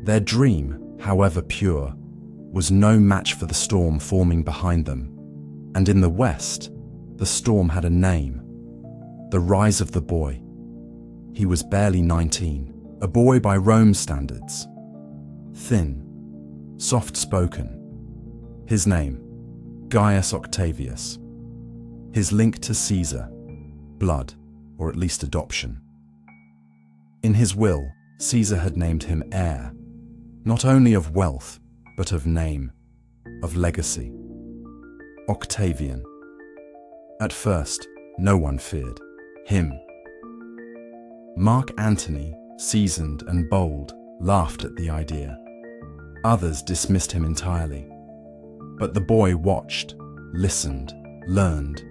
Their dream, however pure, was no match for the storm forming behind them, and in the west, the storm had a name: the rise of the boy. He was barely 19, a boy by Rome standards. Thin, soft-spoken. His name, Gaius Octavius. His link to Caesar, blood, or at least adoption. In his will, Caesar had named him heir, not only of wealth, but of name, of legacy. Octavian. At first, no one feared him. Mark Antony, seasoned and bold, laughed at the idea. Others dismissed him entirely. But the boy watched, listened, learned.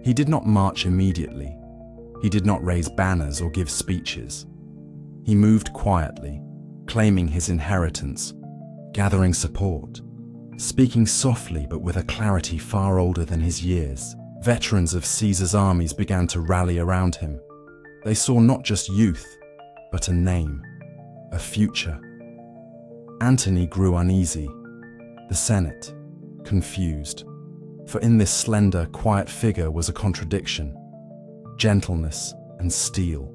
He did not march immediately. He did not raise banners or give speeches. He moved quietly, claiming his inheritance, gathering support, speaking softly but with a clarity far older than his years. Veterans of Caesar's armies began to rally around him. They saw not just youth, but a name, a future. Antony grew uneasy, the Senate confused, for in this slender, quiet figure was a contradiction: gentleness and steel,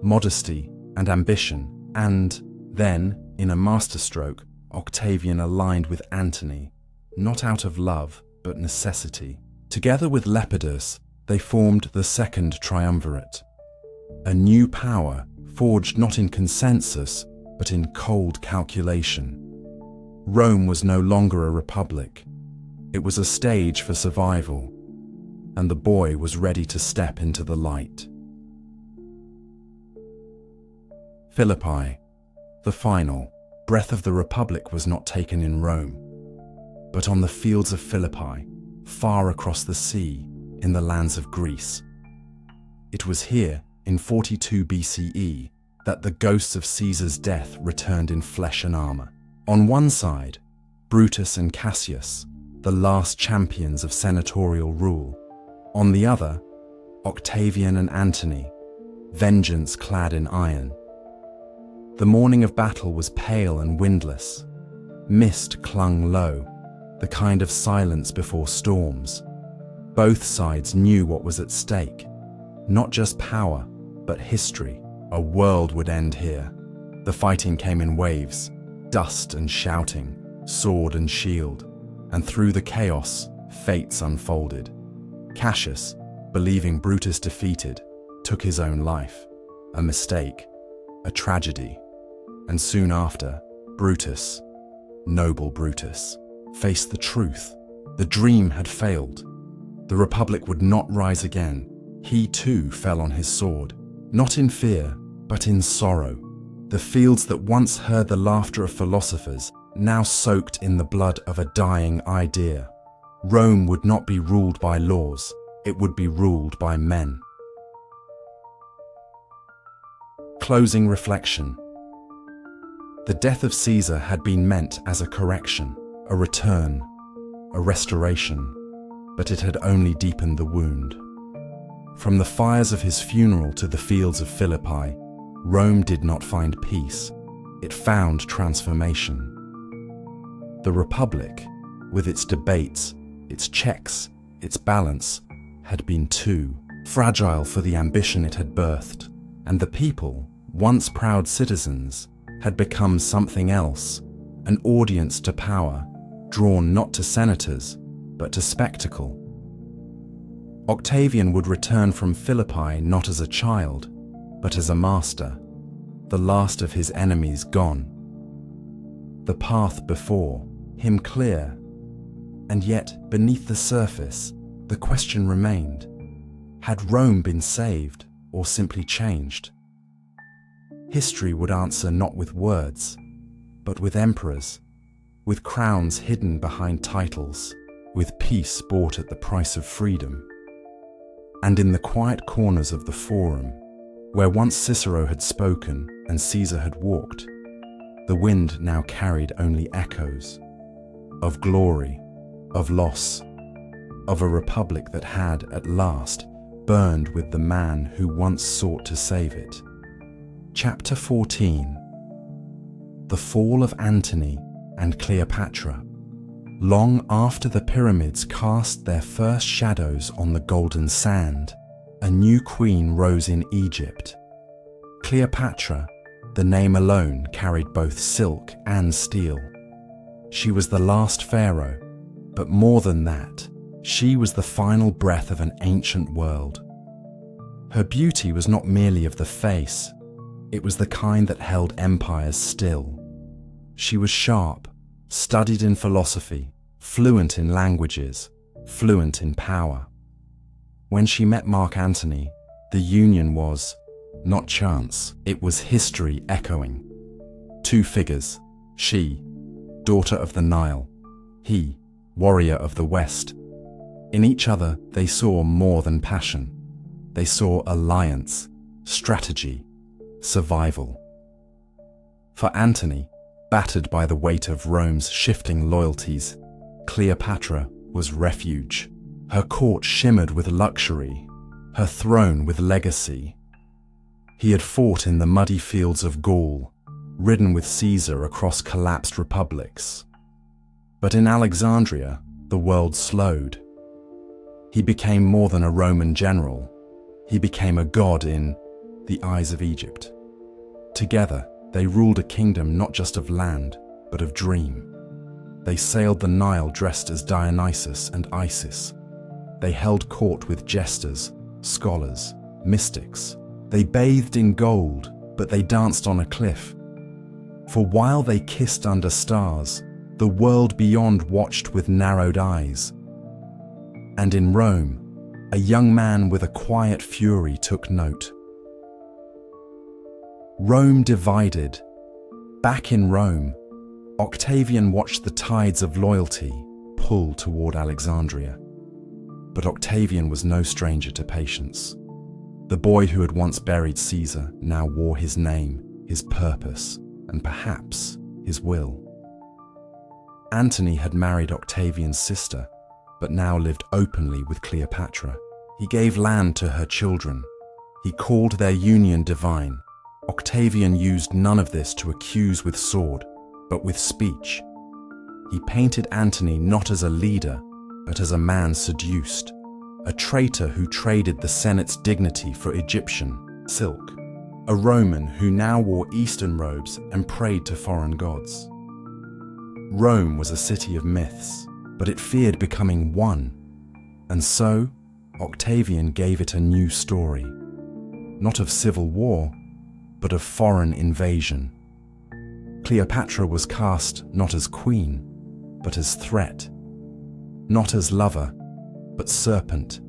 modesty and ambition. And then, in a masterstroke, Octavian aligned with Antony, not out of love, but necessity. Together with Lepidus, they formed the Second Triumvirate, a new power forged not in consensus, but in cold calculation. Rome was no longer a republic. It was a stage for survival, and the boy was ready to step into the light. Philippi, the final breath of the Republic, was not taken in Rome, but on the fields of Philippi, far across the sea, in the lands of Greece. It was here, in 42 BCE, that the ghosts of Caesar's death returned in flesh and armor. On one side, Brutus and Cassius, the last champions of senatorial rule. On the other, Octavian and Antony, vengeance clad in iron. The morning of battle was pale and windless. Mist clung low, the kind of silence before storms. Both sides knew what was at stake. Not just power, but history. A world would end here. The fighting came in waves, dust and shouting, sword and shield, and through the chaos, fates unfolded. Cassius, believing Brutus defeated, took his own life. A mistake, a tragedy. And soon after, Brutus, noble Brutus, faced the truth. The dream had failed. The Republic would not rise again. He too fell on his sword, not in fear, but in sorrow. The fields that once heard the laughter of philosophers now soaked in the blood of a dying idea. Rome would not be ruled by laws, it would be ruled by men. Closing reflection. The death of Caesar had been meant as a correction, a return, a restoration, but it had only deepened the wound. From the fires of his funeral to the fields of Philippi, Rome did not find peace, it found transformation. The Republic, with its debates, its checks, its balance, had been too fragile for the ambition it had birthed, and the people, once proud citizens, had become something else, an audience to power, drawn not to senators, but to spectacle. Octavian would return from Philippi not as a child, but as a master, the last of his enemies gone. The path before him clear, and yet beneath the surface, the question remained: had Rome been saved or simply changed? History would answer not with words, but with emperors, with crowns hidden behind titles, with peace bought at the price of freedom. And in the quiet corners of the Forum, where once Cicero had spoken and Caesar had walked, the wind now carried only echoes of glory, of loss, of a republic that had, at last, burned with the man who once sought to save it. Chapter 14. The Fall of Antony and Cleopatra. Long after the pyramids cast their first shadows on the golden sand, a new queen rose in Egypt. Cleopatra, the name alone carried both silk and steel. She was the last pharaoh, but more than that, she was the final breath of an ancient world. Her beauty was not merely of the face, it was the kind that held empires still. She was sharp, studied in philosophy, fluent in languages, fluent in power. When she met Mark Antony, the union was not chance, it was history echoing. Two figures, she, daughter of the Nile, he, warrior of the West. In each other they saw more than passion. They saw alliance, strategy, survival. For Antony, battered by the weight of Rome's shifting loyalties, Cleopatra was refuge. Her court shimmered with luxury, her throne with legacy. He had fought in the muddy fields of Gaul, ridden with Caesar across collapsed republics. But in Alexandria, the world slowed. He became more than a Roman general. He became a god in the eyes of Egypt. Together, they ruled a kingdom not just of land, but of dream. They sailed the Nile dressed as Dionysus and Isis. They held court with jesters, scholars, mystics. They bathed in gold, but they danced on a cliff. For while they kissed under stars, the world beyond watched with narrowed eyes. And in Rome, a young man with a quiet fury took note. Rome divided. Back in Rome, Octavian watched the tides of loyalty pull toward Alexandria. But Octavian was no stranger to patience. The boy who had once buried Caesar now wore his name, his purpose, and perhaps his will. Antony had married Octavian's sister, but now lived openly with Cleopatra. He gave land to her children. He called their union divine. Octavian used none of this to accuse with sword, but with speech. He painted Antony not as a leader, but as a man seduced, a traitor who traded the Senate's dignity for Egyptian silk, a Roman who now wore Eastern robes and prayed to foreign gods. Rome was a city of myths, but it feared becoming one, and so Octavian gave it a new story, not of civil war, but of foreign invasion. Cleopatra was cast not as queen, but as threat, not as lover, but serpent,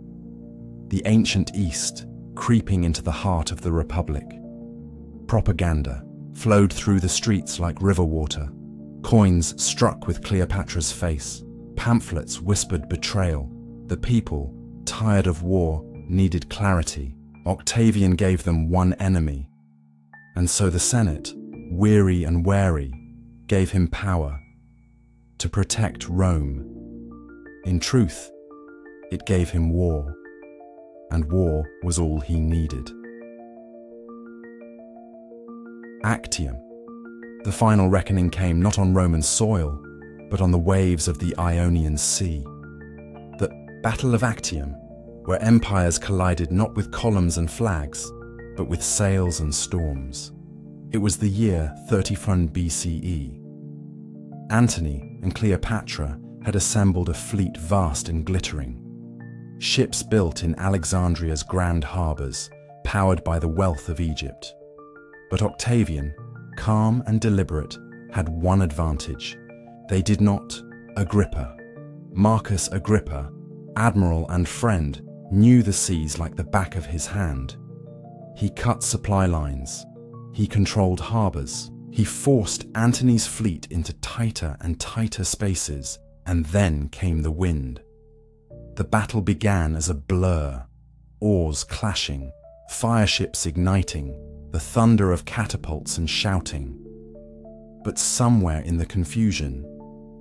the ancient East creeping into the heart of the Republic. Propaganda flowed through the streets like river water. Coins struck with Cleopatra's face. Pamphlets whispered betrayal. The people, tired of war, needed clarity. Octavian gave them one enemy. And so the Senate, weary and wary, gave him power to protect Rome. In truth, it gave him war, and war was all he needed. Actium. The final reckoning came not on Roman soil, but on the waves of the Ionian Sea. The Battle of Actium, where empires collided not with columns and flags, but with sails and storms. It was the year 31 BCE. Antony and Cleopatra had assembled a fleet vast and glittering. Ships built in Alexandria's grand harbours, powered by the wealth of Egypt. But Octavian, calm and deliberate, had one advantage. They did not. Agrippa, Marcus Agrippa, admiral and friend, knew the seas like the back of his hand. He cut supply lines. He controlled harbours. He forced Antony's fleet into tighter and tighter spaces, and then came the wind. The battle began as a blur, oars clashing, fireships igniting, the thunder of catapults and shouting. But somewhere in the confusion,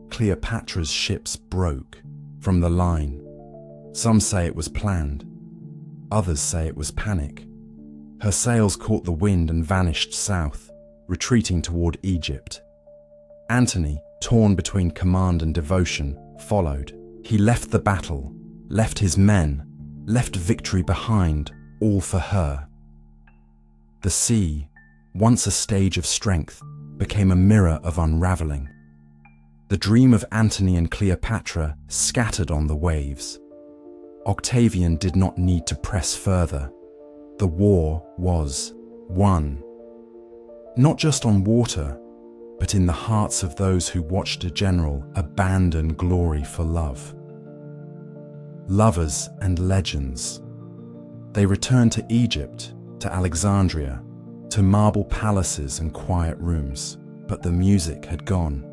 Cleopatra's ships broke from the line. Some say it was planned. Others say it was panic. Her sails caught the wind and vanished south, retreating toward Egypt. Antony, torn between command and devotion, followed. He left the battle, left his men, left victory behind, all for her. The sea, once a stage of strength, became a mirror of unraveling. The dream of Antony and Cleopatra scattered on the waves. Octavian did not need to press further. The war was won. Not just on water, but in the hearts of those who watched a general abandon glory for love. Lovers and legends. They returned to Egypt, to Alexandria, to marble palaces and quiet rooms, but the music had gone.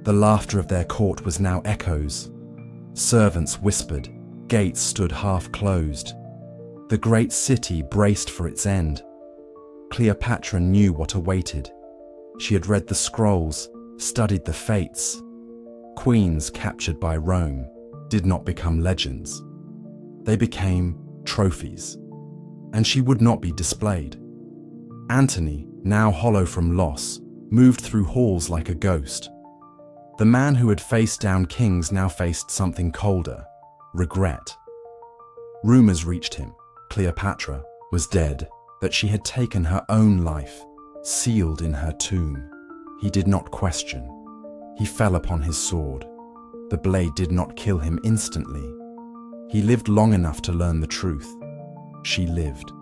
The laughter of their court was now echoes. Servants whispered, gates stood half closed. The great city braced for its end. Cleopatra knew what awaited. She had read the scrolls, studied the fates. Queens captured by Rome did not become legends. They became trophies, and she would not be displayed. Antony, now hollow from loss, moved through halls like a ghost. The man who had faced down kings now faced something colder, regret. Rumors reached him. Cleopatra was dead, that she had taken her own life, sealed in her tomb. He did not question. He fell upon his sword. The blade did not kill him instantly. He lived long enough to learn the truth. She lived,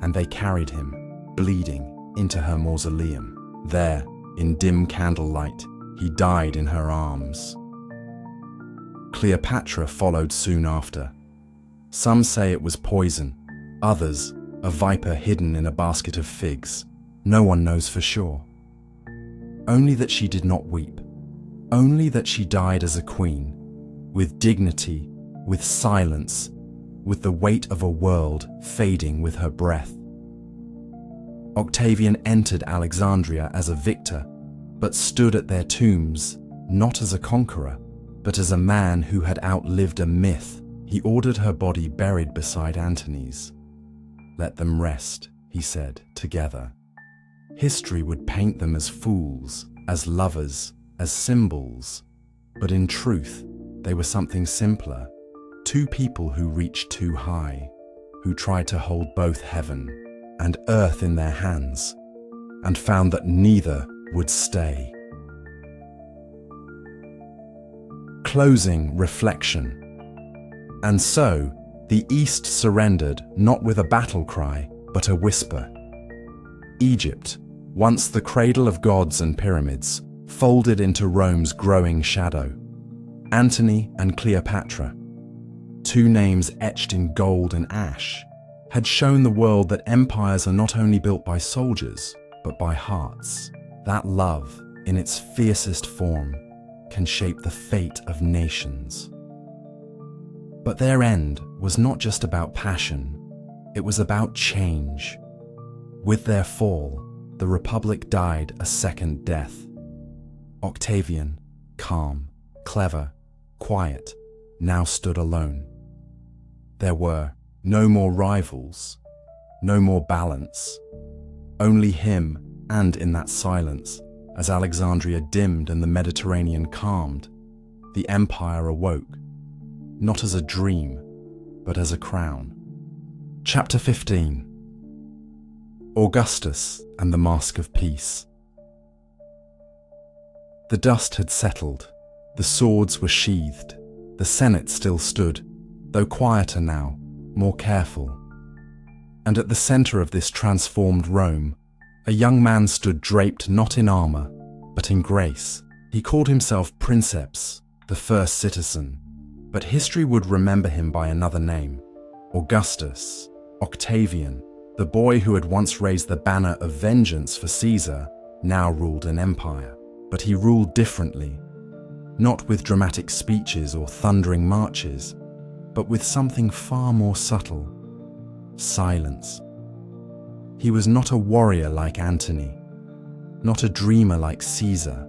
and they carried him, bleeding, into her mausoleum. There, in dim candlelight, he died in her arms. Cleopatra followed soon after. Some say it was poison, others, a viper hidden in a basket of figs. No one knows for sure. Only that she did not weep. Only that she died as a queen, with dignity, with silence, with the weight of a world fading with her breath. Octavian entered Alexandria as a victor, but stood at their tombs, not as a conqueror, but as a man who had outlived a myth. He ordered her body buried beside Antony's. Let them rest, he said, together. History would paint them as fools, as lovers, as symbols, but in truth, they were something simpler. Two people who reached too high, who tried to hold both heaven and earth in their hands, and found that neither would stay. Closing reflection. And so, the East surrendered not with a battle cry, but a whisper. Egypt, once the cradle of gods and pyramids, folded into Rome's growing shadow. Antony and Cleopatra, two names etched in gold and ash, had shown the world that empires are not only built by soldiers, but by hearts. That love, in its fiercest form, can shape the fate of nations. But their end was not just about passion, it was about change. With their fall, the Republic died a second death. Octavian, calm, clever, quiet, now stood alone. There were no more rivals, no more balance, only him, and in that silence, as Alexandria dimmed and the Mediterranean calmed, the empire awoke, not as a dream, but as a crown. Chapter 15. Augustus and the Mask of Peace. The dust had settled, the swords were sheathed, the Senate still stood, though quieter now, more careful. And at the center of this transformed Rome, a young man stood draped not in armor, but in grace. He called himself Princeps, the first citizen, but history would remember him by another name, Augustus, Octavian, the boy who had once raised the banner of vengeance for Caesar, now ruled an empire. But he ruled differently, not with dramatic speeches or thundering marches, but with something far more subtle: silence. He was not a warrior like Antony, not a dreamer like Caesar.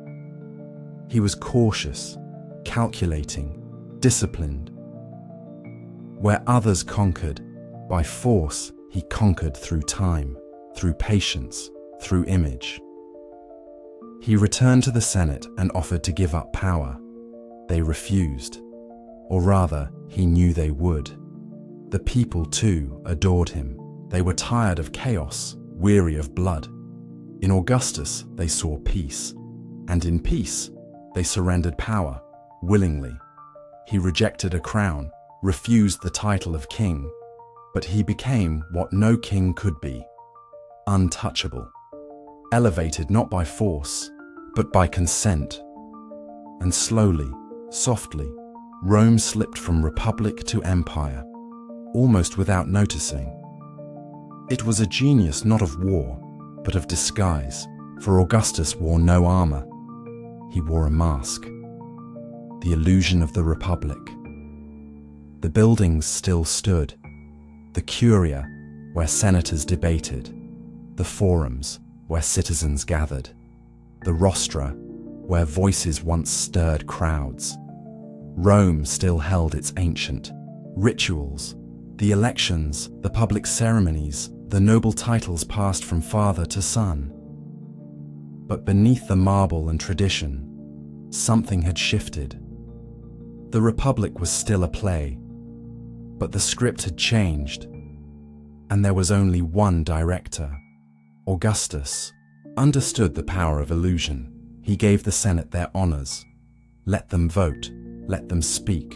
He was cautious, calculating, disciplined. Where others conquered by force, he conquered through time, through patience, through image. He returned to the Senate and offered to give up power. They refused, or rather, he knew they would. The people, too, adored him. They were tired of chaos, weary of blood. In Augustus, they saw peace, and in peace, they surrendered power, willingly. He rejected a crown, refused the title of king, but he became what no king could be: untouchable, elevated not by force, but by consent. And slowly, softly, Rome slipped from republic to empire, almost without noticing. It was a genius not of war, but of disguise, for Augustus wore no armor. He wore a mask. The illusion of the republic. The buildings still stood. The curia, where senators debated. The forums, where citizens gathered. The rostra, where voices once stirred crowds. Rome still held its ancient rituals, the elections, the public ceremonies, the noble titles passed from father to son. But beneath the marble and tradition, something had shifted. The Republic was still a play, but the script had changed, and there was only one director. Augustus understood the power of illusion. He gave the Senate their honors, let them vote, let them speak.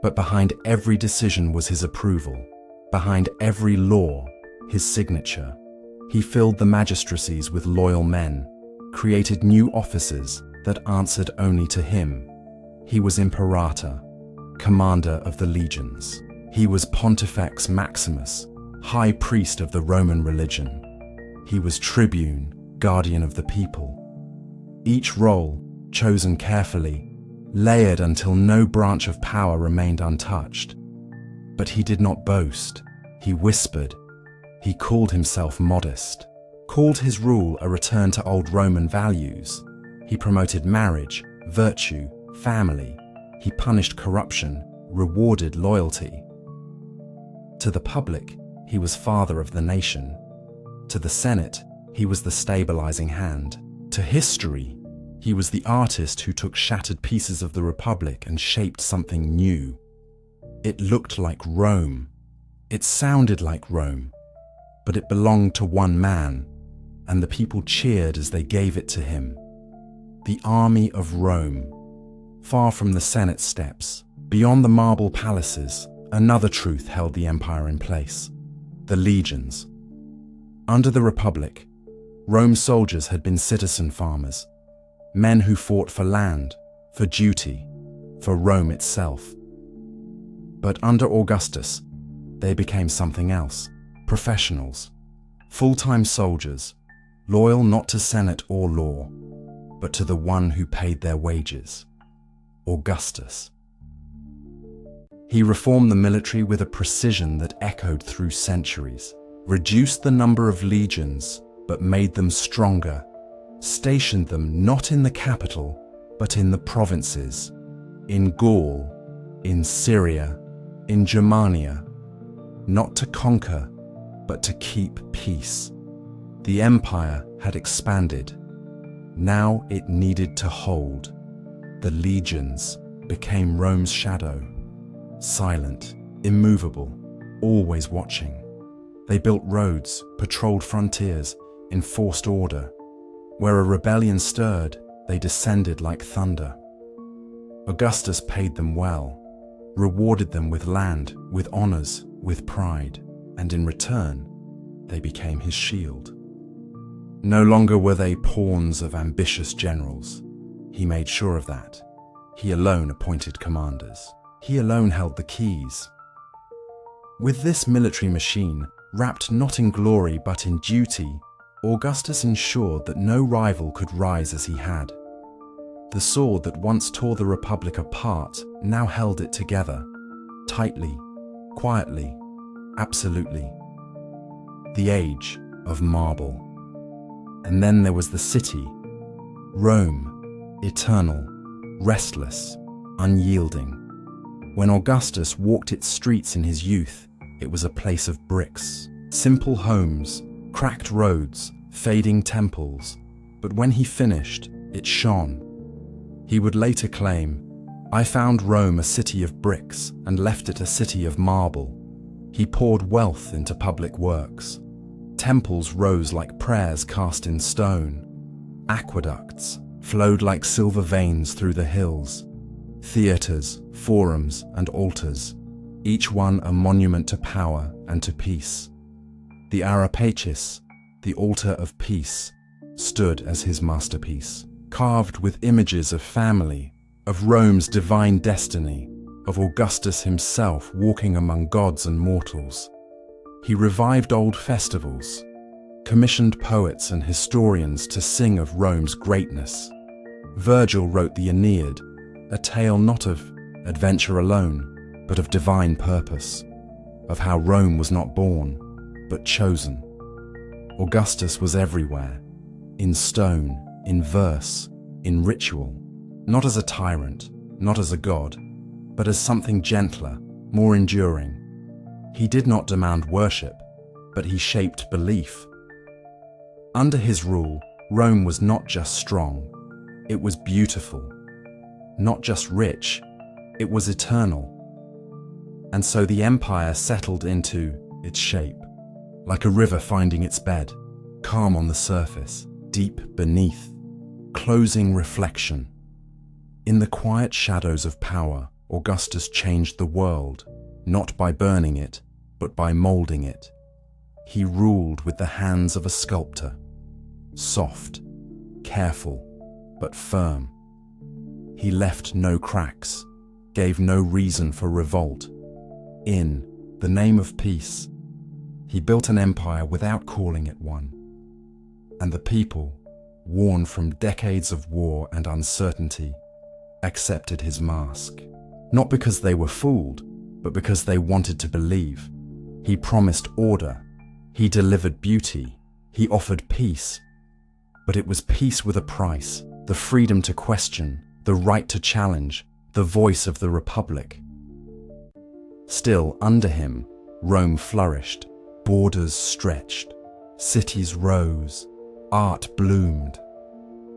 But behind every decision was his approval, behind every law, his signature. He filled the magistracies with loyal men, created new offices that answered only to him. He was imperator, commander of the legions. He was Pontifex Maximus, high priest of the Roman religion. He was tribune, guardian of the people. Each role, chosen carefully, layered until no branch of power remained untouched. But he did not boast. He whispered. He called himself modest, called his rule a return to old Roman values. He promoted marriage, virtue, family. He punished corruption, rewarded loyalty. To the public, he was father of the nation. To the Senate, he was the stabilizing hand. To history, he was the artist who took shattered pieces of the Republic and shaped something new. It looked like Rome. It sounded like Rome, but it belonged to one man, and the people cheered as they gave it to him. The army of Rome. Far from the Senate steps, beyond the marble palaces, another truth held the empire in place: the legions. Under the Republic, Rome's soldiers had been citizen farmers, men who fought for land, for duty, for Rome itself. But under Augustus, they became something else: professionals, full-time soldiers, loyal not to Senate or law, but to the one who paid their wages: Augustus. He reformed the military with a precision that echoed through centuries, reduced the number of legions, but made them stronger, stationed them not in the capital, but in the provinces, in Gaul, in Syria, in Germania, not to conquer, but to keep peace. The empire had expanded. Now it needed to hold. The legions became Rome's shadow, silent, immovable, always watching. They built roads, patrolled frontiers, enforced order. Where a rebellion stirred, they descended like thunder. Augustus paid them well, rewarded them with land, with honors, with pride, and in return, they became his shield. No longer were they pawns of ambitious generals. He made sure of that. He alone appointed commanders. He alone held the keys. With this military machine, wrapped not in glory but in duty, Augustus ensured that no rival could rise as he had. The sword that once tore the Republic apart now held it together, tightly, quietly, absolutely. The age of marble. And then there was the city, Rome, eternal, restless, unyielding. When Augustus walked its streets in his youth, it was a place of bricks, simple homes, cracked roads, fading temples, but when he finished, it shone. He would later claim, "I found Rome a city of bricks and left it a city of marble." He poured wealth into public works. Temples rose like prayers cast in stone. Aqueducts flowed like silver veins through the hills. Theatres, forums, and altars, each one a monument to power and to peace. The Arapacis, the altar of peace, stood as his masterpiece, carved with images of family, of Rome's divine destiny, of Augustus himself walking among gods and mortals. He revived old festivals, commissioned poets and historians to sing of Rome's greatness. Virgil wrote the Aeneid, a tale not of adventure alone, but of divine purpose, of how Rome was not born, but chosen. Augustus was everywhere, in stone, in verse, in ritual, not as a tyrant, not as a god, but as something gentler, more enduring. He did not demand worship, but he shaped belief. Under his rule, Rome was not just strong, it was beautiful. Not just rich, it was eternal. And so the empire settled into its shape, like a river finding its bed, calm on the surface, deep beneath, closing reflection. In the quiet shadows of power, Augustus changed the world, not by burning it, but by molding it. He ruled with the hands of a sculptor, soft, careful, but firm. He left no cracks, gave no reason for revolt. In the name of peace, he built an empire without calling it one. And the people, worn from decades of war and uncertainty, accepted his mask. Not because they were fooled, but because they wanted to believe. He promised order, he delivered beauty, he offered peace. But it was peace with a price, the freedom to question, the right to challenge, the voice of the Republic. Still, under him, Rome flourished, borders stretched, cities rose, art bloomed.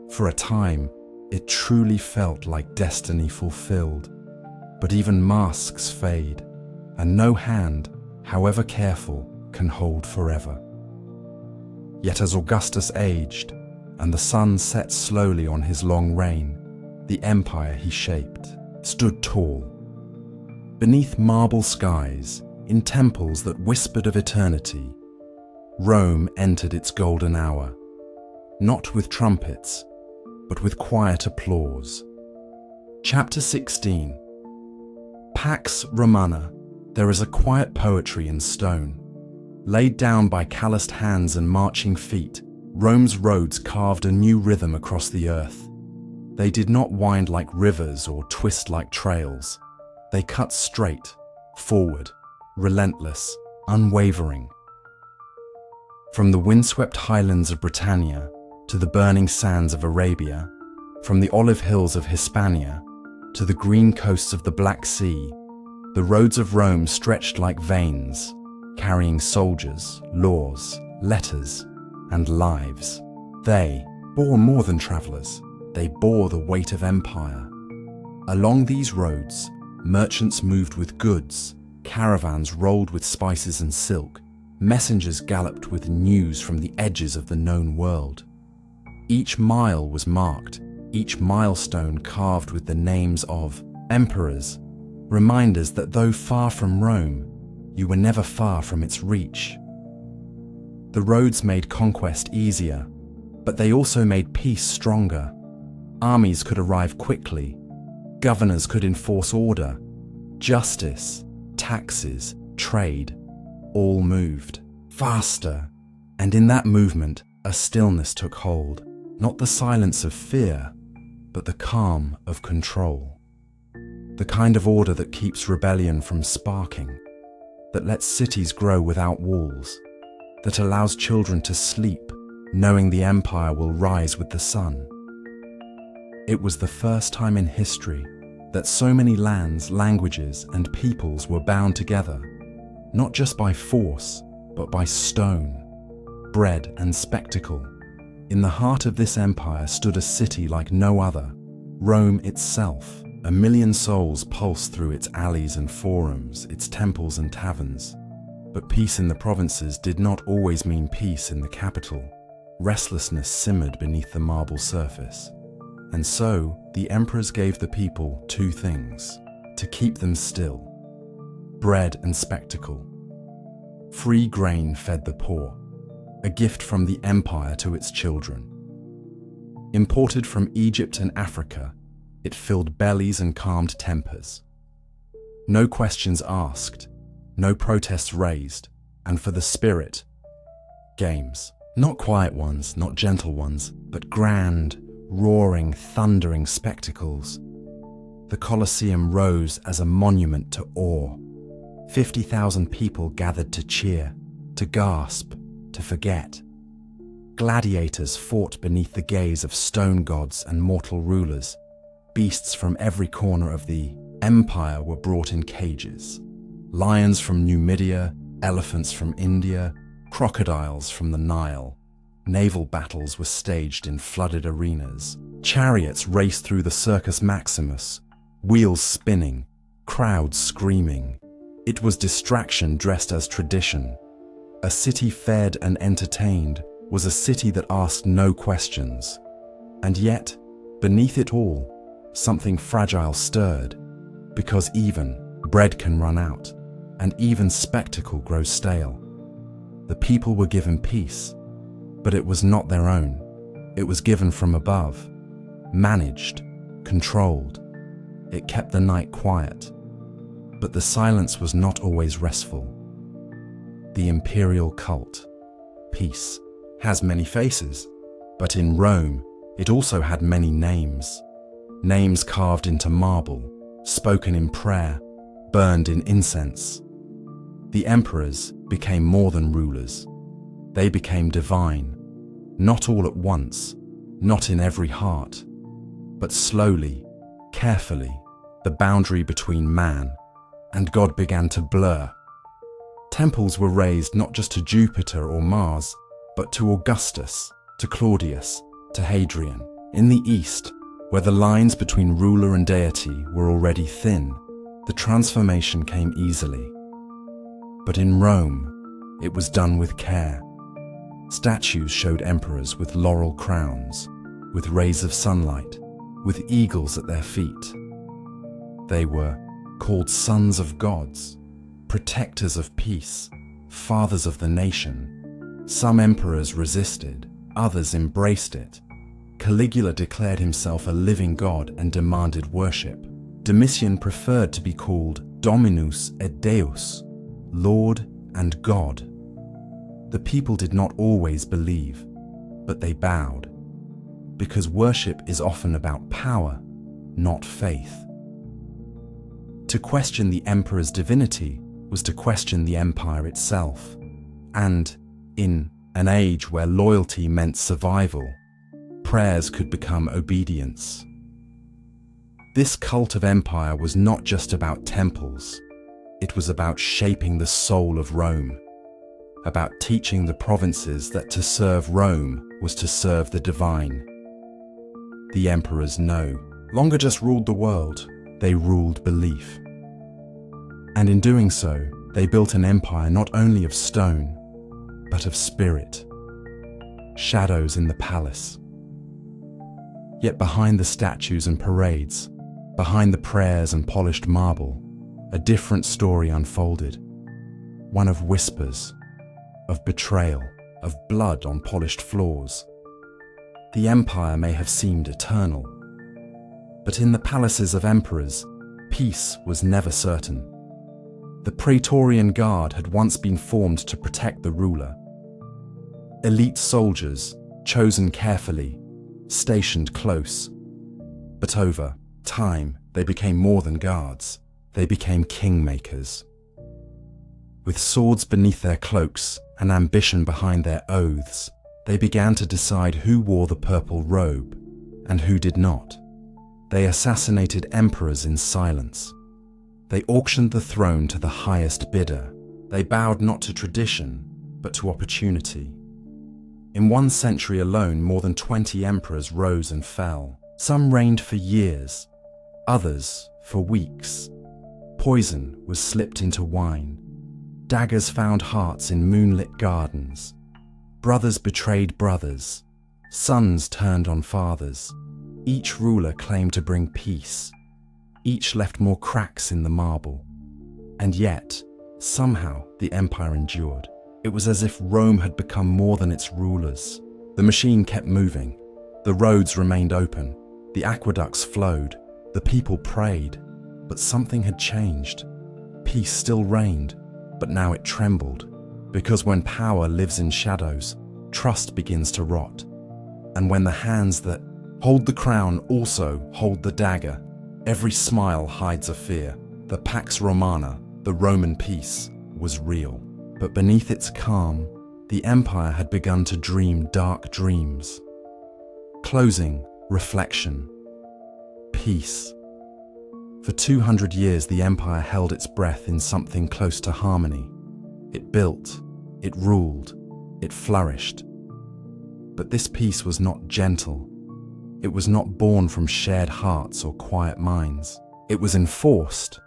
For a time, it truly felt like destiny fulfilled. But even masks fade, and no hand, however careful, can hold forever. Yet as Augustus aged, and the sun set slowly on his long reign, the empire he shaped stood tall. Beneath marble skies, in temples that whispered of eternity, Rome entered its golden hour, not with trumpets, but with quiet applause. Chapter 16. Pax Romana, there is a quiet poetry in stone. Laid down by calloused hands and marching feet, Rome's roads carved a new rhythm across the earth. They did not wind like rivers or twist like trails. They cut straight, forward, relentless, unwavering. From the windswept highlands of Britannia to the burning sands of Arabia, from the olive hills of Hispania to the green coasts of the Black Sea, the roads of Rome stretched like veins, carrying soldiers, laws, letters, and lives. They bore more than travelers. They bore the weight of empire. Along these roads, merchants moved with goods, caravans rolled with spices and silk, messengers galloped with news from the edges of the known world. Each mile was marked, each milestone carved with the names of emperors, reminders that though far from Rome, you were never far from its reach. The roads made conquest easier, but they also made peace stronger. Armies could arrive quickly, governors could enforce order, justice, taxes, trade, all moved faster. And in that movement, a stillness took hold, not the silence of fear, but the calm of control. The kind of order that keeps rebellion from sparking, that lets cities grow without walls, that allows children to sleep, knowing the empire will rise with the sun. It was the first time in history that so many lands, languages, and peoples were bound together, not just by force, but by stone, bread, and spectacle. In the heart of this empire stood a city like no other, Rome itself. 1 million souls pulsed through its alleys and forums, its temples and taverns. But peace in the provinces did not always mean peace in the capital. Restlessness simmered beneath the marble surface. And so, the emperors gave the people two things to keep them still: bread and spectacle. Free grain fed the poor, a gift from the empire to its children. Imported from Egypt and Africa, it filled bellies and calmed tempers. No questions asked, no protests raised, and for the spirit, games. Not quiet ones, not gentle ones, but grand, roaring, thundering spectacles. The Colosseum rose as a monument to awe. 50,000 people gathered to cheer, to gasp, to forget. Gladiators fought beneath the gaze of stone gods and mortal rulers. Beasts from every corner of the empire were brought in cages. Lions from Numidia, elephants from India, crocodiles from the Nile. Naval battles were staged in flooded arenas. Chariots raced through the Circus Maximus, wheels spinning, crowds screaming. It was distraction dressed as tradition. A city fed and entertained was a city that asked no questions. And yet, beneath it all, something fragile stirred, because even bread can run out, and even spectacle grows stale. The people were given peace, but it was not their own. It was given from above, managed, controlled. It kept the night quiet, but the silence was not always restful. The imperial cult, peace, has many faces, but in Rome, it also had many names. Names carved into marble, spoken in prayer, burned in incense. The emperors became more than rulers. They became divine, not all at once, not in every heart, but slowly, carefully, the boundary between man and God began to blur. Temples were raised not just to Jupiter or Mars, but to Augustus, to Claudius, to Hadrian. In the East, where the lines between ruler and deity were already thin, the transformation came easily. But in Rome, it was done with care. Statues showed emperors with laurel crowns, with rays of sunlight, with eagles at their feet. They were called sons of gods, protectors of peace, fathers of the nation. Some emperors resisted, others embraced it. Caligula declared himself a living god and demanded worship. Domitian preferred to be called Dominus et Deus, Lord and God. The people did not always believe, but they bowed, because worship is often about power, not faith. To question the emperor's divinity was to question the empire itself, and in an age where loyalty meant survival, prayers could become obedience. This cult of empire was not just about temples. It was about shaping the soul of Rome, about teaching the provinces that to serve Rome was to serve the divine. The emperors no longer just ruled the world, they ruled belief. And in doing so, they built an empire not only of stone, but of spirit. Shadows in the palace. Yet behind the statues and parades, behind the prayers and polished marble, a different story unfolded. One of whispers, of betrayal, of blood on polished floors. The empire may have seemed eternal, but in the palaces of emperors, peace was never certain. The Praetorian Guard had once been formed to protect the ruler. Elite soldiers, chosen carefully, stationed close. But over time, they became more than guards. They became kingmakers. With swords beneath their cloaks and ambition behind their oaths, they began to decide who wore the purple robe and who did not. They assassinated emperors in silence. They auctioned the throne to the highest bidder. They bowed not to tradition, but to opportunity. In 1 century alone, more than 20 emperors rose and fell. Some reigned for years, others for weeks. Poison was slipped into wine. Daggers found hearts in moonlit gardens. Brothers betrayed brothers. Sons turned on fathers. Each ruler claimed to bring peace. Each left more cracks in the marble. And yet, somehow, the empire endured. It was as if Rome had become more than its rulers. The machine kept moving. The roads remained open. The aqueducts flowed. The people prayed. But something had changed. Peace still reigned, but now it trembled. Because when power lives in shadows, trust begins to rot. And when the hands that hold the crown also hold the dagger, every smile hides a fear. The Pax Romana, the Roman peace, was real. But beneath its calm, the empire had begun to dream dark dreams. Closing, reflection, peace. For 200 years, the empire held its breath in something close to harmony. It built, it ruled, it flourished. But this peace was not gentle. It was not born from shared hearts or quiet minds. It was enforced,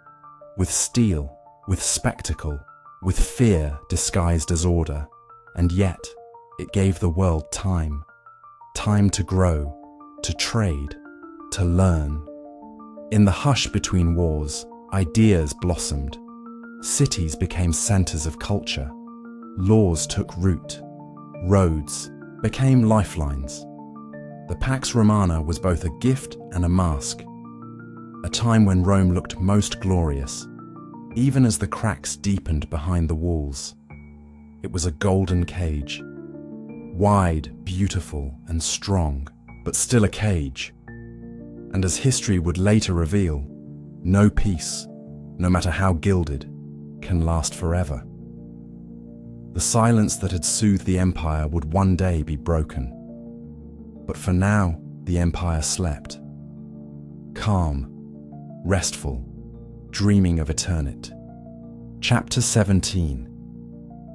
with steel, with spectacle, with fear disguised as order. And yet, it gave the world time. Time to grow, to trade, to learn. In the hush between wars, ideas blossomed. Cities became centers of culture. Laws took root. Roads became lifelines. The Pax Romana was both a gift and a mask. A time when Rome looked most glorious, even as the cracks deepened behind the walls. It was a golden cage. Wide, beautiful, and strong, but still a cage. And as history would later reveal, no peace, no matter how gilded, can last forever. The silence that had soothed the empire would one day be broken. But for now, the empire slept. Calm, restful, dreaming of eternity. Chapter 17.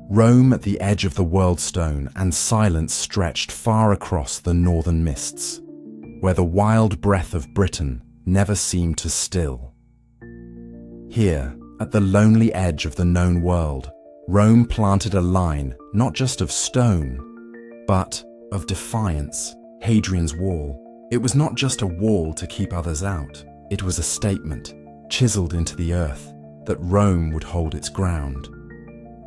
Rome at the edge of the world stone, and silence stretched far across the northern mists, where the wild breath of Britain never seemed to still. Here, at the lonely edge of the known world, Rome planted a line not just of stone, but of defiance. Hadrian's Wall. It was not just a wall to keep others out. It was a statement, chiseled into the earth, that Rome would hold its ground.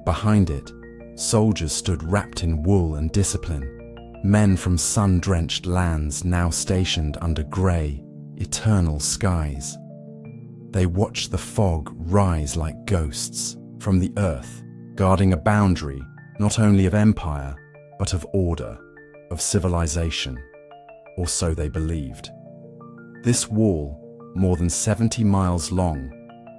Behind it, soldiers stood wrapped in wool and discipline, men from sun-drenched lands now stationed under grey, eternal skies. They watched the fog rise like ghosts from the earth, guarding a boundary not only of empire, but of order, of civilization, or so they believed. This wall, more than 70 miles long,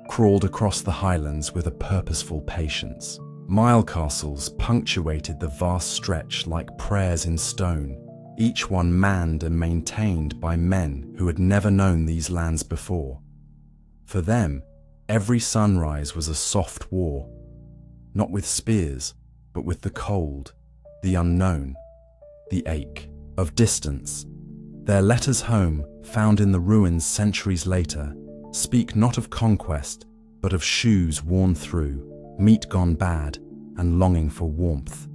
crawled across the highlands with a purposeful patience. Mile castles punctuated the vast stretch like prayers in stone, each one manned and maintained by men who had never known these lands before. For them, every sunrise was a soft war, not with spears, but with the cold, the unknown, the ache of distance. Their letters home, found in the ruins centuries later, speak not of conquest, but of shoes worn through, meat gone bad, and longing for warmth.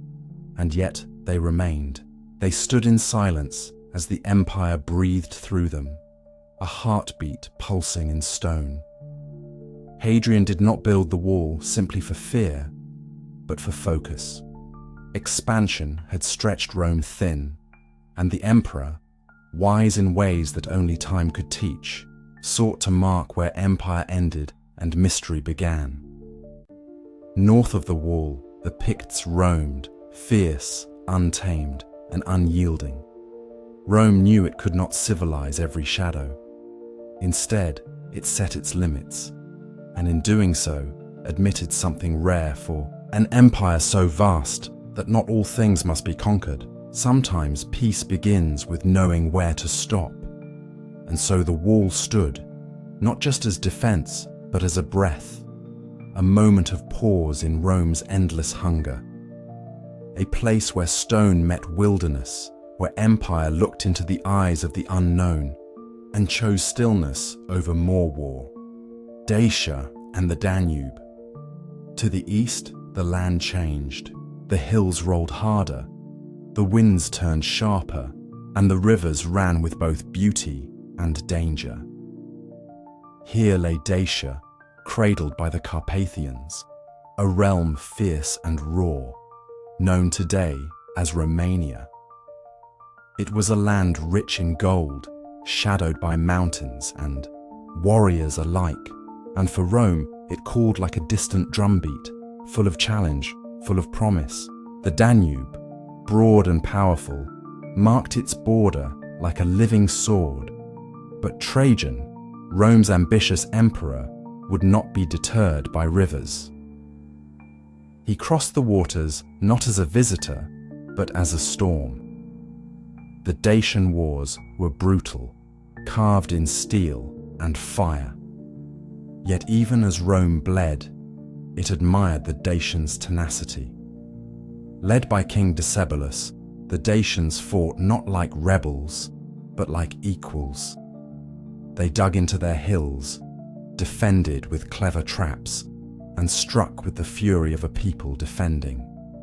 And yet they remained. They stood in silence as the empire breathed through them, a heartbeat pulsing in stone. Hadrian did not build the wall simply for fear, but for focus. Expansion had stretched Rome thin, and the emperor, wise in ways that only time could teach, sought to mark where empire ended and mystery began. North of the wall, the Picts roamed, fierce, untamed, and unyielding. Rome knew it could not civilize every shadow. Instead, it set its limits, and in doing so, admitted something rare for an empire so vast that not all things must be conquered. Sometimes peace begins with knowing where to stop. And so the wall stood, not just as defense, but as a breath, a moment of pause in Rome's endless hunger. a place where stone met wilderness, where empire looked into the eyes of the unknown and chose stillness over more war. Dacia and the Danube. To the east, the land changed. The hills rolled harder, the winds turned sharper, and the rivers ran with both beauty and danger. Here lay Dacia, cradled by the Carpathians, a realm fierce and raw, known today as Romania. It was a land rich in gold, shadowed by mountains and warriors alike, and for Rome it called like a distant drumbeat, full of challenge, full of promise. The Danube, broad and powerful, marked its border like a living sword. But Trajan, Rome's ambitious emperor, would not be deterred by rivers. He crossed the waters not as a visitor, but as a storm. The Dacian wars were brutal, carved in steel and fire. Yet even as Rome bled, it admired the Dacians' tenacity. Led by King Decebalus, the Dacians fought not like rebels, but like equals. They dug into their hills, defended with clever traps, and struck with the fury of a people defending.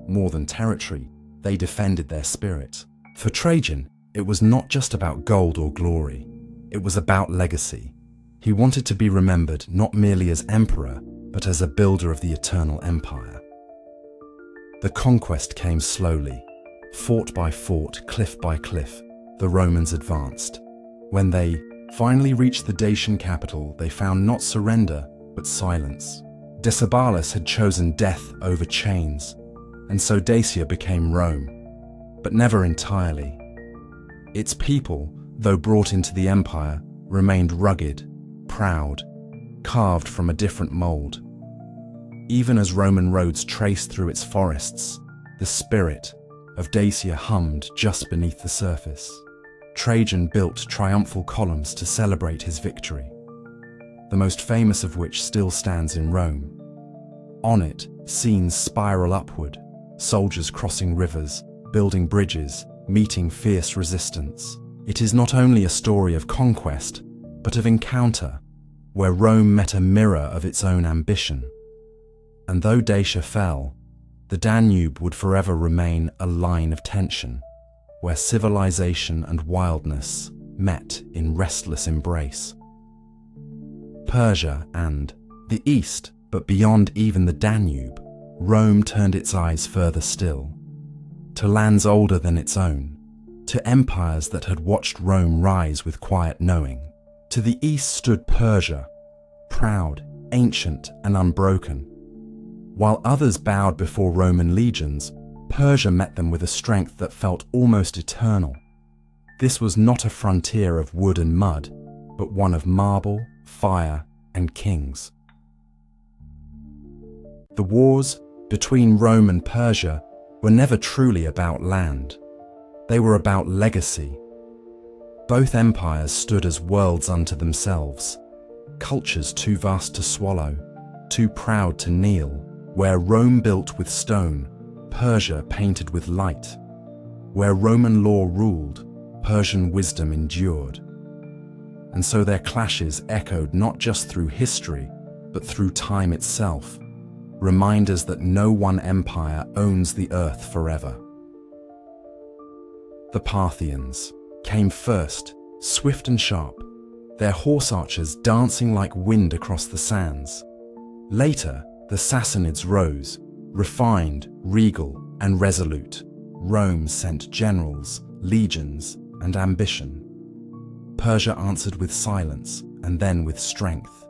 More than territory, they defended their spirit. For Trajan, it was not just about gold or glory. It was about legacy. He wanted to be remembered not merely as emperor, but as a builder of the eternal empire. The conquest came slowly. Fort by fort, cliff by cliff, the Romans advanced. When they finally reached the Dacian capital, they found not surrender, but silence. Decebalus had chosen death over chains, and so Dacia became Rome, but never entirely. Its people, though brought into the empire, remained rugged, proud, carved from a different mold. Even as Roman roads traced through its forests, the spirit of Dacia hummed just beneath the surface. Trajan built triumphal columns to celebrate his victory, the most famous of which still stands in Rome. On it, scenes spiral upward, soldiers crossing rivers, building bridges, meeting fierce resistance. It is not only a story of conquest, but of encounter, where Rome met a mirror of its own ambition. And though Dacia fell, the Danube would forever remain a line of tension, where civilization and wildness met in restless embrace. Persia and the East, but beyond even the Danube, Rome turned its eyes further still, to lands older than its own, to empires that had watched Rome rise with quiet knowing. To the east stood Persia, proud, ancient, and unbroken. While others bowed before Roman legions, Persia met them with a strength that felt almost eternal. This was not a frontier of wood and mud, but one of marble, fire, and kings. The wars between Rome and Persia were never truly about land. They were about legacy. Both empires stood as worlds unto themselves, cultures too vast to swallow, too proud to kneel. Where Rome built with stone, Persia painted with light. Where Roman law ruled, Persian wisdom endured. And so their clashes echoed not just through history, but through time itself, reminders that no one empire owns the earth forever. The Parthians came first, swift and sharp, their horse archers dancing like wind across the sands. Later, the Sassanids rose, refined, regal, and resolute. Rome sent generals, legions, and ambition. Persia answered with silence, and then with strength.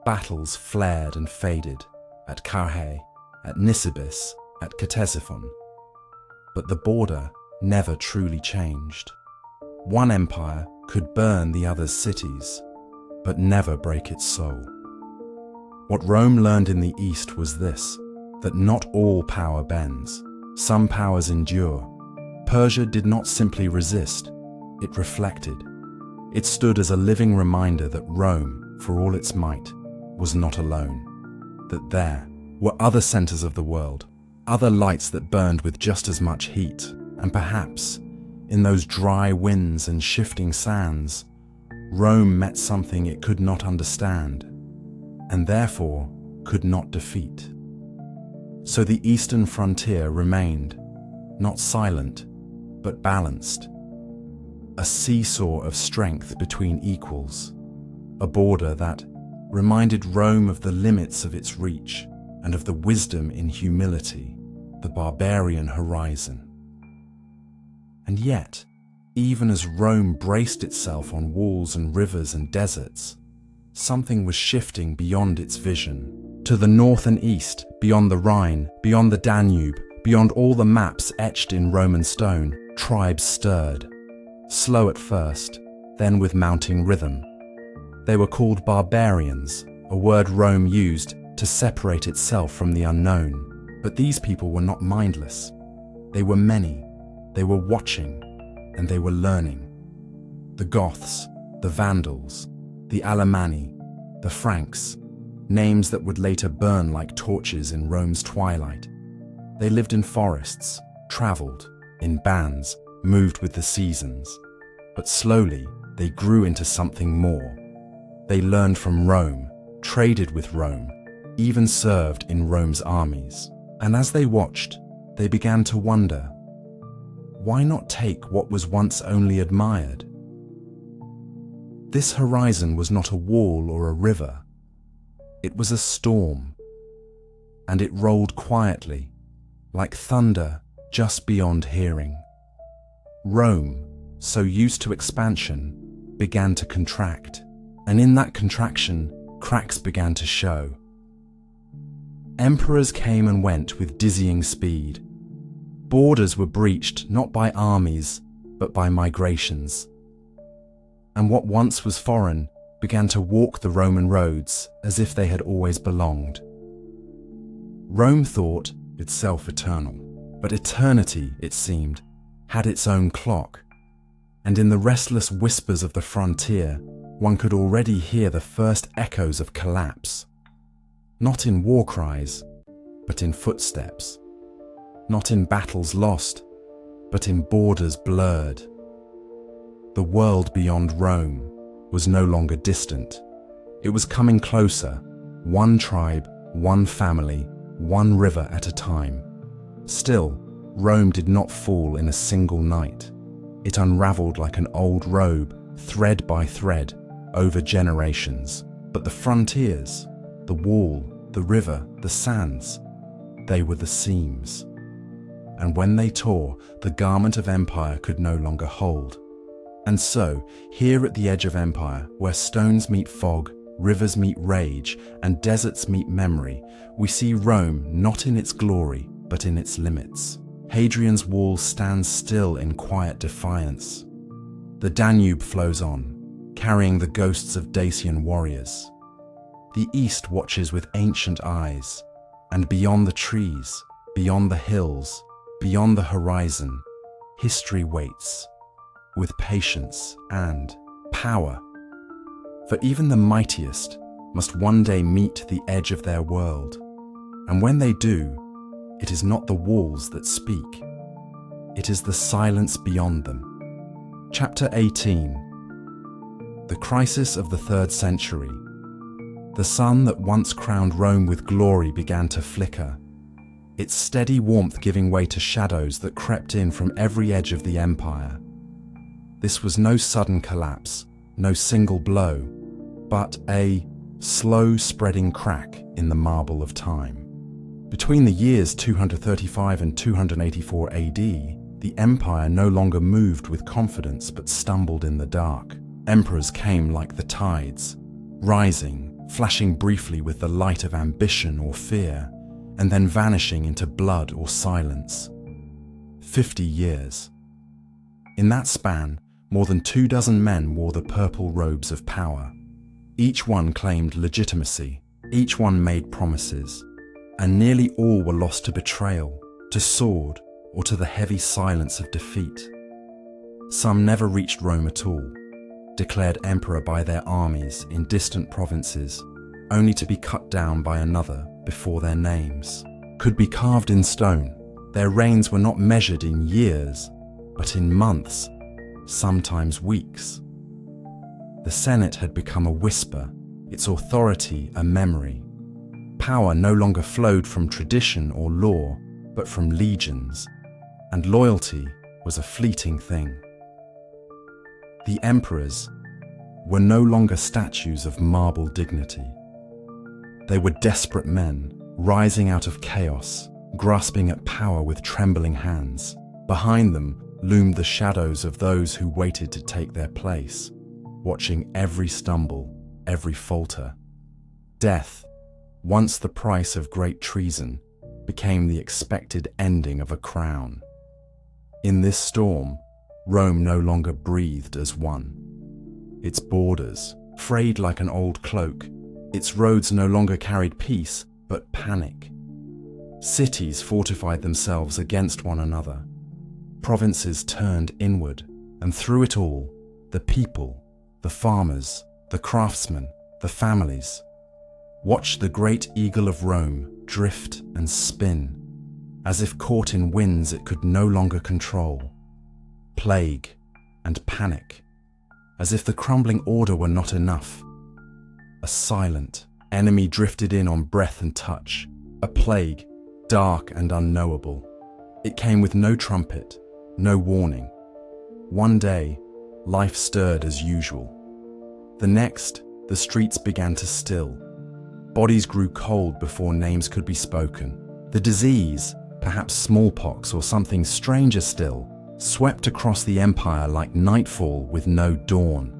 Battles flared and faded, at Carrhae, at Nisibis, at Ctesiphon. But the border never truly changed. One empire could burn the other's cities, but never break its soul. What Rome learned in the East was this, that not all power bends. Some powers endure. Persia did not simply resist, it reflected. It stood as a living reminder that Rome, for all its might, was not alone. That there were other centers of the world, other lights that burned with just as much heat, and perhaps, in those dry winds and shifting sands, Rome met something it could not understand, and therefore could not defeat. So the eastern frontier remained, not silent, but balanced, a seesaw of strength between equals, a border that reminded Rome of the limits of its reach and of the wisdom in humility, the barbarian horizon. And yet, even as Rome braced itself on walls and rivers and deserts, something was shifting beyond its vision. To the north and east, beyond the Rhine, beyond the Danube, beyond all the maps etched in Roman stone, tribes stirred. Slow at first, then with mounting rhythm. They were called barbarians, a word Rome used to separate itself from the unknown. But these people were not mindless. They were many, they were watching, and they were learning. The Goths, the Vandals, the Alemanni, the Franks, names that would later burn like torches in Rome's twilight. They lived in forests, traveled, in bands, moved with the seasons. But slowly, they grew into something more. They learned from Rome, traded with Rome, even served in Rome's armies. And as they watched, they began to wonder, why not take what was once only admired? This horizon was not a wall or a river. It was a storm, and it rolled quietly, like thunder just beyond hearing. Rome, so used to expansion, began to contract, and in that contraction, cracks began to show. Emperors came and went with dizzying speed. Borders were breached not by armies, but by migrations. And what once was foreign began to walk the Roman roads as if they had always belonged. Rome thought itself eternal, but eternity, it seemed, had its own clock, and in the restless whispers of the frontier, one could already hear the first echoes of collapse. Not in war cries, but in footsteps. Not in battles lost, but in borders blurred. The world beyond Rome was no longer distant. It was coming closer, one tribe, one family, one river at a time. Still, Rome did not fall in a single night. It unraveled like an old robe, thread by thread, over generations. But the frontiers, the wall, the river, the sands, they were the seams. And when they tore, the garment of empire could no longer hold. And so, here at the edge of empire, where stones meet fog, rivers meet rage, and deserts meet memory, we see Rome not in its glory, but in its limits. Hadrian's wall stands still in quiet defiance. The Danube flows on, carrying the ghosts of Dacian warriors. The east watches with ancient eyes, and beyond the trees, beyond the hills, beyond the horizon, history waits, with patience and power. For even the mightiest must one day meet the edge of their world, and when they do, it is not the walls that speak, it is the silence beyond them. Chapter 18. The crisis of the 3rd century. The sun that once crowned Rome with glory began to flicker, its steady warmth giving way to shadows that crept in from every edge of the empire. This was no sudden collapse, no single blow, but a slow spreading crack in the marble of time. Between the years 235 and 284 AD, the empire no longer moved with confidence but stumbled in the dark. Emperors came like the tides, rising, flashing briefly with the light of ambition or fear, and then vanishing into blood or silence. 50 years. In that span, more than 24 men wore the purple robes of power. Each one claimed legitimacy, each one made promises, and nearly all were lost to betrayal, to sword, or to the heavy silence of defeat. Some never reached Rome at all, declared emperor by their armies in distant provinces, only to be cut down by another before their names. could be carved in stone. Their reigns were not measured in years, but in months, sometimes weeks. The Senate had become a whisper, its authority a memory. Power no longer flowed from tradition or law, but from legions, and loyalty was a fleeting thing. The emperors were no longer statues of marble dignity. They were desperate men, rising out of chaos, grasping at power with trembling hands. Behind them loomed the shadows of those who waited to take their place, watching every stumble, every falter. Death, once the price of great treason, became the expected ending of a crown. In this storm, Rome no longer breathed as one. Its borders, frayed like an old cloak, its roads no longer carried peace, but panic. Cities fortified themselves against one another. Provinces turned inward, and through it all, the people, the farmers, the craftsmen, the families, watched the great eagle of Rome drift and spin, as if caught in winds it could no longer control. Plague and panic, as if the crumbling order were not enough. A silent enemy drifted in on breath and touch, a plague, dark and unknowable. It came with no trumpet, no warning. One day, life stirred as usual. The next, the streets began to still. Bodies grew cold before names could be spoken. The disease, perhaps smallpox or something stranger still, swept across the empire like nightfall with no dawn.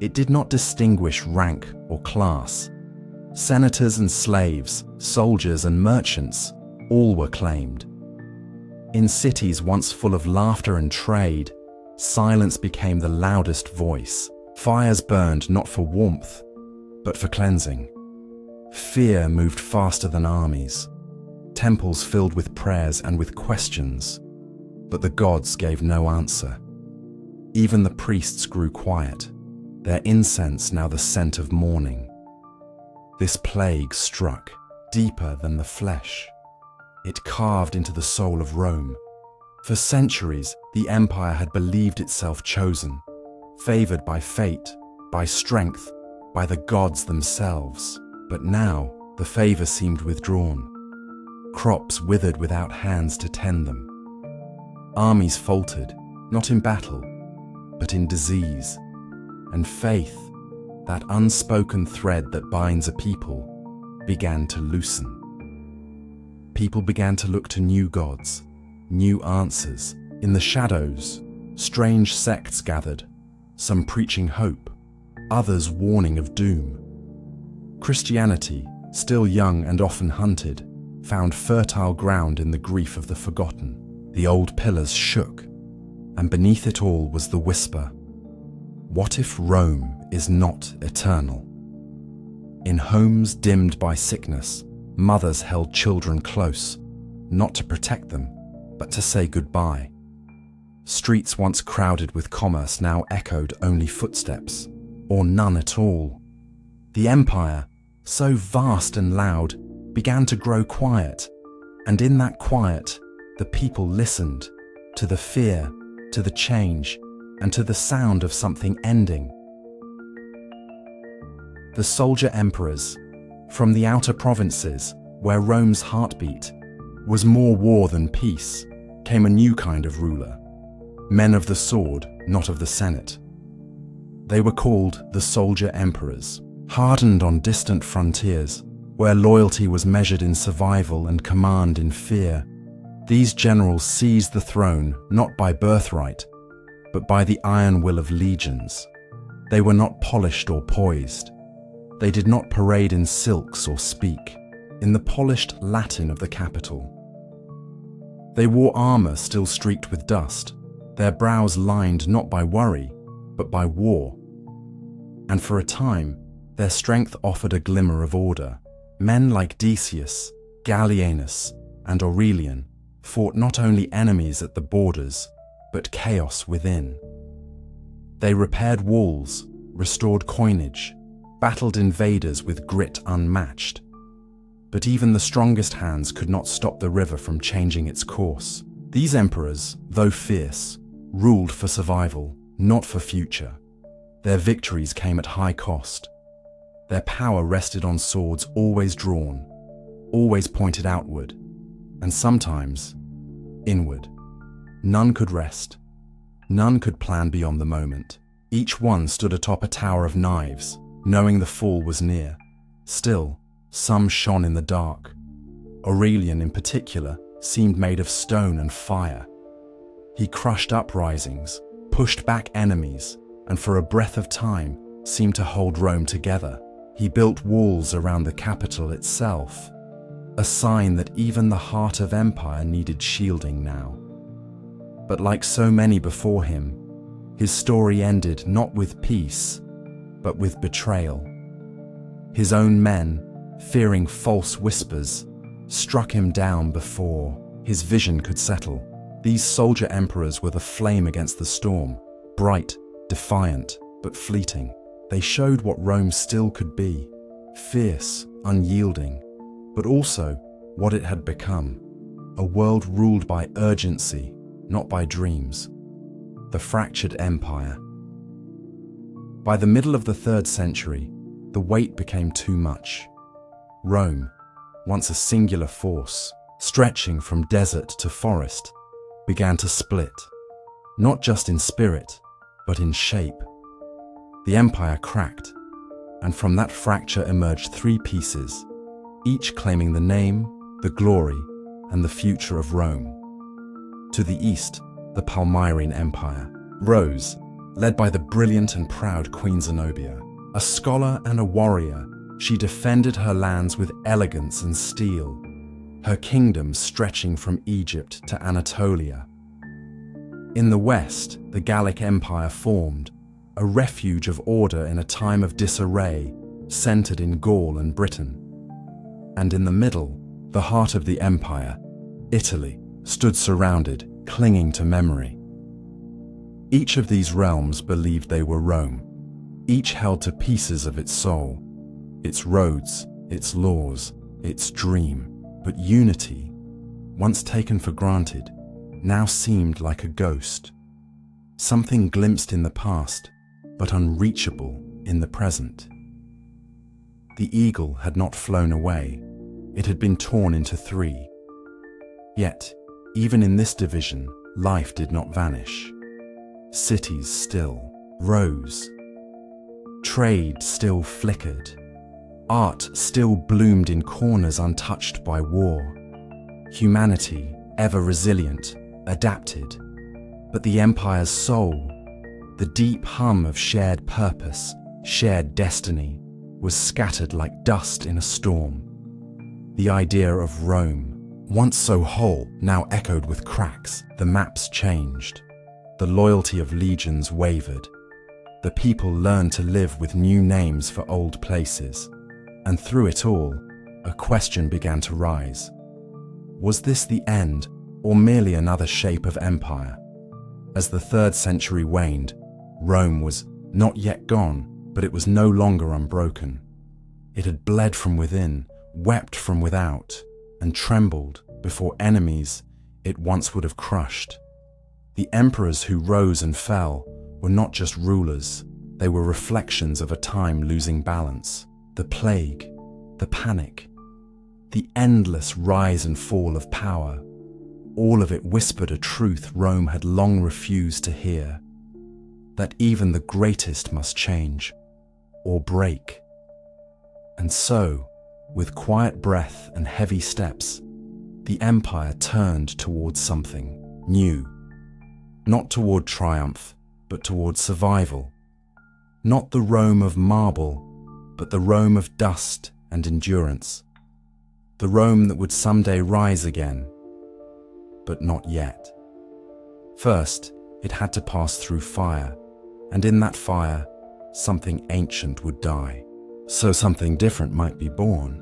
It did not distinguish rank or class. Senators and slaves, soldiers and merchants, all were claimed. In cities once full of laughter and trade, silence became the loudest voice. Fires burned not for warmth, but for cleansing. Fear moved faster than armies. Temples filled with prayers and with questions, but the gods gave no answer. Even the priests grew quiet, their incense now the scent of mourning. This plague struck deeper than the flesh. It carved into the soul of Rome. For centuries, the empire had believed itself chosen, favored by fate, by strength, by the gods themselves. But now, the favor seemed withdrawn. Crops withered without hands to tend them. Armies faltered, not in battle, but in disease. And faith, that unspoken thread that binds a people, began to loosen. People began to look to new gods, new answers. In the shadows, strange sects gathered, some preaching hope, others warning of doom. Christianity, still young and often hunted, found fertile ground in the grief of the forgotten. The old pillars shook, and beneath it all was the whisper, what if Rome is not eternal? In homes dimmed by sickness, mothers held children close, not to protect them, but to say goodbye. Streets once crowded with commerce now echoed only footsteps, or none at all. The empire, so vast and loud, began to grow quiet, and in that quiet, the people listened to the fear, to the change, and to the sound of something ending. The soldier emperors, from the outer provinces, where Rome's heartbeat was more war than peace, came a new kind of ruler, men of the sword, not of the Senate. They were called the soldier emperors, hardened on distant frontiers, where loyalty was measured in survival and command in fear. These generals seized the throne not by birthright, but by the iron will of legions. They were not polished or poised. They did not parade in silks or speak in the polished Latin of the capital. They wore armor still streaked with dust, their brows lined not by worry, but by war. And for a time, their strength offered a glimmer of order. Men like Decius, Gallienus, and Aurelian fought not only enemies at the borders, but chaos within. They repaired walls, restored coinage, battled invaders with grit unmatched. But even the strongest hands could not stop the river from changing its course. These emperors, though fierce, ruled for survival, not for future. Their victories came at high cost. Their power rested on swords always drawn, always pointed outward, and sometimes inward. None could rest. None could plan beyond the moment. Each one stood atop a tower of knives, knowing the fall was near. Still, some shone in the dark. Aurelian, in particular, seemed made of stone and fire. He crushed uprisings, pushed back enemies, and for a breath of time seemed to hold Rome together. He built walls around the capital itself, a sign that even the heart of empire needed shielding now. But like so many before him, his story ended not with peace, but with betrayal. His own men, fearing false whispers, struck him down before his vision could settle. These soldier emperors were the flame against the storm, bright, defiant, but fleeting. They showed what Rome still could be, fierce, unyielding, but also what it had become, a world ruled by urgency, not by dreams. The fractured empire. By the middle of the 3rd century, the weight became too much. Rome, once a singular force, stretching from desert to forest, began to split, not just in spirit, but in shape. The empire cracked, and from that fracture emerged 3 pieces, each claiming the name, the glory, and the future of Rome. To the east, the Palmyrene Empire rose, led by the brilliant and proud Queen Zenobia. A scholar and a warrior, she defended her lands with elegance and steel, her kingdom stretching from Egypt to Anatolia. In the west, the Gallic Empire formed, a refuge of order in a time of disarray, centered in Gaul and Britain. And in the middle, the heart of the empire, Italy, stood surrounded, clinging to memory. Each of these realms believed they were Rome. Each held to pieces of its soul, its roads, its laws, its dream. But unity, once taken for granted, now seemed like a ghost. Something glimpsed in the past, but unreachable in the present. The eagle had not flown away. It had been torn into 3. Yet, even in this division, life did not vanish. Cities still rose. Trade still flickered. Art still bloomed in corners untouched by war. Humanity, ever resilient, adapted. But the empire's soul, the deep hum of shared purpose, shared destiny, was scattered like dust in a storm. The idea of Rome, once so whole, now echoed with cracks. The maps changed. The loyalty of legions wavered. The people learned to live with new names for old places. And through it all, a question began to rise. Was this the end, or merely another shape of empire? As the 3rd century waned, Rome was not yet gone, but it was no longer unbroken. It had bled from within, wept from without, and trembled before enemies it once would have crushed. The emperors who rose and fell were not just rulers, they were reflections of a time losing balance. The plague, the panic, the endless rise and fall of power, all of it whispered a truth Rome had long refused to hear, that even the greatest must change, or break. And so, with quiet breath and heavy steps, the empire turned towards something new. Not toward triumph, but toward survival. Not the Rome of marble, but the Rome of dust and endurance. The Rome that would someday rise again, but not yet. First, it had to pass through fire, and in that fire, something ancient would die, so something different might be born.